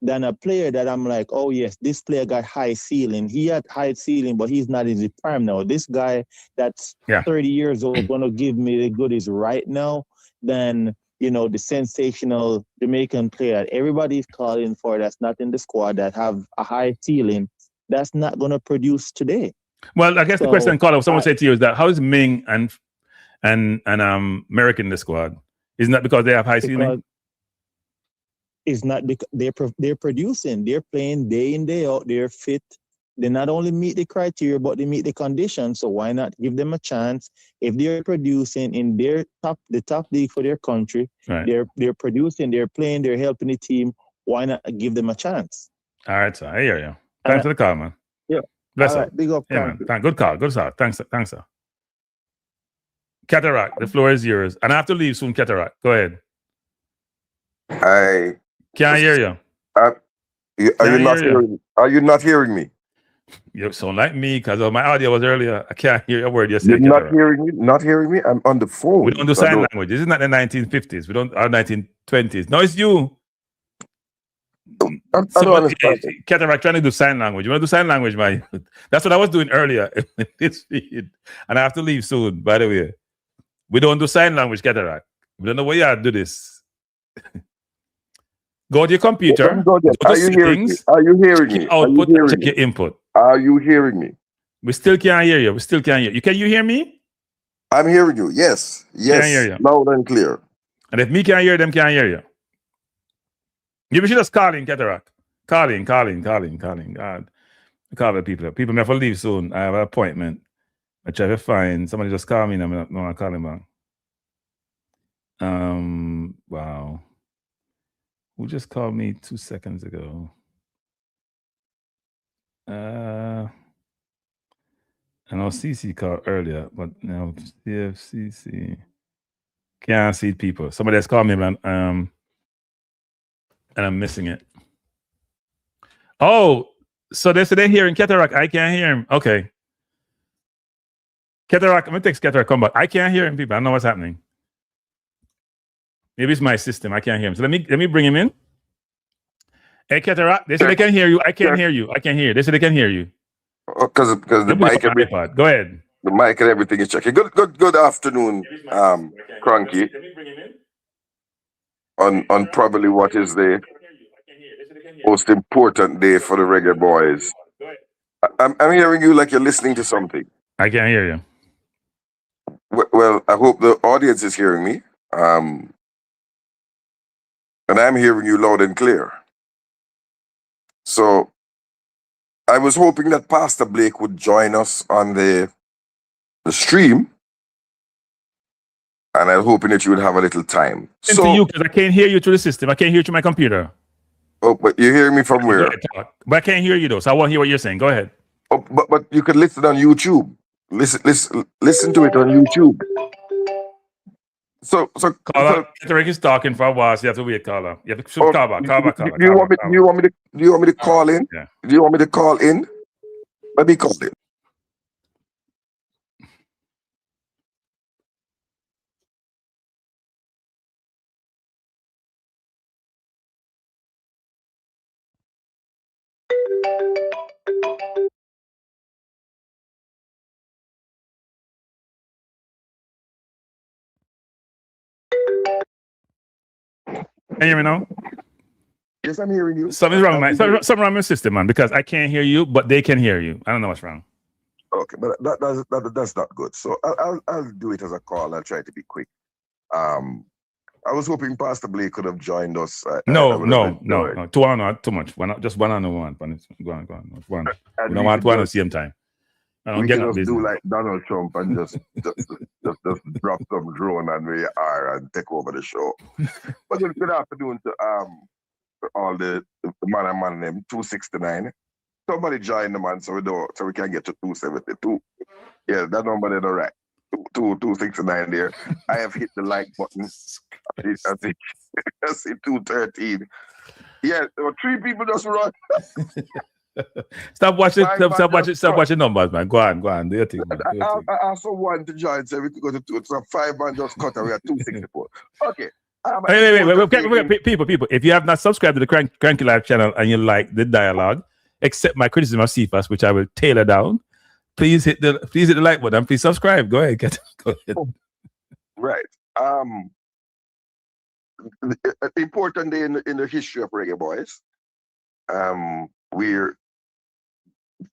than a player that I'm like, oh yes, this player got high ceiling. He had high ceiling, but he's not in his prime now. This guy that's 30 years old gonna give me the goodies right now than the sensational Jamaican player that everybody's calling for that's not in the squad that have a high ceiling that's not gonna produce today. Well, I guess the question, caller, someone said to you is that how is Ming and American in the squad? Isn't that because they have high ceiling? It's not because they're producing. They're playing day in, day out. They're fit. They not only meet the criteria, but they meet the conditions. So why not give them a chance? If they're producing in the top league for their country, they're producing, they're playing, they're helping the team. Why not give them a chance? All right, sir. I hear you. Thanks for the call, man. Yeah. Bless All up. right, big up. Yeah, man. Good call. Good call. Thanks, sir. Cataract, the floor is yours. And I have to leave soon, Cataract. Go ahead. Can't hear you. Are you not hearing me? You sound like me because my audio was earlier. I can't hear a word you said. You're not hearing me? I'm on the phone. We don't do sign language. This is not the 1950s. We don't, or 1920s. No, it's you. I don't understand. Cataract trying to do sign language. You want to do sign language, man? That's what I was doing earlier in this feed. And I have to leave soon, by the way. We don't do sign language, Cataract. We don't know why you have to do this. Go to your computer. Are you hearing me? Are you hearing me? Output, check your input. Are you hearing me? We still can't hear you. Can you hear me? I'm hearing you. Yes. Can't hear you. Loud and clear. And if me can't hear them, can't hear you. You should just call in, Cataract. Calling. God. Call the people. People may have to leave soon. I have an appointment. I try to find somebody just call me and I'm not calling back. Wow. Who just called me 2 seconds ago? I know CC called earlier, but now CFCC can't see people. Somebody has called me, man. And I'm missing it. Oh, so they're hearing Cataract. I can't hear him. Okay. Cataract, I'm gonna text Cataract, come back. I can't hear him, people. I don't know what's happening. Maybe it's my system. I can't hear him. So let me bring him in. Hey, Cataract, they said they can hear you. I can't hear you. I can hear you. They said they can hear you. Because the mic and go ahead. The mic and everything is checking. Good afternoon, Cranky. On probably what is the most important day for the Reggae Boyz. I'm hearing you like you're listening to something. I can't hear you. Well, I hope the audience is hearing me. And I'm hearing you loud and clear. So I was hoping that Pastor Blake would join us on the stream. And I'm hoping that you would have a little time. So you, because I can't hear you through the system. I can't hear you through my computer. Oh, but you're hearing me from where? But I can't hear you though, so I won't hear what you're saying. Go ahead. Oh, but you could listen on YouTube. Listen to it on YouTube. So caller, Rick is talking for a while, so you have to wait, caller. You have to call back. Do you want me to call in? Yeah. Do you want me to call in? Let me call in. Can you hear me now? Yes, I'm hearing you. Something's wrong, man. Something wrong with my system, man, because I can't hear you, but they can hear you. I don't know what's wrong. Okay, but that's not good. So I'll do it as a call. I'll try to be quick. I was hoping Pastor Blake could have joined us. No. 2 on not too much. Just 1 on 1. Go on. One. We don't want 2 at the same time. We can just do like Donald Trump and just drop some drone and we are and take over the show. But good afternoon to all the man and man named 269. Somebody join the man so we can get to 272. Yeah, that number there, right. 269 there. I have hit the like button. I think I see 213. Yeah, there were 3 people just run. Stop watching numbers, man. Go on. Do your thing, man. I also want to join, so we could go to 2. So 5 man just cut and we are 264. Okay. Wait, people. If you have not subscribed to the Cranky Live channel and you like the dialogue, except my criticism of CFAS, which I will tailor down, please hit the like button and please subscribe. Go ahead. Go ahead. Right. An important day in the history of Reggae Boyz. We're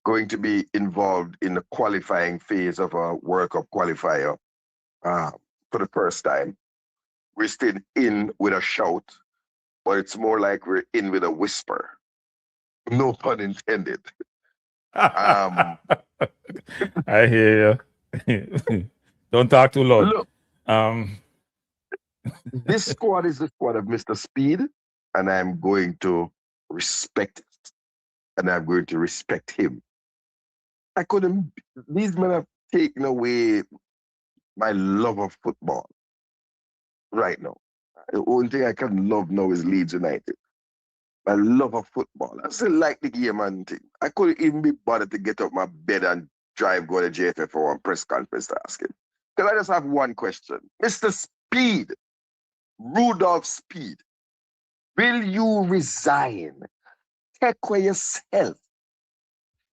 going to be involved in the qualifying phase of a World Cup qualifier for the first time. We're still in with a shout, but it's more like we're in with a whisper. No pun intended. I hear you. Don't talk too loud. Look, this squad is the squad of Mr. Speed, and I'm going to respect it. And I'm going to respect him. These men have taken away my love of football right now. The only thing I can love now is Leeds United. My love of football. I still like the game and thing. I couldn't even be bothered to get up my bed and drive, go to JFF for one press conference to ask him. Because I just have one question. Mr. Speed, Rudolph Speed, will you resign? Take away yourself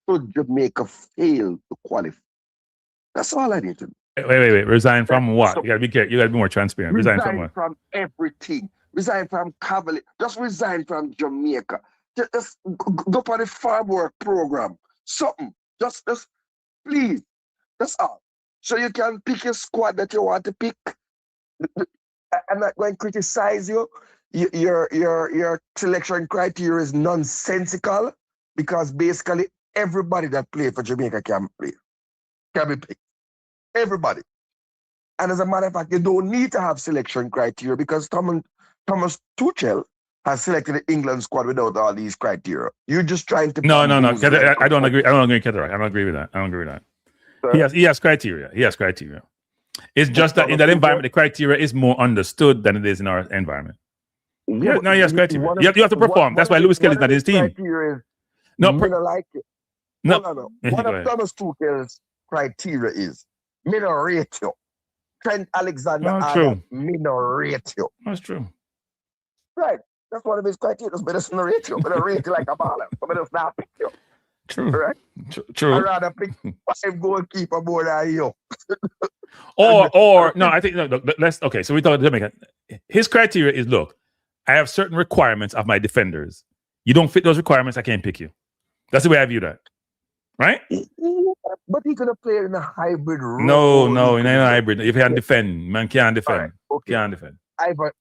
so Jamaica fail to qualify. That's all I need to know. Wait. Resign from what? You gotta be careful. You gotta be more transparent. Resign from what? From everything. Resign from Cavalier. Just resign from Jamaica. Just go for the farm work program. Something. Just please. That's all. So you can pick your squad that you want to pick. I'm not going to criticize you. Your selection criteria is nonsensical because basically everybody that played for Jamaica can be picked. Everybody. And as a matter of fact, you don't need to have selection criteria because Thomas Tuchel has selected the England squad without all these criteria. You're just trying to... No. I don't agree. I don't agree with Cataract. I don't agree with that. Sir? He has criteria. It's just that in that environment, the criteria is more understood than it is in our environment. Yeah, no, he has criteria. You have to perform. That's why Lewis Kelly's not his team. Like it. No. One of Thomas Tuchel's criteria is Minoratio. Trent Alexander Minoratio. That's true. Right. That's one of his criteria. But it's Minoratio like a baller. But it's not picture. True. Right? True. I'd rather pick 5 goalkeeper more than you. or no, I think okay. So we talk Jamaica. His criteria is: look, I have certain requirements of my defenders. You don't fit those requirements, I can't pick you. That's the way I view that. Right? But he could have played in a hybrid role. No, in a hybrid. If he can't defend, man can't defend. Right, okay. Can't defend.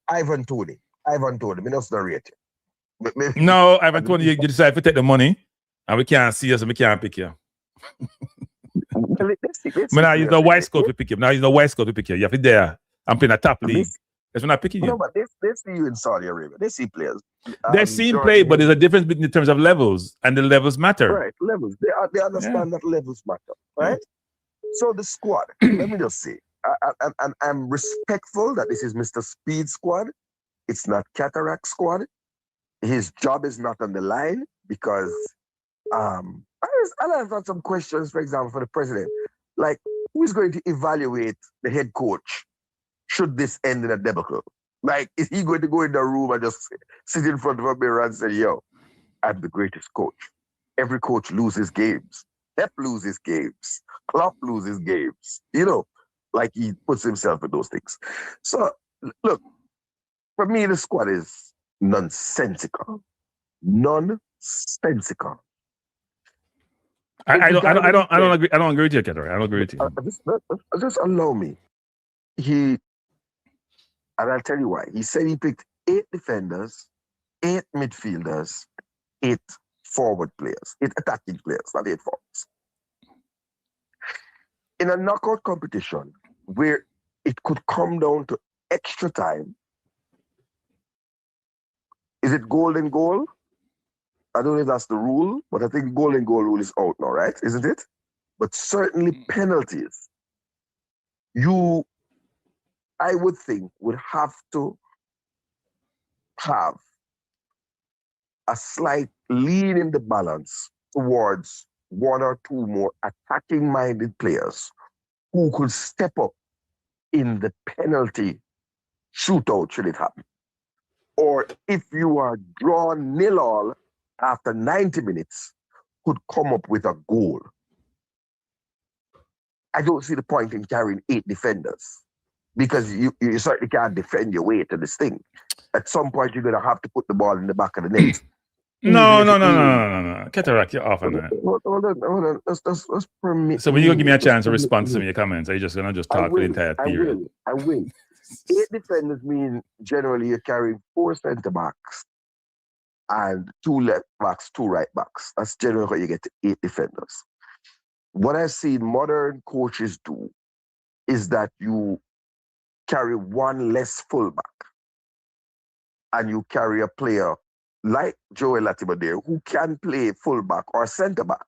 Ivan Toney. Me not rate it. No, Ivan Toney, you decide to take the money and we can't see us and we can't pick you. Now he's the white scout to pick him. You have to there. I'm playing a top league. That's when I'm picking you. No, but they see you in Saudi Arabia. They see players. They see him play, but there's a difference in terms of levels, and the levels matter. Right, levels. They understand that levels matter, right? So the squad, let me just say, I'm respectful that this is Mr. Speed squad. It's not Cataract squad. His job is not on the line because I have got some questions, for example, for the president. Like, who is going to evaluate the head coach should this end in a debacle? Like, is he going to go in the room and just sit in front of a mirror and say, yo, I'm the greatest coach. Every coach loses games. Pep loses games. Klopp loses games. You know, like he puts himself in those things. So, look, for me, the squad is nonsensical. Nonsensical. I don't agree. I don't agree with you, Keter. I don't agree with you. Just allow me. And I'll tell you why. He said he picked 8 defenders, 8 midfielders, 8 forward players, 8 attacking players, not 8 forwards. In a knockout competition where it could come down to extra time, is it golden goal? I don't know if that's the rule, but I think golden goal rule is out now, right? Isn't it? But certainly penalties. I would think, would have to have a slight lean in the balance towards 1 or 2 more attacking-minded players who could step up in the penalty shootout should it happen. Or if you are drawn 0-0 after 90 minutes, could come up with a goal. I don't see the point in carrying 8 defenders because you certainly can't defend your way to this thing. At some point, you're going to have to put the ball in the back of the net. No. Cataract, you're off on that. Hold on. Let's permit. So when you give me a chance to respond to some of your comments, are you just going to talk for the entire period? I will. 8 defenders mean generally you're carrying 4 centre backs and 2 left backs, 2 right backs. That's generally how you get to 8 defenders. What I see modern coaches do is that you carry 1 less fullback and you carry a player like Joel Latimer there who can play fullback or centre back,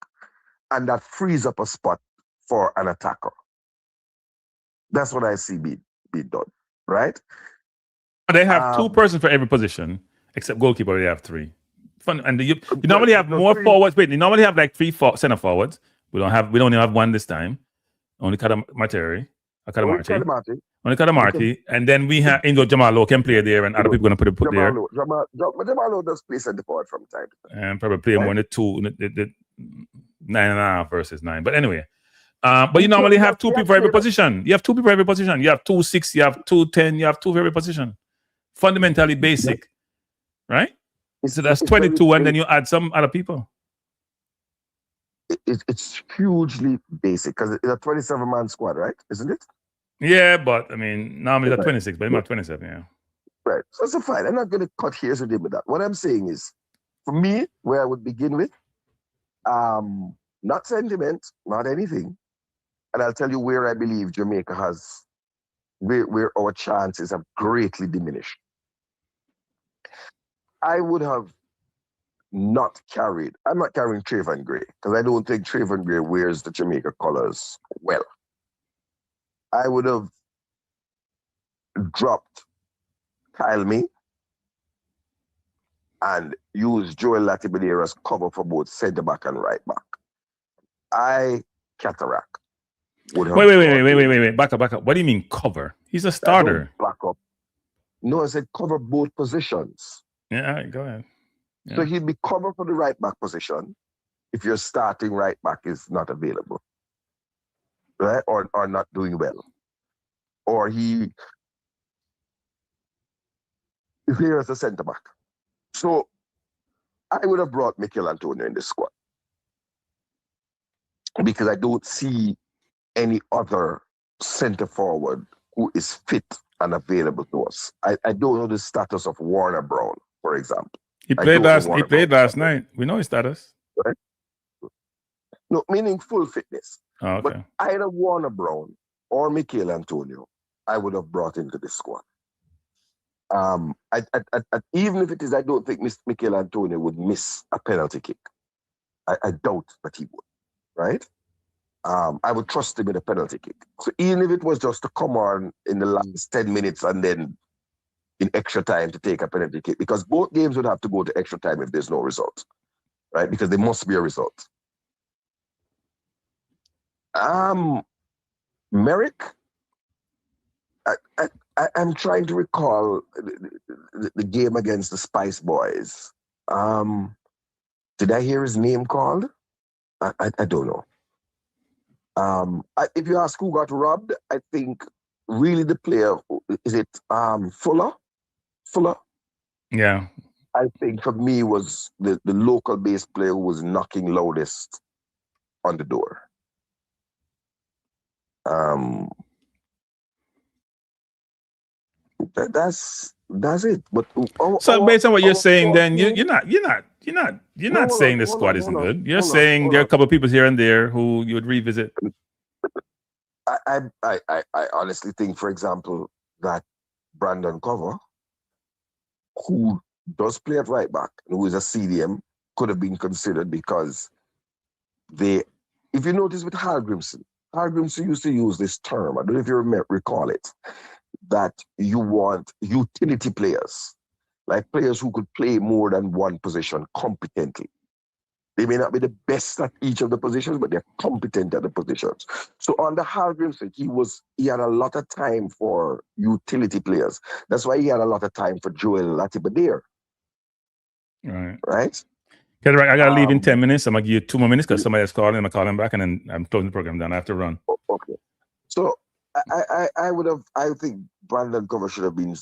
and that frees up a spot for an attacker. That's what I see being done, right? They have 2 persons for every position, except goalkeeper. They have 3. And you normally have more forwards. Wait, you normally have like 3 center forwards. We don't even have 1 this time. Only Kadamarti. And then we have Jamalo can play there, and other people going to put there. Jamalo does play center forward from time to time. And probably play more in the 2, the 9.5 versus 9. But anyway, but you normally have 2 people for every position. You have 2 people for every position. You have 2 6, you have 2 10, you have 2 for every position. Fundamentally basic, right? So that's 22, and then you add some other people. It's hugely basic because it's a 27-man squad, right? Isn't it? Yeah, but I mean, normally it's 26, but it's not 27, yeah. Right. So it's fine. I'm not going to cut hairs with him with that. What I'm saying is, for me, where I would begin with, not sentiment, not anything. And I'll tell you where I believe Jamaica where our chances have greatly diminished. I would have I'm not carrying Trayvon Gray because I don't think Trayvon Gray wears the Jamaica colors well. I would have dropped Kyle May and used Joel Latimer as cover for both centre back and right back. Cataract would have. Wait. Back up. What do you mean cover? He's a starter. Back up. No, I said cover both positions. Yeah, all right, go ahead. Yeah. So he'd be covered for the right back position if your starting right back is not available, right? Or not doing well. Or he is here as a centre back. So I would have brought Mikel Antonio in the squad because I don't see any other centre forward who is fit and available to us. I don't know the status of Warner Brown, for example. He played last night. We know his status. Right? No, meaning full fitness. Oh, okay. But either Warner Brown or Mikel Antonio, I would have brought into the squad. Even if it is, I don't think Mikel Antonio would miss a penalty kick. I doubt that he would, right? I would trust him in a penalty kick. So even if it was just to come on in the last 10 minutes and then in extra time to take a penalty kick, because both games would have to go to extra time if there's no result, right? Because there must be a result. Merrick, I'm trying to recall the game against the Spice Boys. Did I hear his name called? I don't know. If you ask who got robbed, I think really the player, is it Fuller? Yeah. I think for me was the local bass player who was knocking loudest on the door. That's it. But So based on what you're saying, then team, you're not saying the squad isn't good. You're hold saying on. there are a couple of people here and there who you would revisit. I honestly think, for example, that Brandon Cover, who does play at right back and who is a CDM, could have been considered because if you notice with Hallgrimson used to use this term, I don't know if you recall it, that you want utility players, like players who could play more than one position competently. They may not be the best at each of the positions, but they're competent at the positions. So on the Hallgrimson, he had a lot of time for utility players. That's why he had a lot of time for Joel Latibedeer. Right? Okay, right. I gotta leave in 10 minutes. I'm gonna give you 2 more minutes because somebody has called and I'm gonna call him back and then I'm closing the program down. I have to run. Okay. So I think Brandon Cover should have been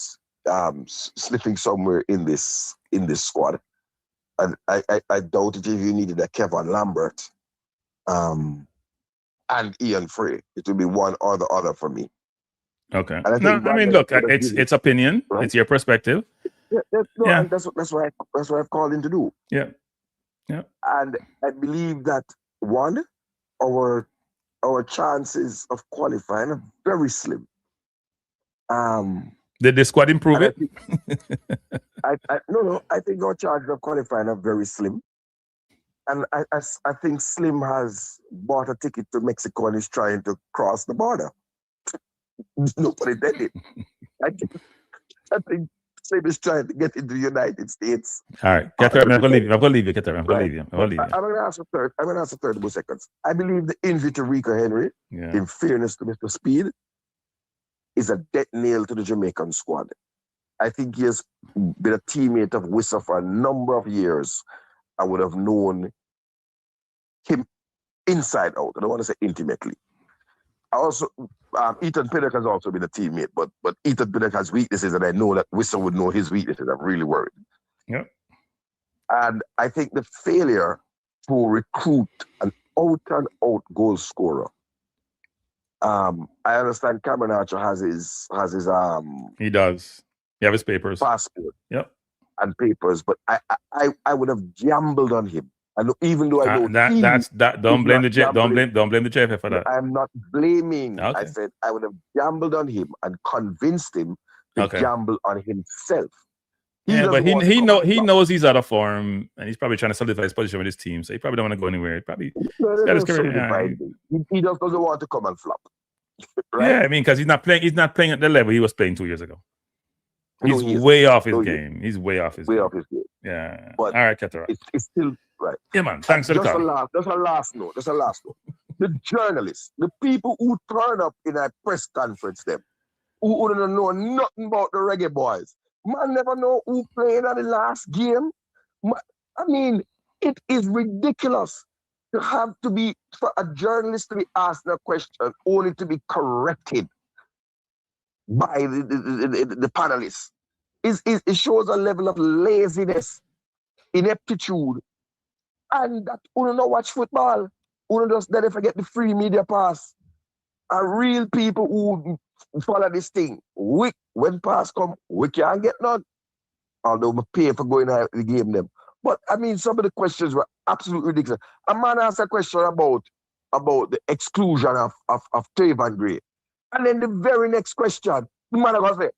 sniffing somewhere in this squad. And I doubt it if you needed a Kevin Lambert and Ian Frey. It would be one or the other for me. Okay. No, I mean, look, it's opinion. Right? It's your perspective. Yeah. That's what I've called in to do. Yeah. And I believe that our chances of qualifying are very slim. Did the squad improve it? No. I think our chances of qualifying are very slim. And I think Slim has bought a ticket to Mexico and is trying to cross the border. No pun intended. I think Slim is trying to get into the United States. All right, Keter, I'm gonna leave you. I'm gonna leave you, Keter. I'm gonna leave you. I'm gonna ask a third more seconds. I believe the injury to Rico Henry, in fairness to Mr. Speed, is a death nail to the Jamaican squad. I think he has been a teammate of Wissa for a number of years. I would have known him inside out. I don't want to say intimately. I also, Ethan Pinnock has also been a teammate, but Ethan Pinnock has weaknesses, and I know that Wissa would know his weaknesses. I'm really worried. Yep. And I think the failure to recruit an out-and-out goal scorer. I understand Cameron Archer has his he does. He have his papers. Passport. Yep. And papers, but I would have gambled on him. And even though I know don't blame the JFF for that. I'm not blaming. Okay. I said I would have gambled on him and convinced him to gamble on himself. But he knows he's out of form and he's probably trying to solidify his position with his team. So he probably don't want to go anywhere. He probably he just doesn't want to come and flop. Right? Yeah, I mean, because he's not playing at the level he was playing 2 years ago. He's way off his game. He's way off his game. Yeah. But all right, Keter. It's still right. Yeah, man. Thanks for the call. Just a last note. The journalists, the people who turn up in a press conference, who don't know nothing about the Reggae Boyz. Man never know who played at the last game. I mean, it is ridiculous for a journalist to be asked a question only to be corrected by the panelists. It shows a level of laziness, ineptitude, and that who don't know watch football, who don't just never forget the free media pass. Are real people who follow this thing. When pass come, we can't get none. Although we pay for going out the game them. But I mean, some of the questions were absolutely ridiculous. A man asked a question about the exclusion of Tavan Gray. And then the very next question, the man was say,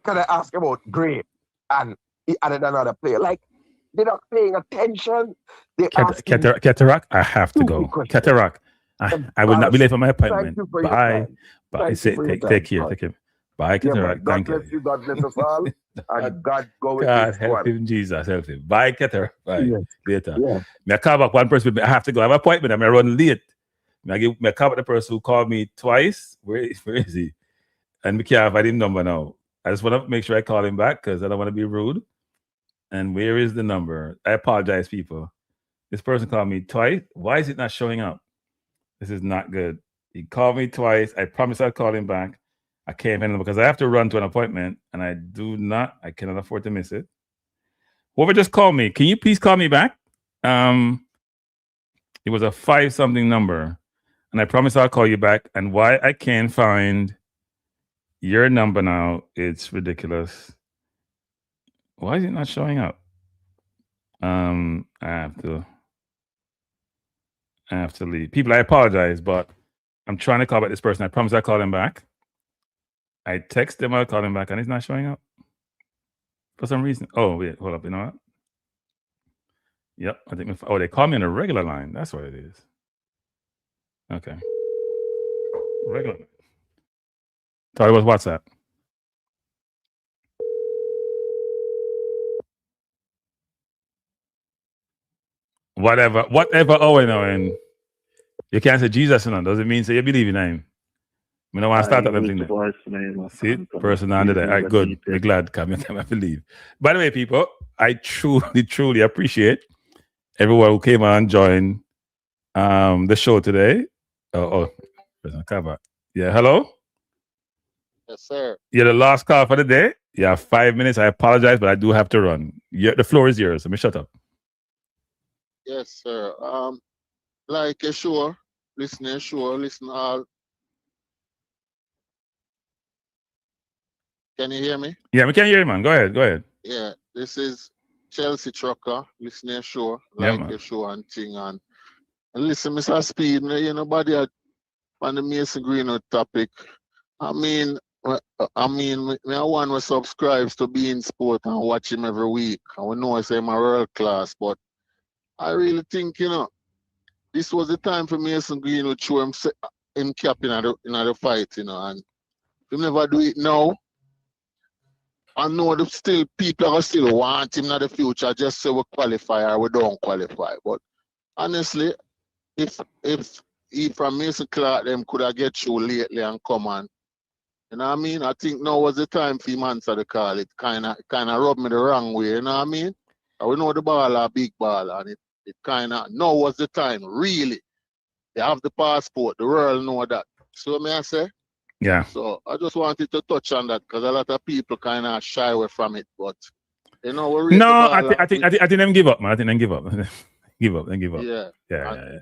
can I ask about Gray? And he added another player. Like, they're not paying attention. Keterak, I have to go. Keterak, I will not be late for my appointment. Bye. Bye. Take care. Bye, Keterak. Thank you. God bless us all. And God go with God help him, Jesus, help him. Bye, Keterak. Bye. Later. I call back one person. I have to go. I have an appointment. I'm running late. I call back the person who called me twice. Where is he? And I can't find his number now. I just want to make sure I call him back because I don't want to be rude. And where is the number? I apologize, people. This person called me twice. Why is it not showing up? This is not good. He called me twice. I promised I'd call him back. I can't handle it because I have to run to an appointment and I cannot afford to miss it. Whoever just called me, can you please call me back? It was a 5-something number and I promise I'll call you back. And why I can't find your number now, it's ridiculous. Why is it not showing up? I have to leave. People, I apologize, but I'm trying to call back this person. I promise I'll call him back. I text him, I'll call him back, and he's not showing up for some reason. Oh, wait, hold up. You know what? Yep, I think. They call me on a regular line. That's what it is. Okay. Regular line. Thought it was WhatsApp. Whatever. And you can't say Jesus, doesn't mean say you believe in him. I don't want to start that thing there. See, person under there. All right, good. We're glad. Come I believe. By the way, people, I truly appreciate everyone who came on and joined the show today. Cover. Yeah, hello? Yes, sir. You're the last call for the day. You have 5 minutes. I apologize, but I do have to run. The floor is yours. Let me shut up. Yes, sir. Like a show, listen all. Can you hear me? Yeah, we can hear you, man. Go ahead. Yeah, this is Chelsea Trucker, listening show, Yeah, like man. a show and thing. And listen, Mr. Speed, nobody on the Mason Greenwood topic. I mean, me one who subscribes to Bein Sport and watch him every week. And we know I say I'm world class, but I really think, this was the time for Mason Greenwood to show him cap in the fight, and if he never do it now, I know that still people are still want him in the future just so we qualify or we don't qualify. But honestly, if he from Mason Clark them could have get through lately and come on, you know what I mean? I think now was the time for him answer the call. It kind of rubbed me the wrong way, you know what I mean? And we know the ball are big ball and it kind of, now was the time, really. They have the passport, the world know that. So may I say? Yeah. So I just wanted to touch on that because a lot of people kind of shy away from it, but we rate the ball. I think them give up, man. I think them give up. give up. Yeah. Yeah.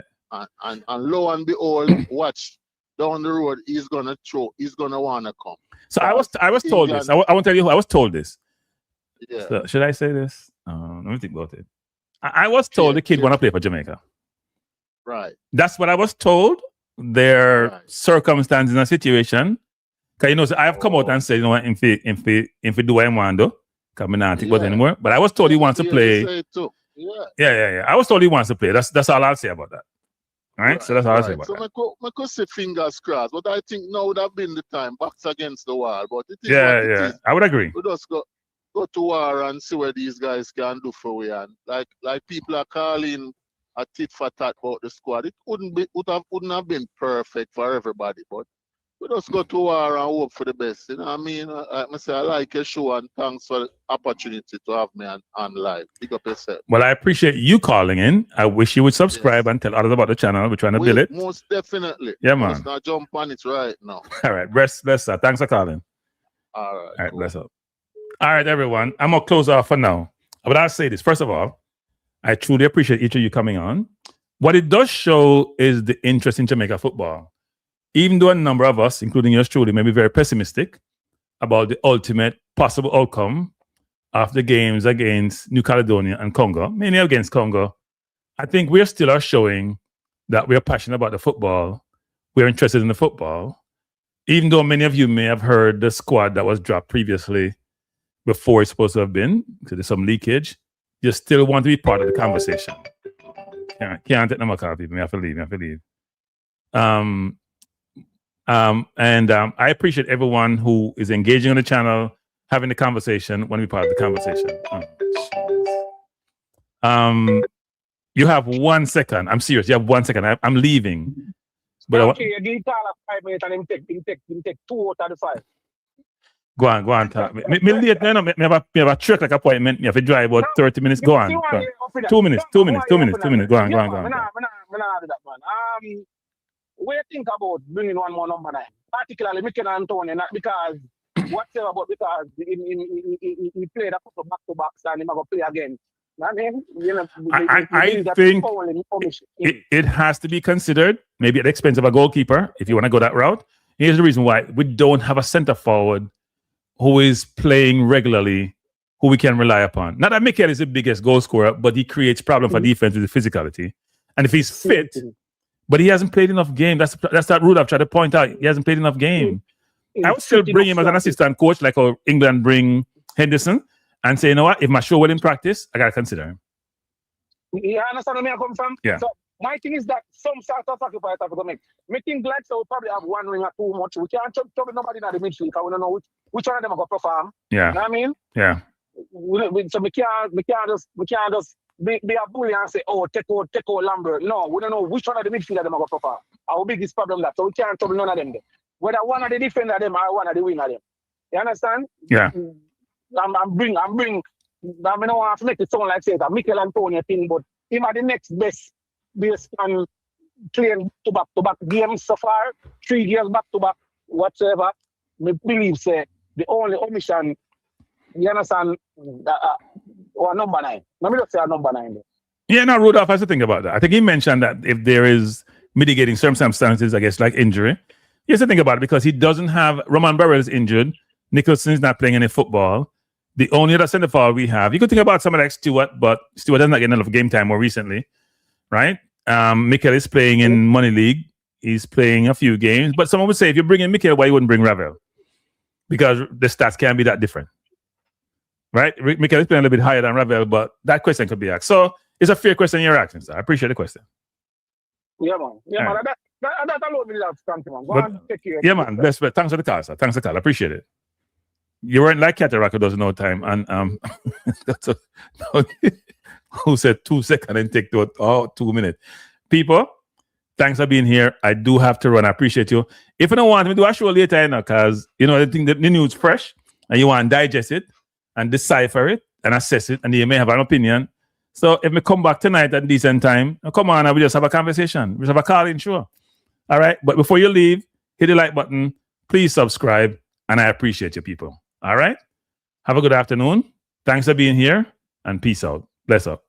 And lo and behold, watch down the road, he's gonna wanna come. So I was told this. I won't tell you who I was told this. Yeah. So should I say this? Let me think about it. I was told the kid wanna play for Jamaica. Right. That's what I was told. Their circumstance in a situation. Because I have come out and said, if he do what I want to do, because I not think about it anymore. But I was told he wants to play. Yeah. I was told he wants to play. That's all I'll say about that. All right? So that's all I'll say about that. So I could say fingers crossed, but I think now would have been the time, backs against the wall. But it is what it is. I would agree. We just go to war and see what these guys can do for we. And like people are calling a tit for tat about the squad. It wouldn't have been perfect for everybody, but we just go to war and hope for the best. You know what I mean? I like your show and thanks for the opportunity to have me on live. Big up yourself. Well, I appreciate you calling in. I wish you would subscribe and tell others about the channel. We're trying to build it. Most definitely. Yeah, man. Let's not jump on it right now. All right. Bless, sir. Thanks for calling. All right. Cool. Bless up. All right, everyone. I'm going to close off for now. But I'll say this. First of all, I truly appreciate each of you coming on. What it does show is the interest in Jamaica football. Even though a number of us, including yours truly, may be very pessimistic about the ultimate possible outcome of the games against New Caledonia and Congo, mainly against Congo, I think we still are showing that we are passionate about the football. We're interested in the football. Even though many of you may have heard the squad that was dropped previously before it's supposed to have been, because there's some leakage, you still want to be part of the conversation. Can't take no more call, people. I have to leave. I appreciate everyone who is engaging on the channel, having the conversation, want to be part of the conversation. You have 1 second. I'm serious. You have 1 second. I'm leaving. But okay, you give call 5 minutes and him take 2 out of the 5. Go on, talk. Me late, no. Me have a trick like appointment. You have to drive about 30 minutes. Go on. 2 minutes. Go on. I'm not do that, man. what do you think about bringing one more number 9? Particularly Mikel Antonio, not because whatever, but because he played a couple back-to-backs and he might go play again. I mean, you know, I think it has to be considered, maybe at the expense of a goalkeeper, if you want to go that route. Here's the reason why. We don't have a center forward who is playing regularly, who we can rely upon. Not that Mikel is the biggest goal scorer, but he creates problem for defense with the physicality. And if he's fit, but he hasn't played enough game. That's that route I've tried to point out. He hasn't played enough game. I would still bring him as an assistant coach, like how England bring Henderson, and say, you know what, if my show well in practice, I got to consider him. You understand where I come from? Yeah. So my thing is that some sort of sacrifice have to make. Me think Gladstone will probably have one ring or too much. We can't trouble nobody in the midfield because we don't know which one of them are going to perform. Yeah. You know what I mean? Yeah. So we can't just be a bully and say, oh, take out Lambert. No, we don't know which one of the midfield them are going to perform. Our biggest problem that. So we can't trouble none of them there. Whether one of the defender of them or one of the wing of them. You understand? Yeah. I don't want to make it sound like say that Mikel Antonio thing, but him are the next best based on playing back-to-back games so far, 3 games back-to-back, whatsoever. I believe say the only omission, you understand, or number 9. Let me just say a number 9 there. Yeah, now Rudolph has to think about that. I think he mentioned that if there is mitigating circumstances, I guess, like injury, he has to think about it because he doesn't have Roman Burrell is injured. Nicholson is not playing any football. The only other centre forward we have, you could think about someone like Stewart, but Stewart has not getting enough game time more recently, right? Mikel is playing in Money League. He's playing a few games, but someone would say if you bring in Mikel, why you wouldn't bring Ravel? Because the stats can't be that different, right? Mikel is playing a little bit higher than Ravel, but that question could be asked. So it's a fair question you're asking, sir. I appreciate the question. Yeah, man. Yeah, man. That alone will have something, man. Go on, take care. Yeah, man. Best bet. Thanks for the call, sir. Thanks for the call. I appreciate it. You weren't like Cataract who doesn't know time. And who said 2 seconds and take 2 minutes. People, thanks for being here. I do have to run. I appreciate you. If you don't want me to do a show later, you know, because you know the news fresh and you want to digest it and decipher it and assess it, and you may have an opinion. So if we come back tonight at decent time, come on, and we just have a conversation. We just have a call-in show. All right. But before you leave, hit the like button. Please subscribe. And I appreciate you, people. All right. Have a good afternoon. Thanks for being here. And peace out. Bless up.